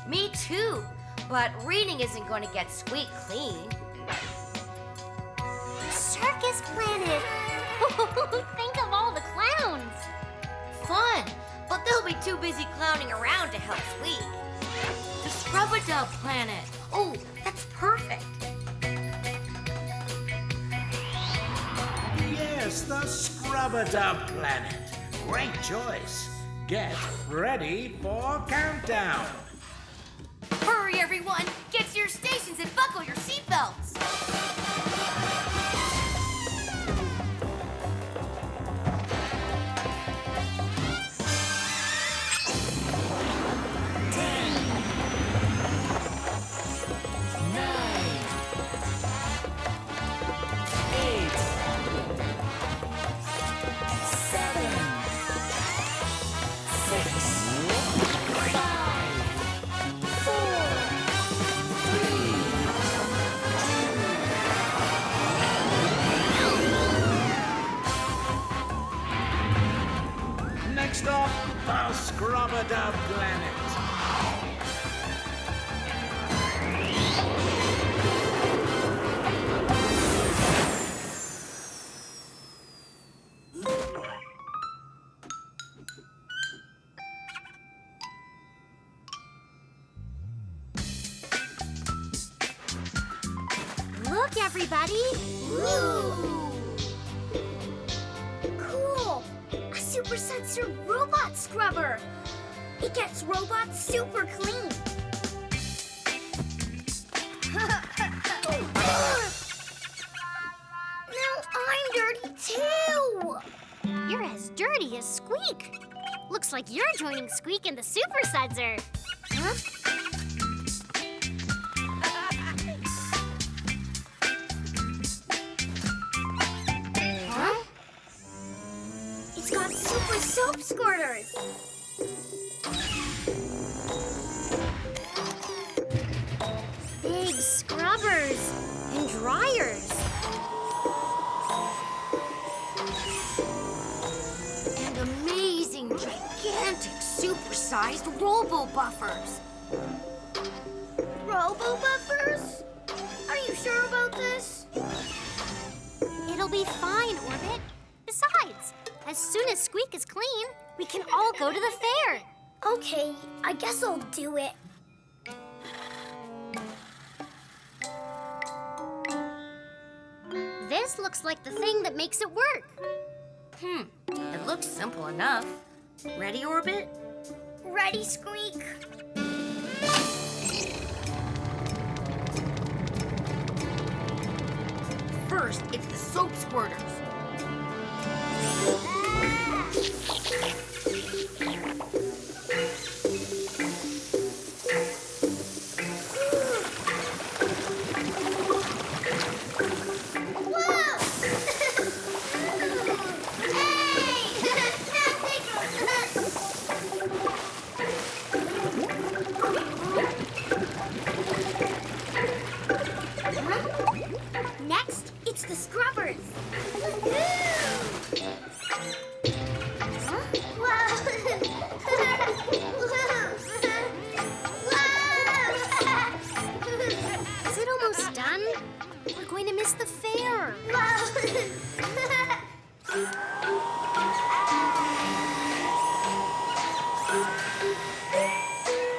Me too, but reading isn't going to get Squeak clean. Circus Planet! Think of all the clowns! Fun, but they'll be too busy clowning around to help Squeak. The Scrub-a-Dub planet. Oh, that's perfect. Yes, the Scrub-a-Dub planet. Great choice. Get ready for countdown. Hurry, everyone! Get to your stations and buckle your seatbelts! Next up, the Scrub-a-Dub planet. Look, everybody! Cool! A super sensor robot scrubber! It gets robots super clean. Now I'm dirty too! You're as dirty as Squeak. Looks like you're joining Squeak in the super sensor. Huh? It's got super soap squirters. Big scrubbers and dryers. And amazing, gigantic, super-sized robo-buffers. Robo-buffers? Are you sure about this? It'll be fine, Orbit. Besides, as soon as Squeak is clean, we can all go to the fair. Okay, I guess I'll do it. This looks like the thing that makes it work. It looks simple enough. Ready, Orbit? Ready, Squeak? First, it's the soap squirters. Next, it's the scrubbers. Is it almost done? We're going to miss the fair.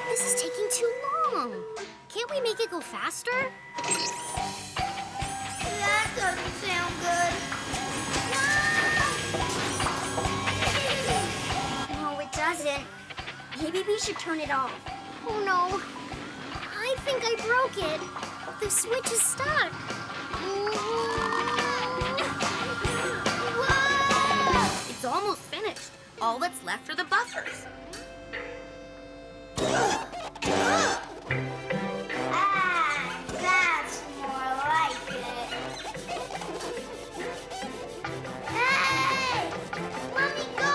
This is taking too long. Can't we make it go faster? That doesn't sound good. No, it doesn't. Maybe we should turn it off. Oh no. I think I broke it. The switch is stuck. It's almost finished. All that's left are the buffers. That's more like it. Hey! Let me go!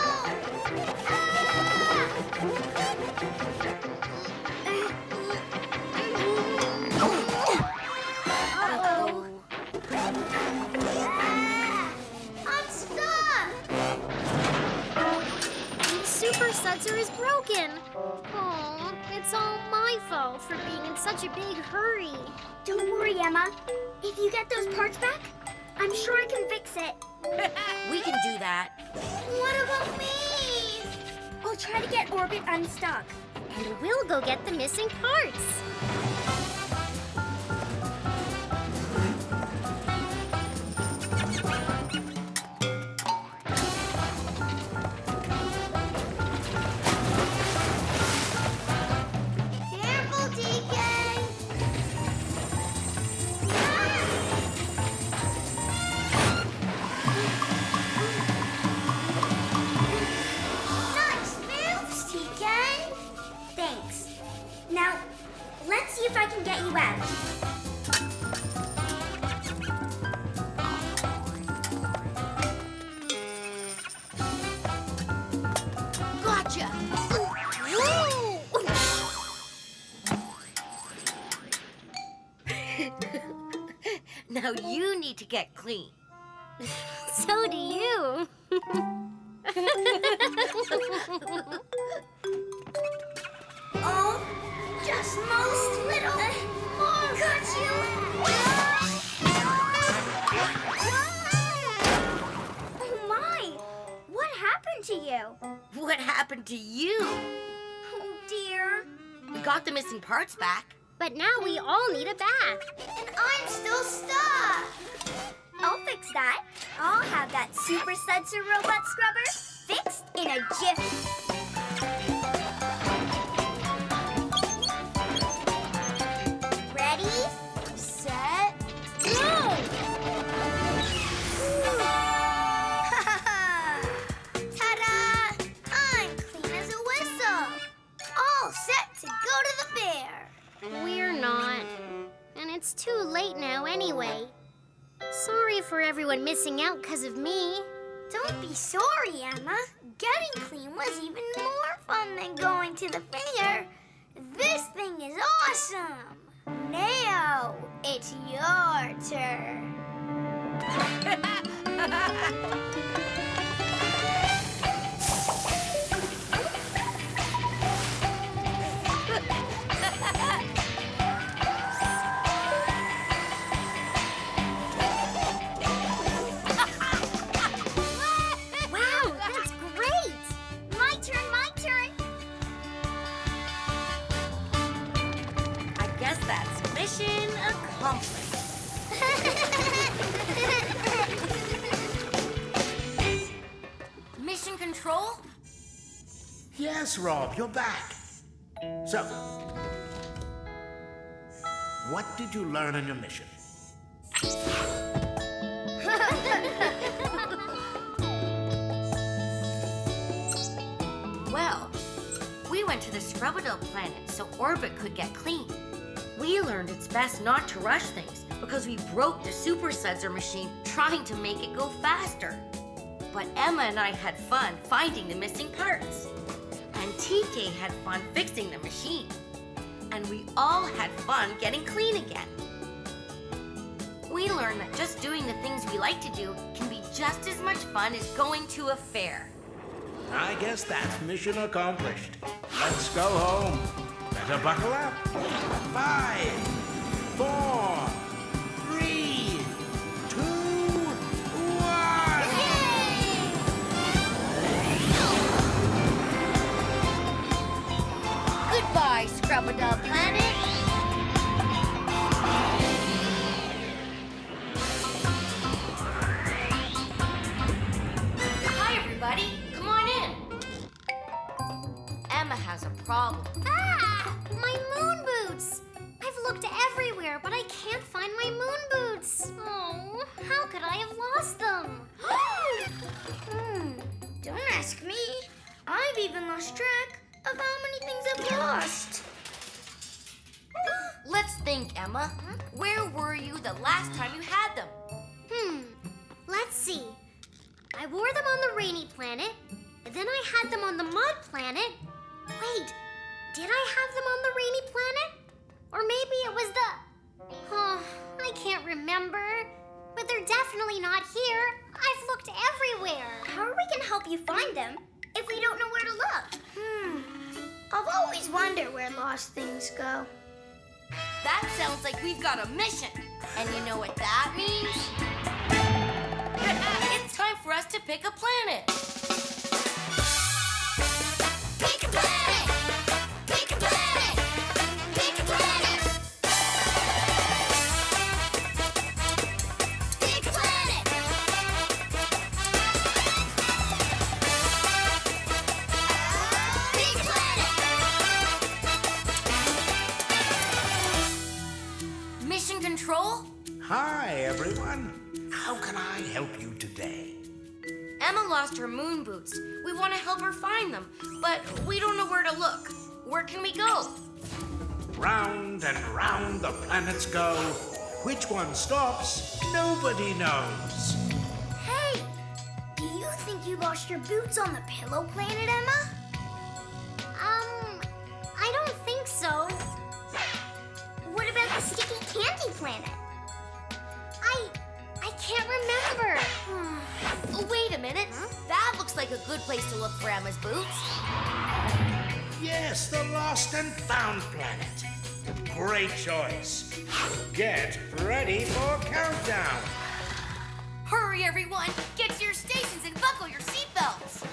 I'm stuck! The super sudser is broken. Oh, it's all my fault for being in such a big hurry. Don't worry, Emma. If you get those parts back, I'm sure I can fix it. We can do that. What about me? I'll try to get Orbit unstuck. And we'll go get the missing parts. Careful, DK! Nice moves, TK! Thanks. Now, let's see if I can get you out. Gotcha! Now you need to get clean. So do you. Oh, just most little more. Got you! Oh my! What happened to you? What happened to you? Oh dear. We got the missing parts back. But now we all need a bath. And I'm still stuck. I'll fix that. I'll have that super sensor robot scrubber fixed in a jiffy. Ready, set, go! Ta-da! I'm clean as a whistle. All set to go to the fair. We're not. And it's too late now anyway. Sorry for everyone missing out because of me. Don't be sorry, Emma. Getting clean was even more fun than going to the fair. This thing is awesome. Now it's your turn. Wow, that's great! My turn, my turn. I guess that's mission accomplished. Mission control? Yes, Rob, you're back. So, what did you learn on your mission? Well, we went to the Scrubadil planet so Orbit could get clean. We learned it's best not to rush things because we broke the super sensor machine trying to make it go faster. But Emma and I had fun finding the missing parts. And TK had fun fixing the machine. And we all had fun getting clean again. we learned that just doing the things we like to do can be just as much fun as going to a fair. I guess that's mission accomplished. Let's go home. Better buckle up. 5, 4, 3, 2, 1. Goodbye, Scrub-a-Dub Planet. Hi, everybody. Come on in. Emma has a problem. Ah! My moon boots! I've looked everywhere, but I can't find my moon boots. Oh, how could I have lost them? Don't ask me. I've even lost track of how many things I've lost. Let's think, Emma. Where were you the last time you had them? Let's see. I wore them on the rainy planet, and then I had them on the mud planet. Wait, did I have them on the rainy planet? Or maybe it was the... Oh, I can't remember. But they're definitely not here. I've looked everywhere. How are we gonna help you find them if we don't know where to look? I've always wondered where lost things go. That sounds like we've got a mission. And you know what that means? It's time for us to pick a planet. Pick a planet! Pick a planet! Pick a planet! Pick a planet! Pick a planet! Mission Control? Hi, everyone. How can I help you today? Emma lost her moon boots. We want to help her find them, but we don't know where to look. Where can we go? Round and round the planets go. Which one stops, nobody knows. Hey, do you think you lost your boots on the pillow planet, Emma? I don't think so. What about the sticky candy planet? I can't remember. Oh, wait a minute. That looks like a good place to look for Emma's boots. Yes, the lost and found planet. Great choice. Get ready for countdown. Hurry, everyone. Get to your stations and buckle your seatbelts.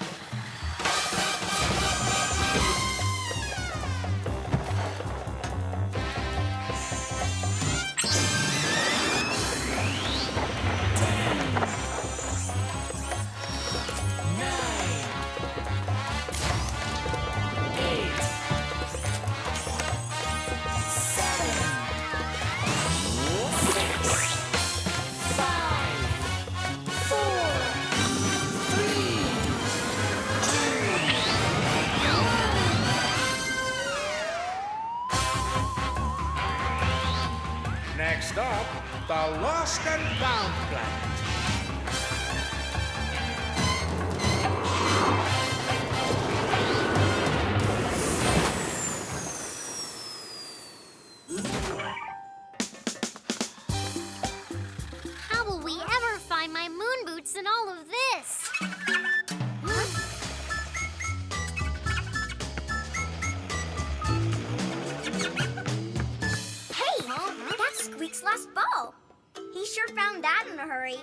Next up, the lost and found planet. How will we ever find my moon boots in all of this? Hey, that's Squeak's last ball. He sure found that in a hurry.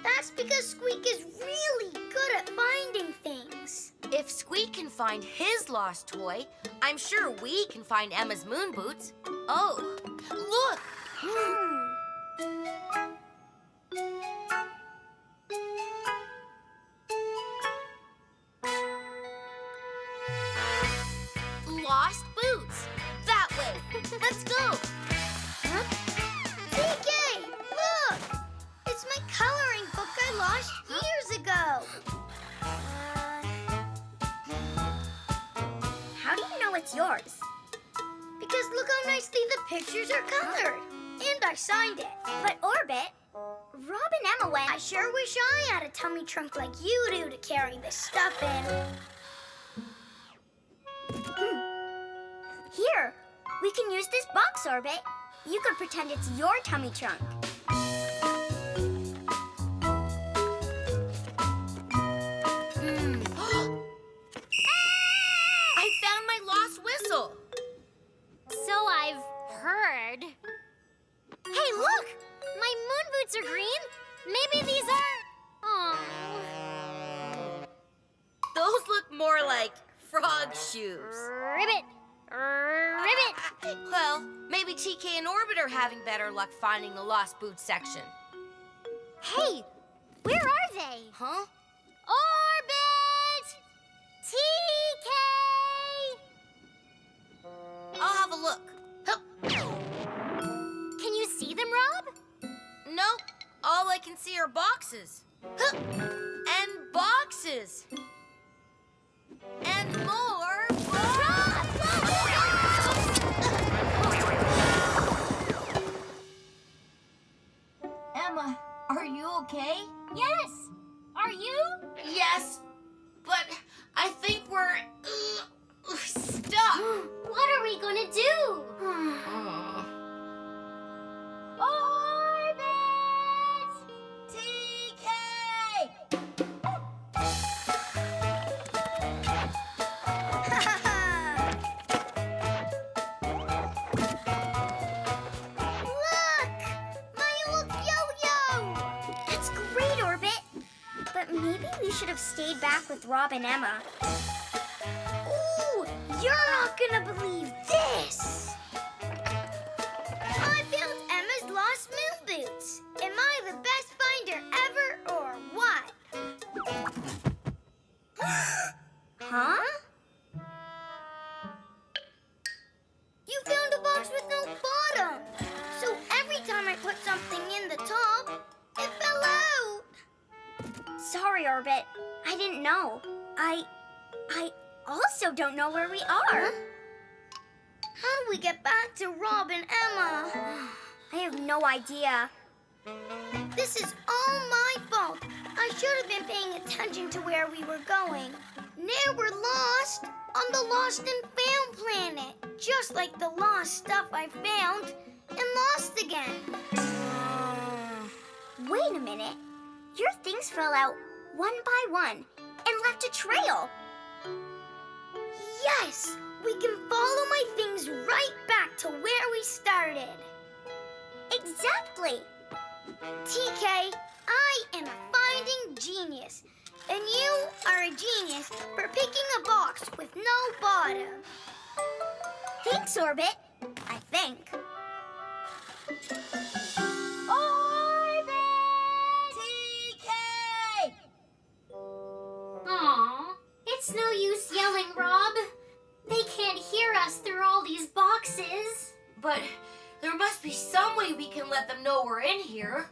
That's because Squeak is really good at finding things. If Squeak can find his lost toy, I'm sure we can find Emma's moon boots. Oh, look! Lost boots. That way. Let's go. TK, look! It's my coloring book I lost years ago. How do you know it's yours? Because look how nicely the pictures are colored. And I signed it. But Orbit, Rob and Emma went. I sure wish I had a tummy trunk like you do to carry this stuff in. Here, we can use this box, Orbit. You could pretend it's your tummy trunk. boots are green. Maybe these are... Oh. Those look more like frog shoes. Ribbit. Ribbit. Well, maybe TK and Orbit are having better luck finding the lost boots section. Hey, where are they? Huh? Orbit! TK! I'll have a look. Hup. Can you see them, Rob? Nope. All I can see are boxes. Hup. And boxes. And more Emma, are you okay? Yes. Are you? Yes, but I think we're stuck. What are we gonna do? Orbit! TK! Look! My old yo-yo! That's great, Orbit. But maybe we should have stayed back with Rob and Emma. Ooh, you're not gonna believe this! I found Emma's lost moon boots. Am I the best finder ever, or what? Huh? You found a box with no bottom. So every time I put something in the top, it fell out. Sorry, Orbit. I didn't know. I also don't know where we are. How do we get back to Rob and Emma? I have no idea. This is all my fault. I should have been paying attention to where we were going. Now we're lost on the lost and found planet. Just like the lost stuff I found and lost again. Wait a minute. Your things fell out one by one and left a trail. Yes, we can follow my things right back to where we started. Exactly. TK, I am a finding genius. And you are a genius for picking a box with no bottom. Thanks, Orbit. I think. TK! Aw, it's no use yelling, Rob. They can't hear us through all these boxes. But there must be some way we can let them know we're in here.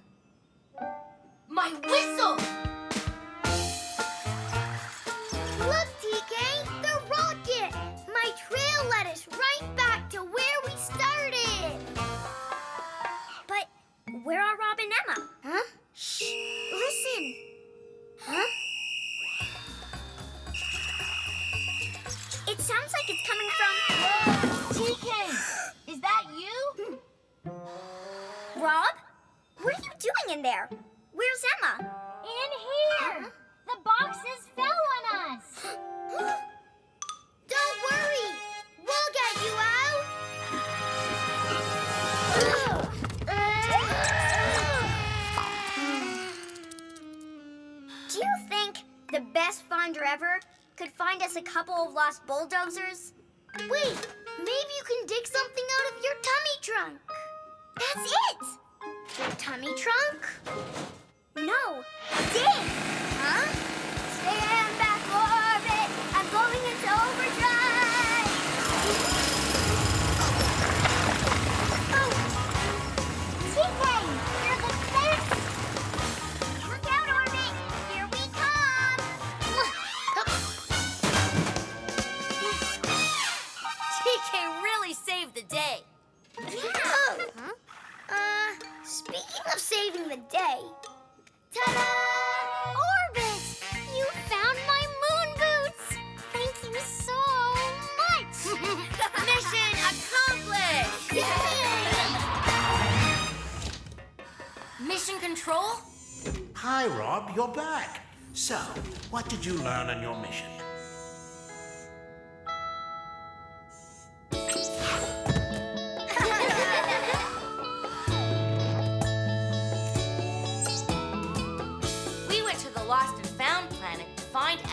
My whistle! Look, TK, the rocket! My trail led us right back to where we started. But where are Rob and Emma? Huh? Shh! Listen! Huh? It sounds like it's coming from... TK! Is that you? Rob? What are you doing in there? Where's Emma? In here! The boxes fell on us! Don't worry, we'll get you out. Do you think the best finder ever could find us a couple of lost bulldozers? Wait, maybe you can dig something out of your tummy trunk. That's it! Your tummy trunk? No, dig! Huh? Stand back, Orbit! I'm going into overdrive! Oh! TK! You're the best! Look out, Orbit! Here we come! TK really saved the day. Yeah! Speaking of saving the day, ta-da! Orbit! You found my moon boots! Thank you so much! Mission accomplished! Mission control? Hi, Rob, you're back. So, what did you learn on your mission?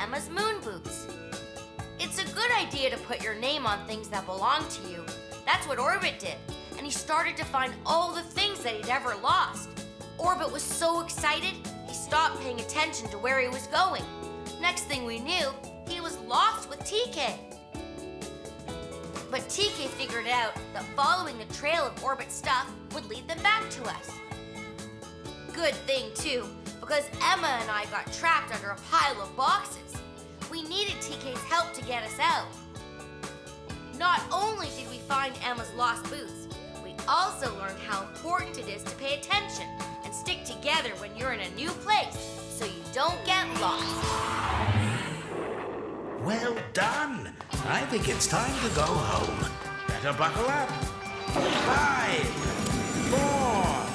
Emma's moon boots. It's a good idea to put your name on things that belong to you. That's what Orbit did, and he started to find all the things that he'd ever lost. Orbit was so excited, he stopped paying attention to where he was going. Next thing we knew, he was lost with TK. But TK figured out that following the trail of Orbit's stuff would lead them back to us. Good thing, too, because Emma and I got trapped under a pile of boxes. We needed TK's help to get us out. Not only did we find Emma's lost boots, we also learned how important it is to pay attention and stick together when you're in a new place so you don't get lost. Well done. I think it's time to go home. Better buckle up. 5, 4,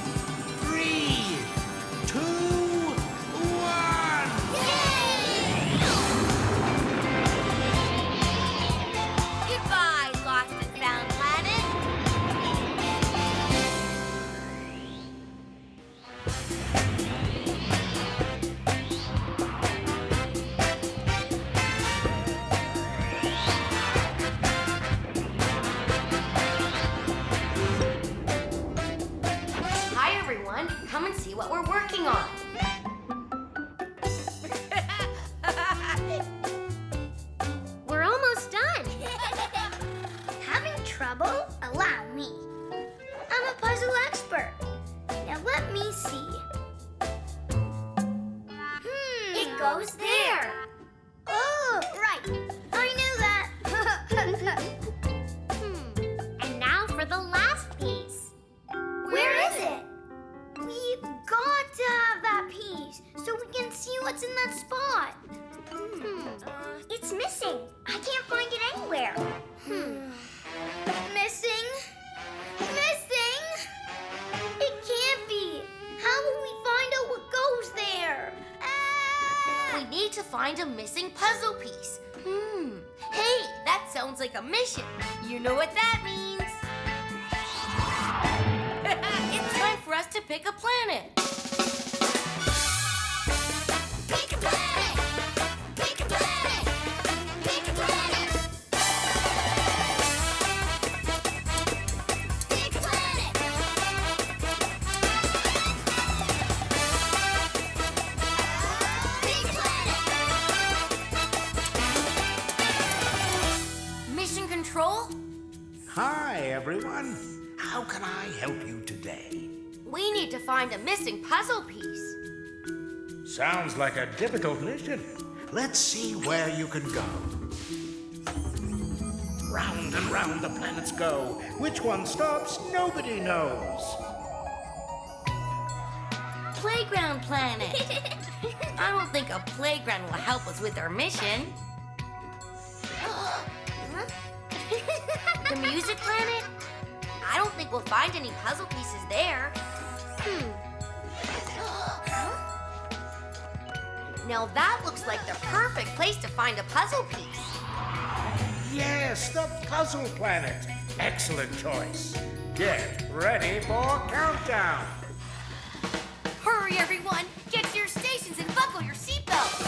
3, 2, 1. Goodbye, Lost and Found Planet. Hi, everyone. Come and see what we're working on. We're almost done. Having trouble? Allow me. I'm a puzzle expert. Now let me see. It goes there. Oh, right. I knew that. And now for the last piece. Where is it? We've got to have that piece so we can see what's in that spot. It's missing. I can't find it anywhere. Missing? Missing? It can't be. How will we find out what goes there? We need to find a missing puzzle piece. Hey, that sounds like a mission. You know what that means. It's time for us to pick a planet. Pick a planet! Pick a planet! Pick a planet! Pick a planet! Pick a planet! Mission control? Hi, everyone. How can I help you today? We need to find a missing puzzle piece. Sounds like a difficult mission. Let's see where you can go. Round and round the planets go. Which one stops, nobody knows. Playground planet. I don't think a playground will help us with our mission. The music planet? I don't think we'll find any puzzle pieces there. Now that looks like the perfect place to find a puzzle piece. Yes, the puzzle planet. Excellent choice. Get ready for countdown. Hurry, everyone! Get to your stations and buckle your seatbelts!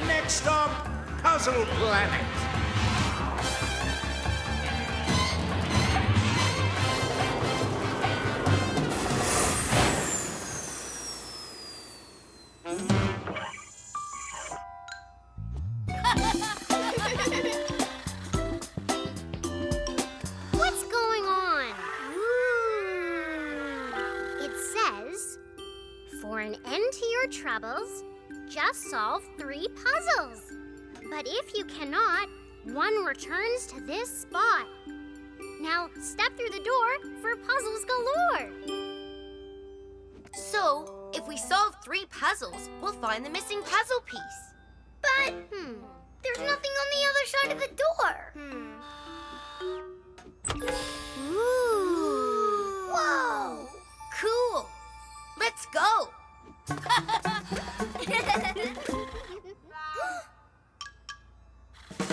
Next stop, Puzzle Planet. What's going on? It says, for an end to your troubles, just solve 3 puzzles. But if you cannot, one returns to this spot. Now step through the door for puzzles galore. So, if we solve 3 puzzles, we'll find the missing puzzle piece. But there's nothing on the other side of the door. Ooh. Whoa! Cool. Let's go.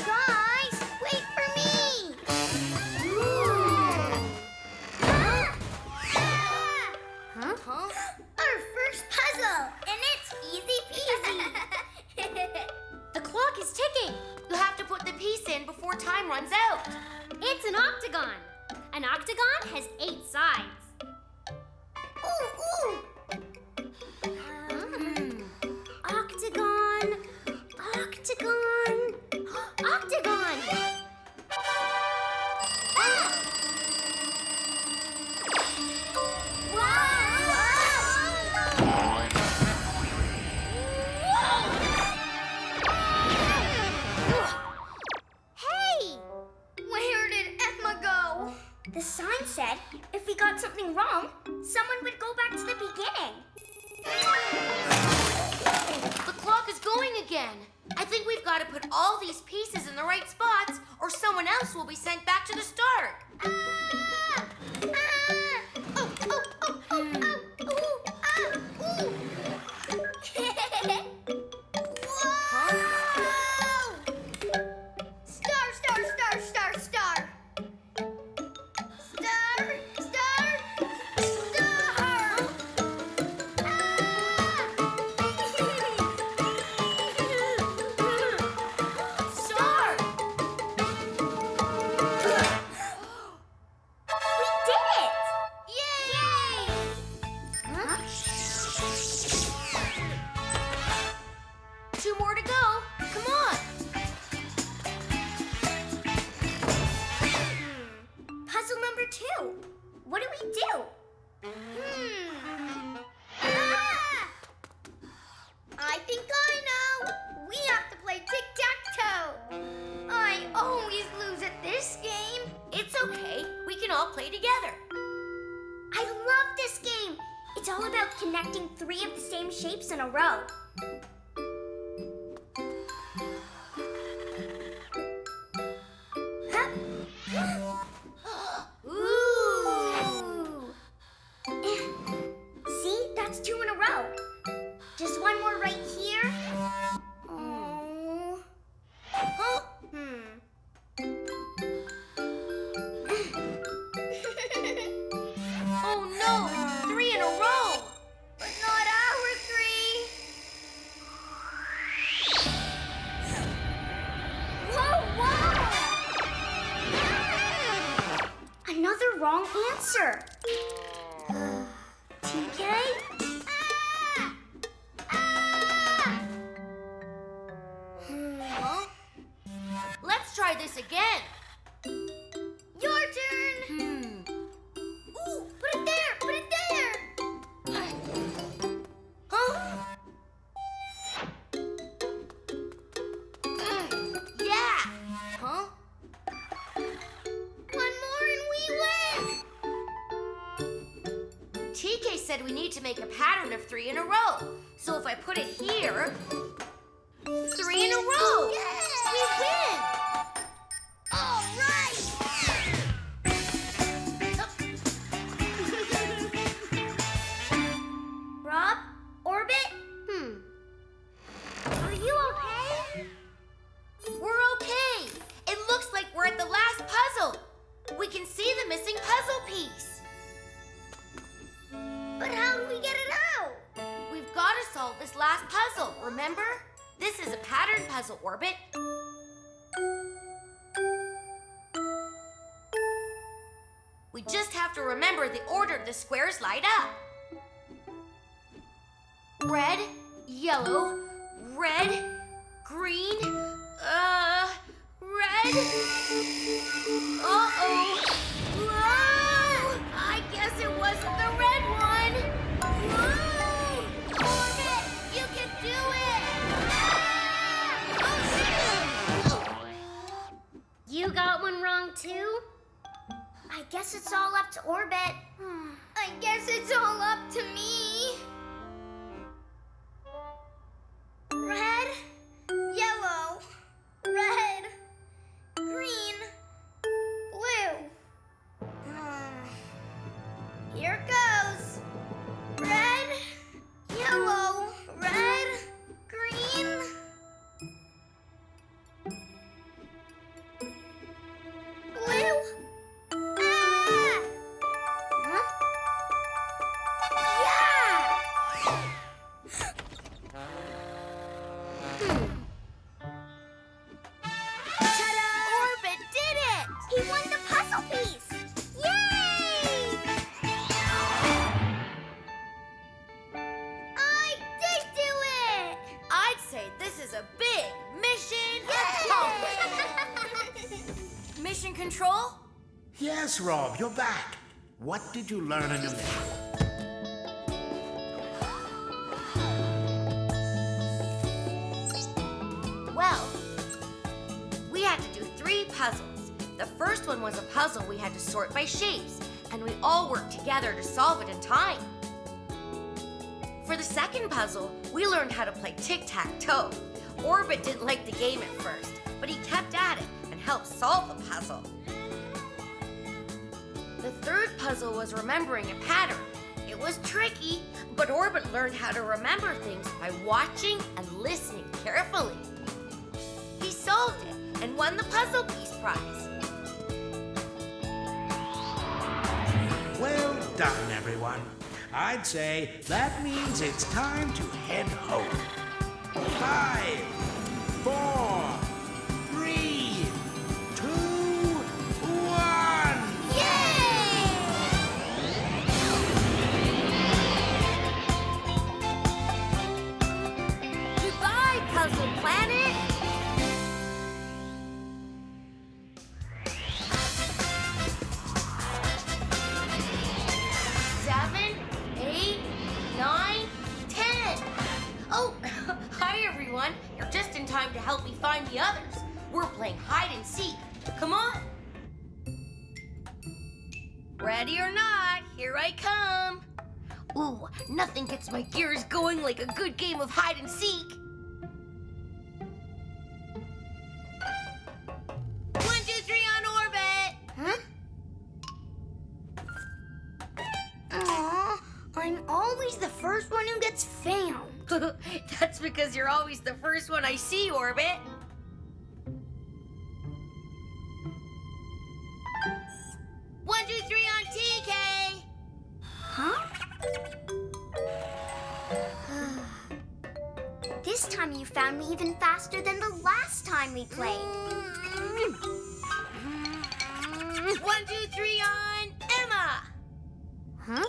Guys, wait for me! Our first puzzle, and it's easy peasy. The clock is ticking. You have to put the piece in before time runs out. It's an octagon. An octagon has 8 sides. Ooh, ooh! Octagon, octagon, octagon. Hey! Where did Emma go? The sign said if we got something wrong, someone would go back to the beginning. The clock is going again. I think we've got to put all these pieces in the right spots, or someone else will be sent back to the start. Ah! Ah! Oh, oh, oh, oh, oh, ooh, ah, ooh. Whoa! Star, star, star, star, star. Star, star, star. Star! We did it! Yay! Huh? 2 more to go. Come on. Puzzle number 2. What do we do? Ah! I think I know. We have to play tic-tac-toe. I always lose at this game. It's okay. We can all play together. I love this game. It's all about connecting 3 of the same shapes in a row. Ooh. See, that's 2 in a row. Just one more right here. Oh. Huh? Oh no! 3 in a row! But not our 3. Whoa, whoa! Another wrong answer. TK? Ah! Ah! Huh? Let's try this again. Your turn. Ooh, put it there, put it there. Huh? Yeah! Huh? One more and we win. TK said we need to make a pattern of 3 in a row. So if I put it here, 3 in a row. Yay! We win! All right. Rob? Orbit? Are you okay? We're okay. It looks like we're at the last puzzle. We can see the missing puzzle piece. But how do we get it out? We've got to solve this last puzzle, remember? This is a pattern puzzle, Orbit. We just have to remember the order the squares light up. Red, yellow, red, green, red. Uh-oh. Whoa! I guess it wasn't the red one. Whoa! Orbit, you can do it! You got one wrong too? I guess it's all up to Orbit. I guess it's all up to me. Here goes. Red, yellow, red, green. Blue. Ah! Huh? Ta-da! Orbit did it! He won the puzzle piece! Yay! I did do it! I'd say this is a big mission accomplished. Mission Control? Yes, Rob, you're back. What did you learn in your mission? Well, we had to do 3 puzzles. The first one was a puzzle we had to sort by shapes, and we all worked together to solve it in time. For the second puzzle, we learned how to play tic-tac-toe. Orbit didn't like the game at first, but he kept at it and helped solve the puzzle. The third puzzle was remembering a pattern. It was tricky, but Orbit learned how to remember things by watching and listening carefully. He solved it and won the puzzle piece prize. Well done, everyone. I'd say that means it's time to head home. 5, 4, 3, 2, 1. Goodbye, Puzzle Planet! Seven, 8, 9, 10. Oh, hi everyone. You're just in time to help me find the others. We're playing hide and seek. Come on. Ready or not, here I come. Ooh, nothing gets my gears going like a good game of hide and seek. 1, 2, 3 on Orbit. Huh? Aw, I'm always the first one who gets found. That's because you're always the first one I see, Orbit. 1, 2, 3 on TK. Huh? This time you found me even faster than the last time we played. 1, 2, 3 on Emma. Huh?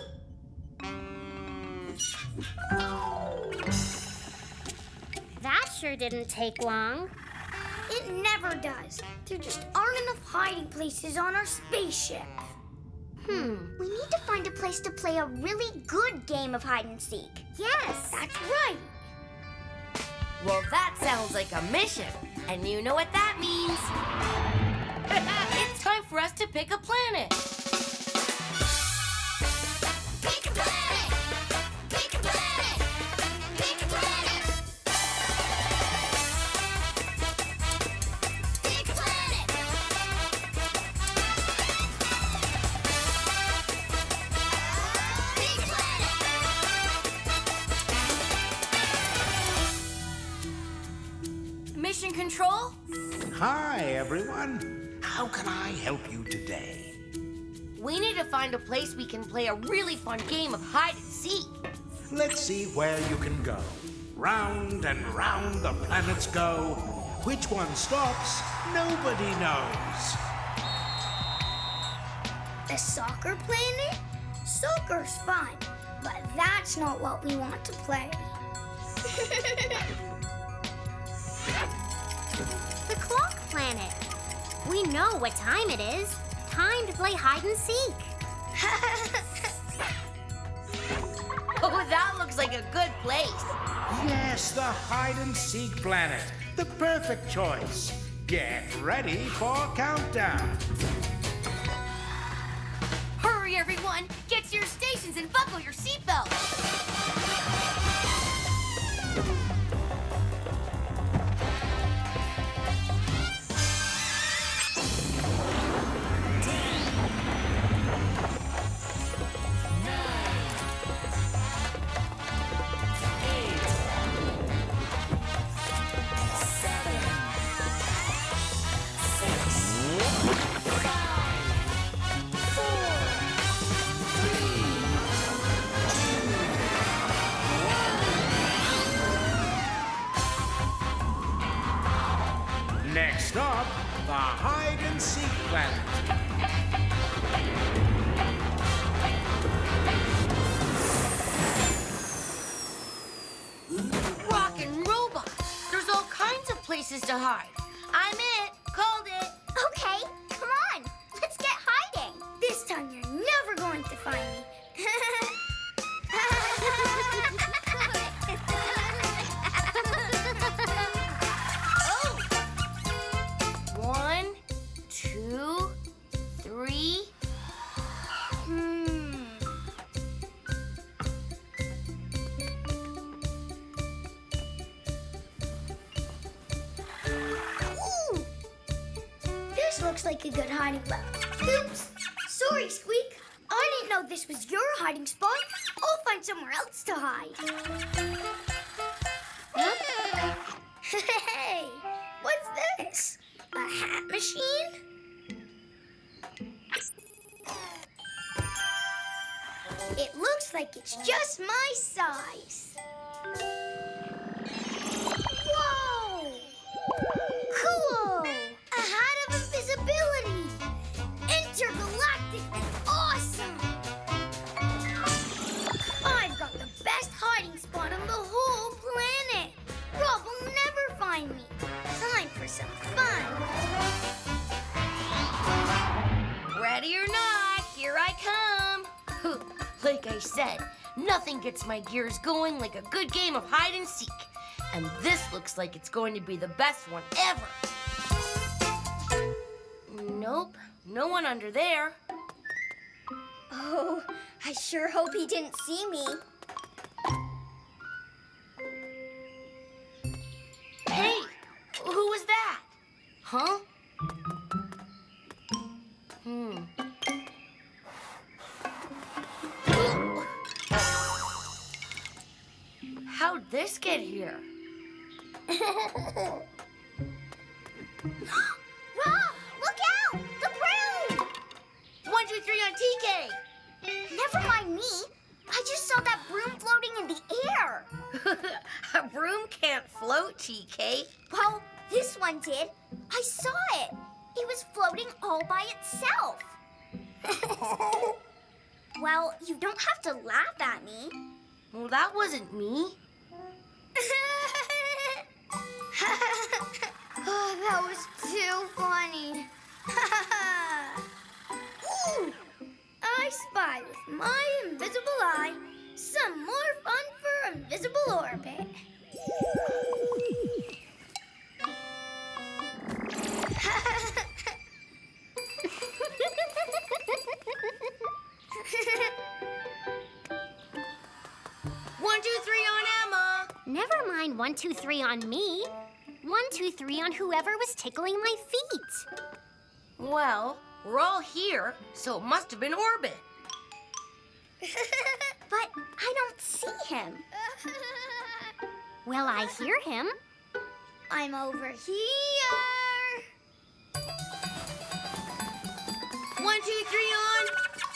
That sure didn't take long. It never does. There just aren't enough hiding places on our spaceship. We need to find a place to play a really good game of hide and seek. Yes, that's right. Well, that sounds like a mission. And you know what that means. It's time for us to pick a planet. Pick a planet! Pick a planet! Pick a planet! Pick a planet! Pick a planet! Mission Control? Hi, everyone. How can I help you today? We need to find a place we can play a really fun game of hide and seek. Let's see where you can go. Round and round the planets go. Which one stops, nobody knows. The soccer planet? Soccer's fun, but that's not what we want to play. The clock planet. We know what time it is. Time to play hide and seek. Oh, that looks like a good place. Yes, the hide and seek planet. The perfect choice. Get ready for countdown. Hurry, everyone. Get to your stations and buckle your seatbelts. planet. Rockin' robots. There's all kinds of places to hide. I'm it. Called it. Okay, come on. Let's get hiding. This time you're never going to find me. Oh! 1, 2, 3. Ooh! This looks like a good hiding spot. Oops! Sorry, Squeak. I didn't know this was your hiding spot. I'll find somewhere else to hide. Hey! What's this? A hat machine? It looks like it's just my size. Whoa! Cool! A hat of invisibility! Intergalactic and awesome! I've got the best hiding spot on the whole planet! Rob will never find me. Time for some fun. Ready or not, here I come. Like I said, nothing gets my gears going like a good game of hide and seek. And this looks like it's going to be the best one ever. Nope, no one under there. Oh, I sure hope he didn't see me. Hey, who was that? Huh? How'd this get here? Rob, look out! The broom! 1, 2, 3 on TK. Never mind me. I just saw that broom floating in the air. A broom can't float, TK. Well, this one did. I saw it. It was floating all by itself. Well, you don't have to laugh at me. Well, that wasn't me. Oh, that was too funny. Ooh! I spy with my invisible eye some more fun for Invisible Orbit. One, 2, 3 on Emma. Never mind 1, 2, 3 on me. 1, 2, 3 on whoever was tickling my feet. Well, we're all here, so it must have been Orbit. But I don't see him. Well, I hear him. I'm over here. 1, 2, 3 on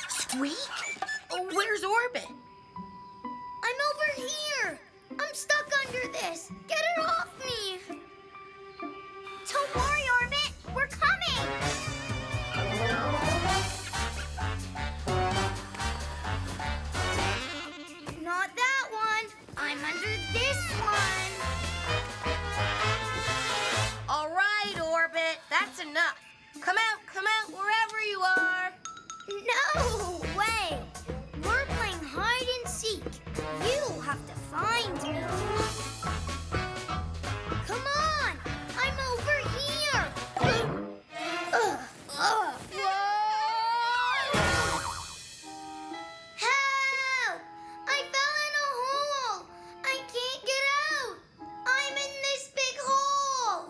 Squeak. Oh, where's Orbit? I'm over here. I'm stuck under this. Get it off me. Don't worry, Orbit. We're coming. Not that one. I'm under this one. All right, Orbit, that's enough. Come out, wherever you are. No way. We're playing hide and seek. You'll have to find me. Come on. I'm over here. Help! I fell in a hole. I can't get out. I'm in this big hole.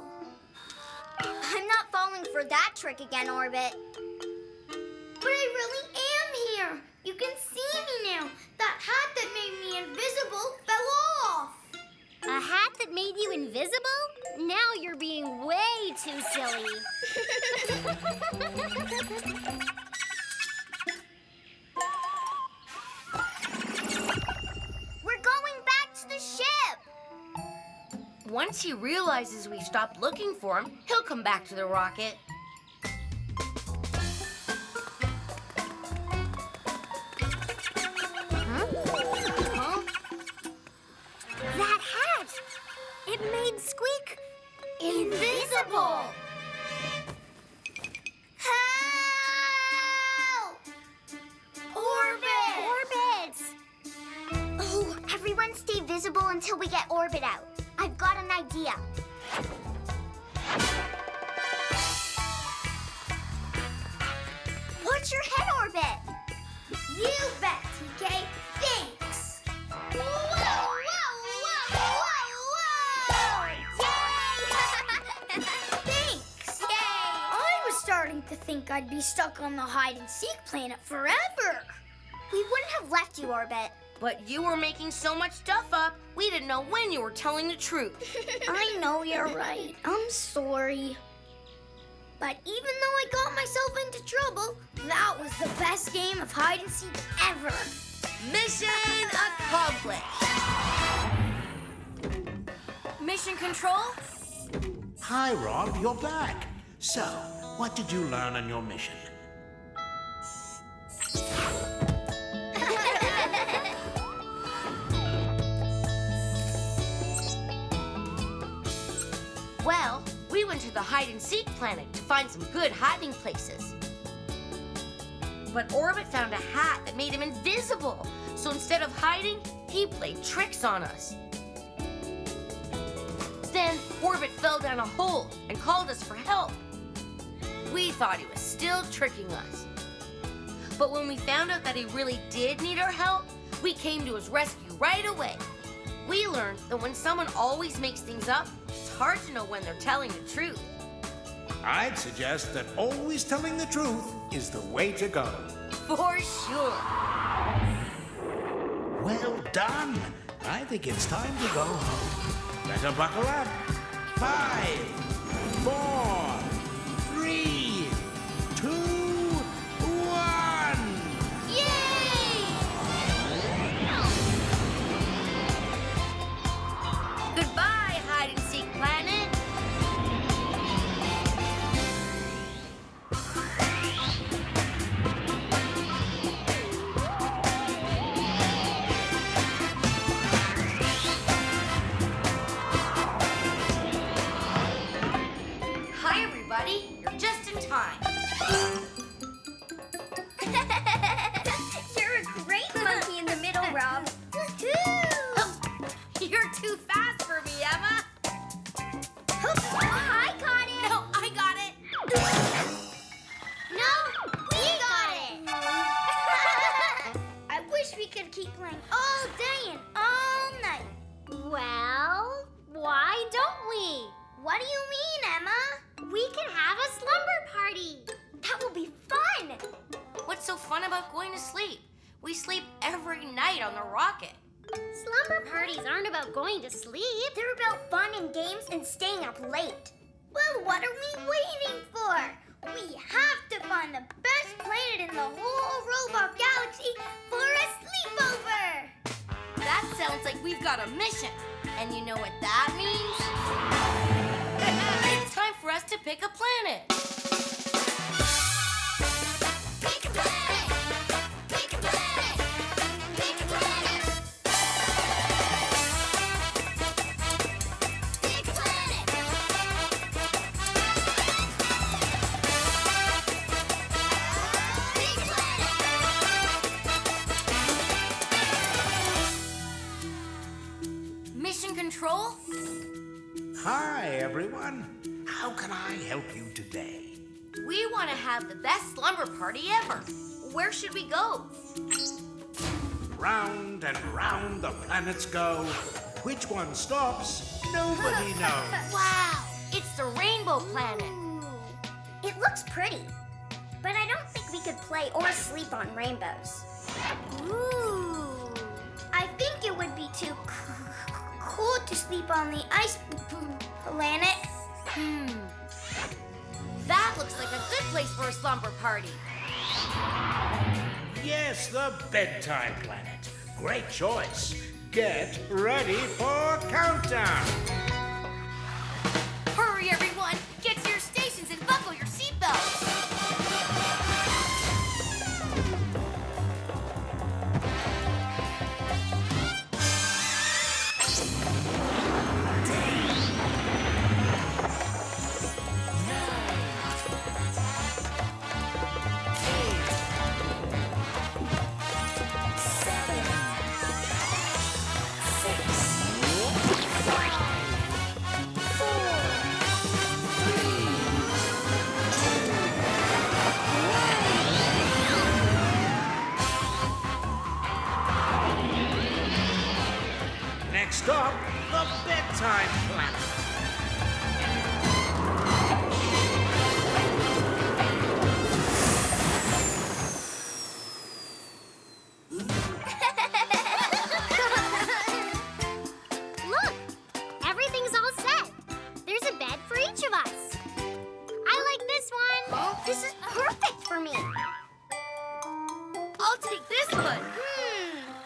I'm not falling for that trick again, Orbit. But I really am here. You can see me now. That hat that made me invisible fell off. A hat that made you invisible? Now you're being way too silly. We're going back to the ship. Once he realizes we've stopped looking for him, he'll come back to the rocket. until we get Orbit out. I've got an idea. What's your head, Orbit? You bet, TK. Thanks. Whoa, whoa, whoa, whoa, whoa! Yay! Thanks. Yay! I was starting to think I'd be stuck on the hide-and-seek planet forever. We wouldn't have left you, Orbit. But you were making so much stuff up, we didn't know when you were telling the truth. I know you're right. I'm sorry. But even though I got myself into trouble, that was the best game of hide-and-seek ever. Mission accomplished. Mission control? Hi, Rob, you're back. So, what did you learn on your mission? Well, we went to the hide-and-seek planet to find some good hiding places. But Orbit found a hat that made him invisible. So instead of hiding, he played tricks on us. Then Orbit fell down a hole and called us for help. We thought he was still tricking us. But when we found out that he really did need our help, we came to his rescue right away. We learned that when someone always makes things up, it's hard to know when they're telling the truth. I'd suggest that always telling the truth is the way to go. For sure. Well done. I think it's time to go home. Better buckle up. 5, 4, 3, 2, 1. Yay! Goodbye, hide-and-seek planet. Hi, everybody. You're just in time. You're a great monkey in the middle, Rob. You're too fast for me, Emma. I caught it. No, I got it. No, we got it. I wish we could keep playing all day and all night. Well, why don't we? What do you mean, Emma? We can have a slumber party. That will be fun. What's so fun about going to sleep? We sleep every night on the rocket. Slumber parties aren't about going to sleep. They're about fun and games and staying up late. Well, what are we waiting for? We have to find the best planet in the whole robot galaxy for a sleepover. That sounds like we've got a mission. And you know what that means? It's time for us to pick a planet. Pick a planet! Pick a planet! Pick a planet! Pick a planet! Pick a planet! Mission control? Hi, everyone. How can I help you today? We want to have the best slumber party ever. Where should we go? Round and round the planets go. Which one stops, nobody knows. Wow, it's the rainbow planet. It looks pretty, but I don't think we could play or sleep on rainbows. Ooh. I think it would be too cool to sleep on the ice planet. That looks like a good place for a slumber party. Yes, the bedtime planet. Great choice. Get ready for countdown. Hurry, everyone! Get to your stations and buckle your seatbelts. stop the bedtime planet. Look! Everything's all set. There's a bed for each of us. I like this one. Oh, this is perfect for me. I'll take this one.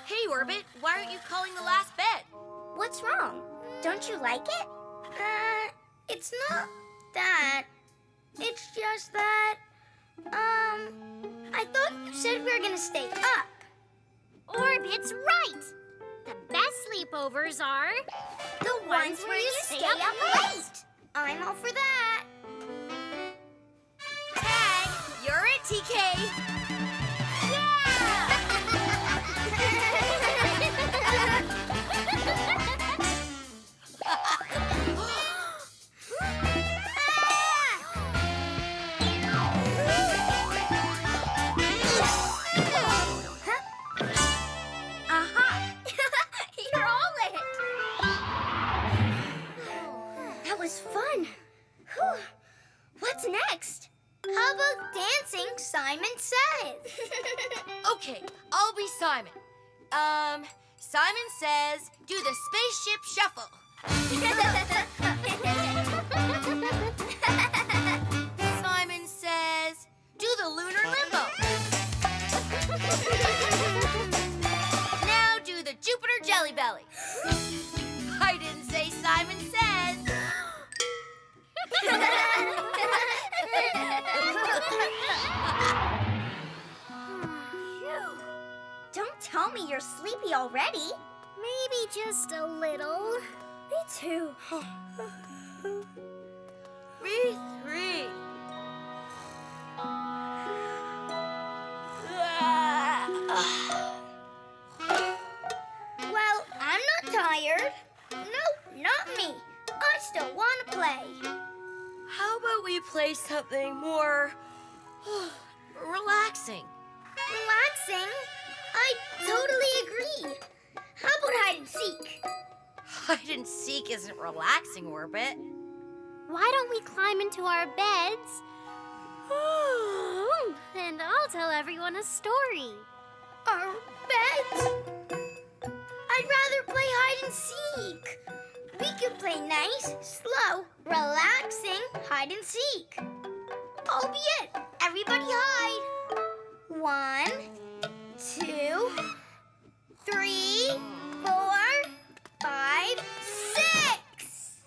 Hey, Orbit, why aren't you calling the last bed? What's wrong? Don't you like it? It's not that. It's just that, I thought you said we were gonna stay up. Orbit's right. The best sleepovers are The ones where you stay up late. I'm all for that. Tag, you're it, TK. Aha! You're all lit. That was fun. Whew. What's next? How about dancing Simon Says? Okay, I'll be Simon. Simon says, do the spaceship shuffle. Simon says, do the lunar limbo. Now do the Jupiter Jelly Belly. I didn't say Simon says. Don't tell me you're sleepy already. maybe just a little. Me too. Me three. Well, I'm not tired. No, not me. I still want to play. How about we play something more relaxing? Relaxing? I totally agree. How about hide and seek? Hide and seek isn't relaxing, Orbit. Why don't we climb into our beds? And I'll tell everyone a story. Our beds? I'd rather play hide and seek. We could play nice, slow, relaxing hide and seek. Albeit, everybody hide. 1, 2, 3, 4, 5, 6.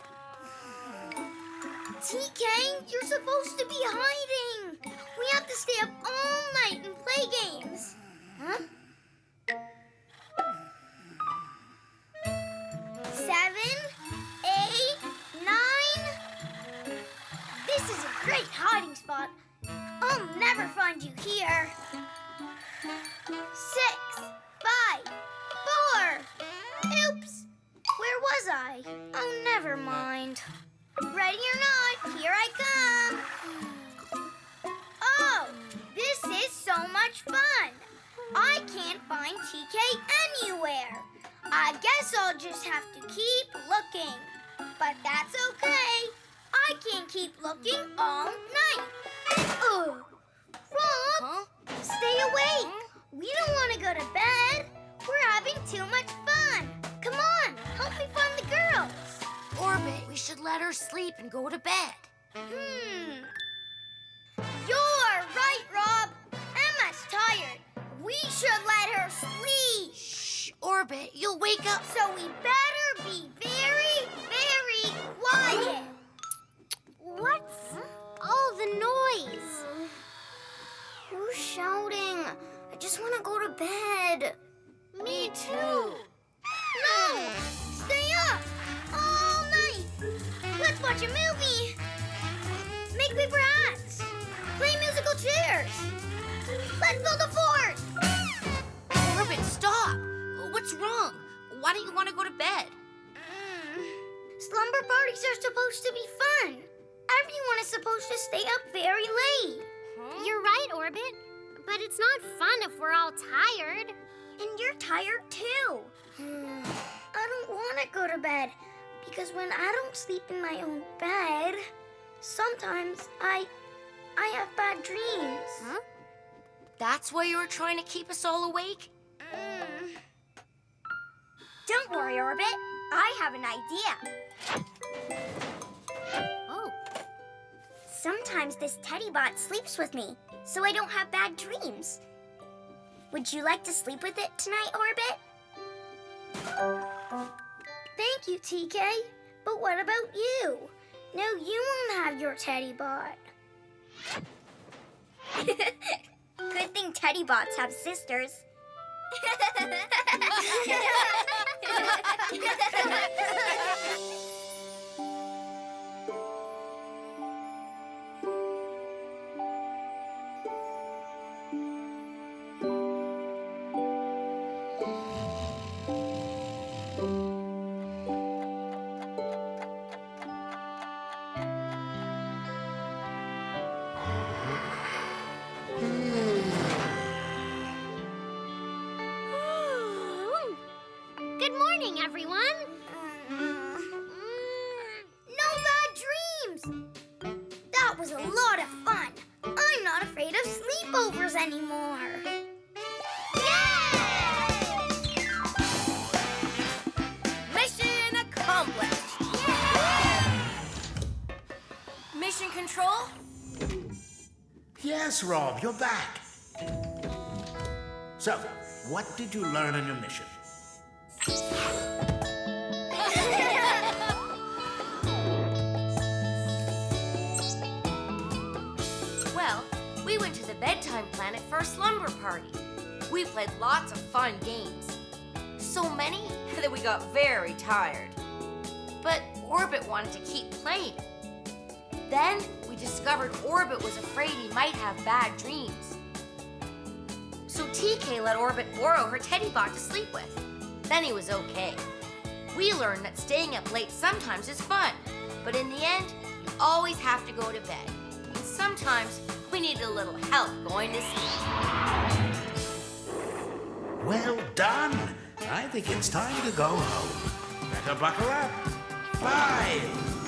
TK, you're supposed to be hiding. We have to stay up all night and play games. Huh? 7, 8, 9. This is a great hiding spot. I'll never find you here. 6, 5, 4. Oops. Where was I? Oh, never mind. Ready or not, here I come. Oh, this is so much fun. I can't find TK anywhere. I guess I'll just have to keep looking. But that's okay. I can't keep looking all night. Rob, Huh? stay awake. We don't want to go to bed. We're having too much fun. Come on, help me find the girls. Orbit, we should let her sleep and go to bed. You're right, Rob. Emma's tired. We should let her sleep. Shh, Orbit, you'll wake up. So we better be very, very quiet. What's all the noise? Who's shouting? I just want to go to bed. Me too. No, stay up all night. Let's watch a movie. Make paper hats. Play musical chairs. Let's build a fort. Orbit, stop. What's wrong? Why don't you want to go to bed? Slumber parties are supposed to be fun. Everyone is supposed to stay up very late. You're right, Orbit. But it's not fun if we're all tired. And you're tired too. I don't want want to go to bed because when I don't sleep in my own bed, sometimes I have bad dreams. Huh? That's why you were trying to keep us all awake? Don't worry, Orbit. I have an idea. Oh, Sometimes this teddy bot sleeps with me, so I don't have bad dreams. Would you like to sleep with it tonight, Orbit? Thank you, TK. But what about you? No, you won't have your teddy bot. Good thing teddy bots have sisters. good morning, everyone. No bad dreams! That was a lot of fun. I'm not afraid of sleepovers anymore. Mission accomplished! Mission control? Yes, Rob, you're back. So, what did you learn on your mission? Well, we went to the bedtime planet for a slumber party. We played lots of fun games. So many that we got very tired. But Orbit wanted to keep playing. Then we discovered Orbit was afraid he might have bad dreams. So TK let Orbit borrow her teddy bot to sleep with. Then he was okay. We learned that staying up late sometimes is fun, but in the end, you always have to go to bed. And sometimes we need a little help going to sleep. Well done. I think it's time to go home. Better buckle up. 5,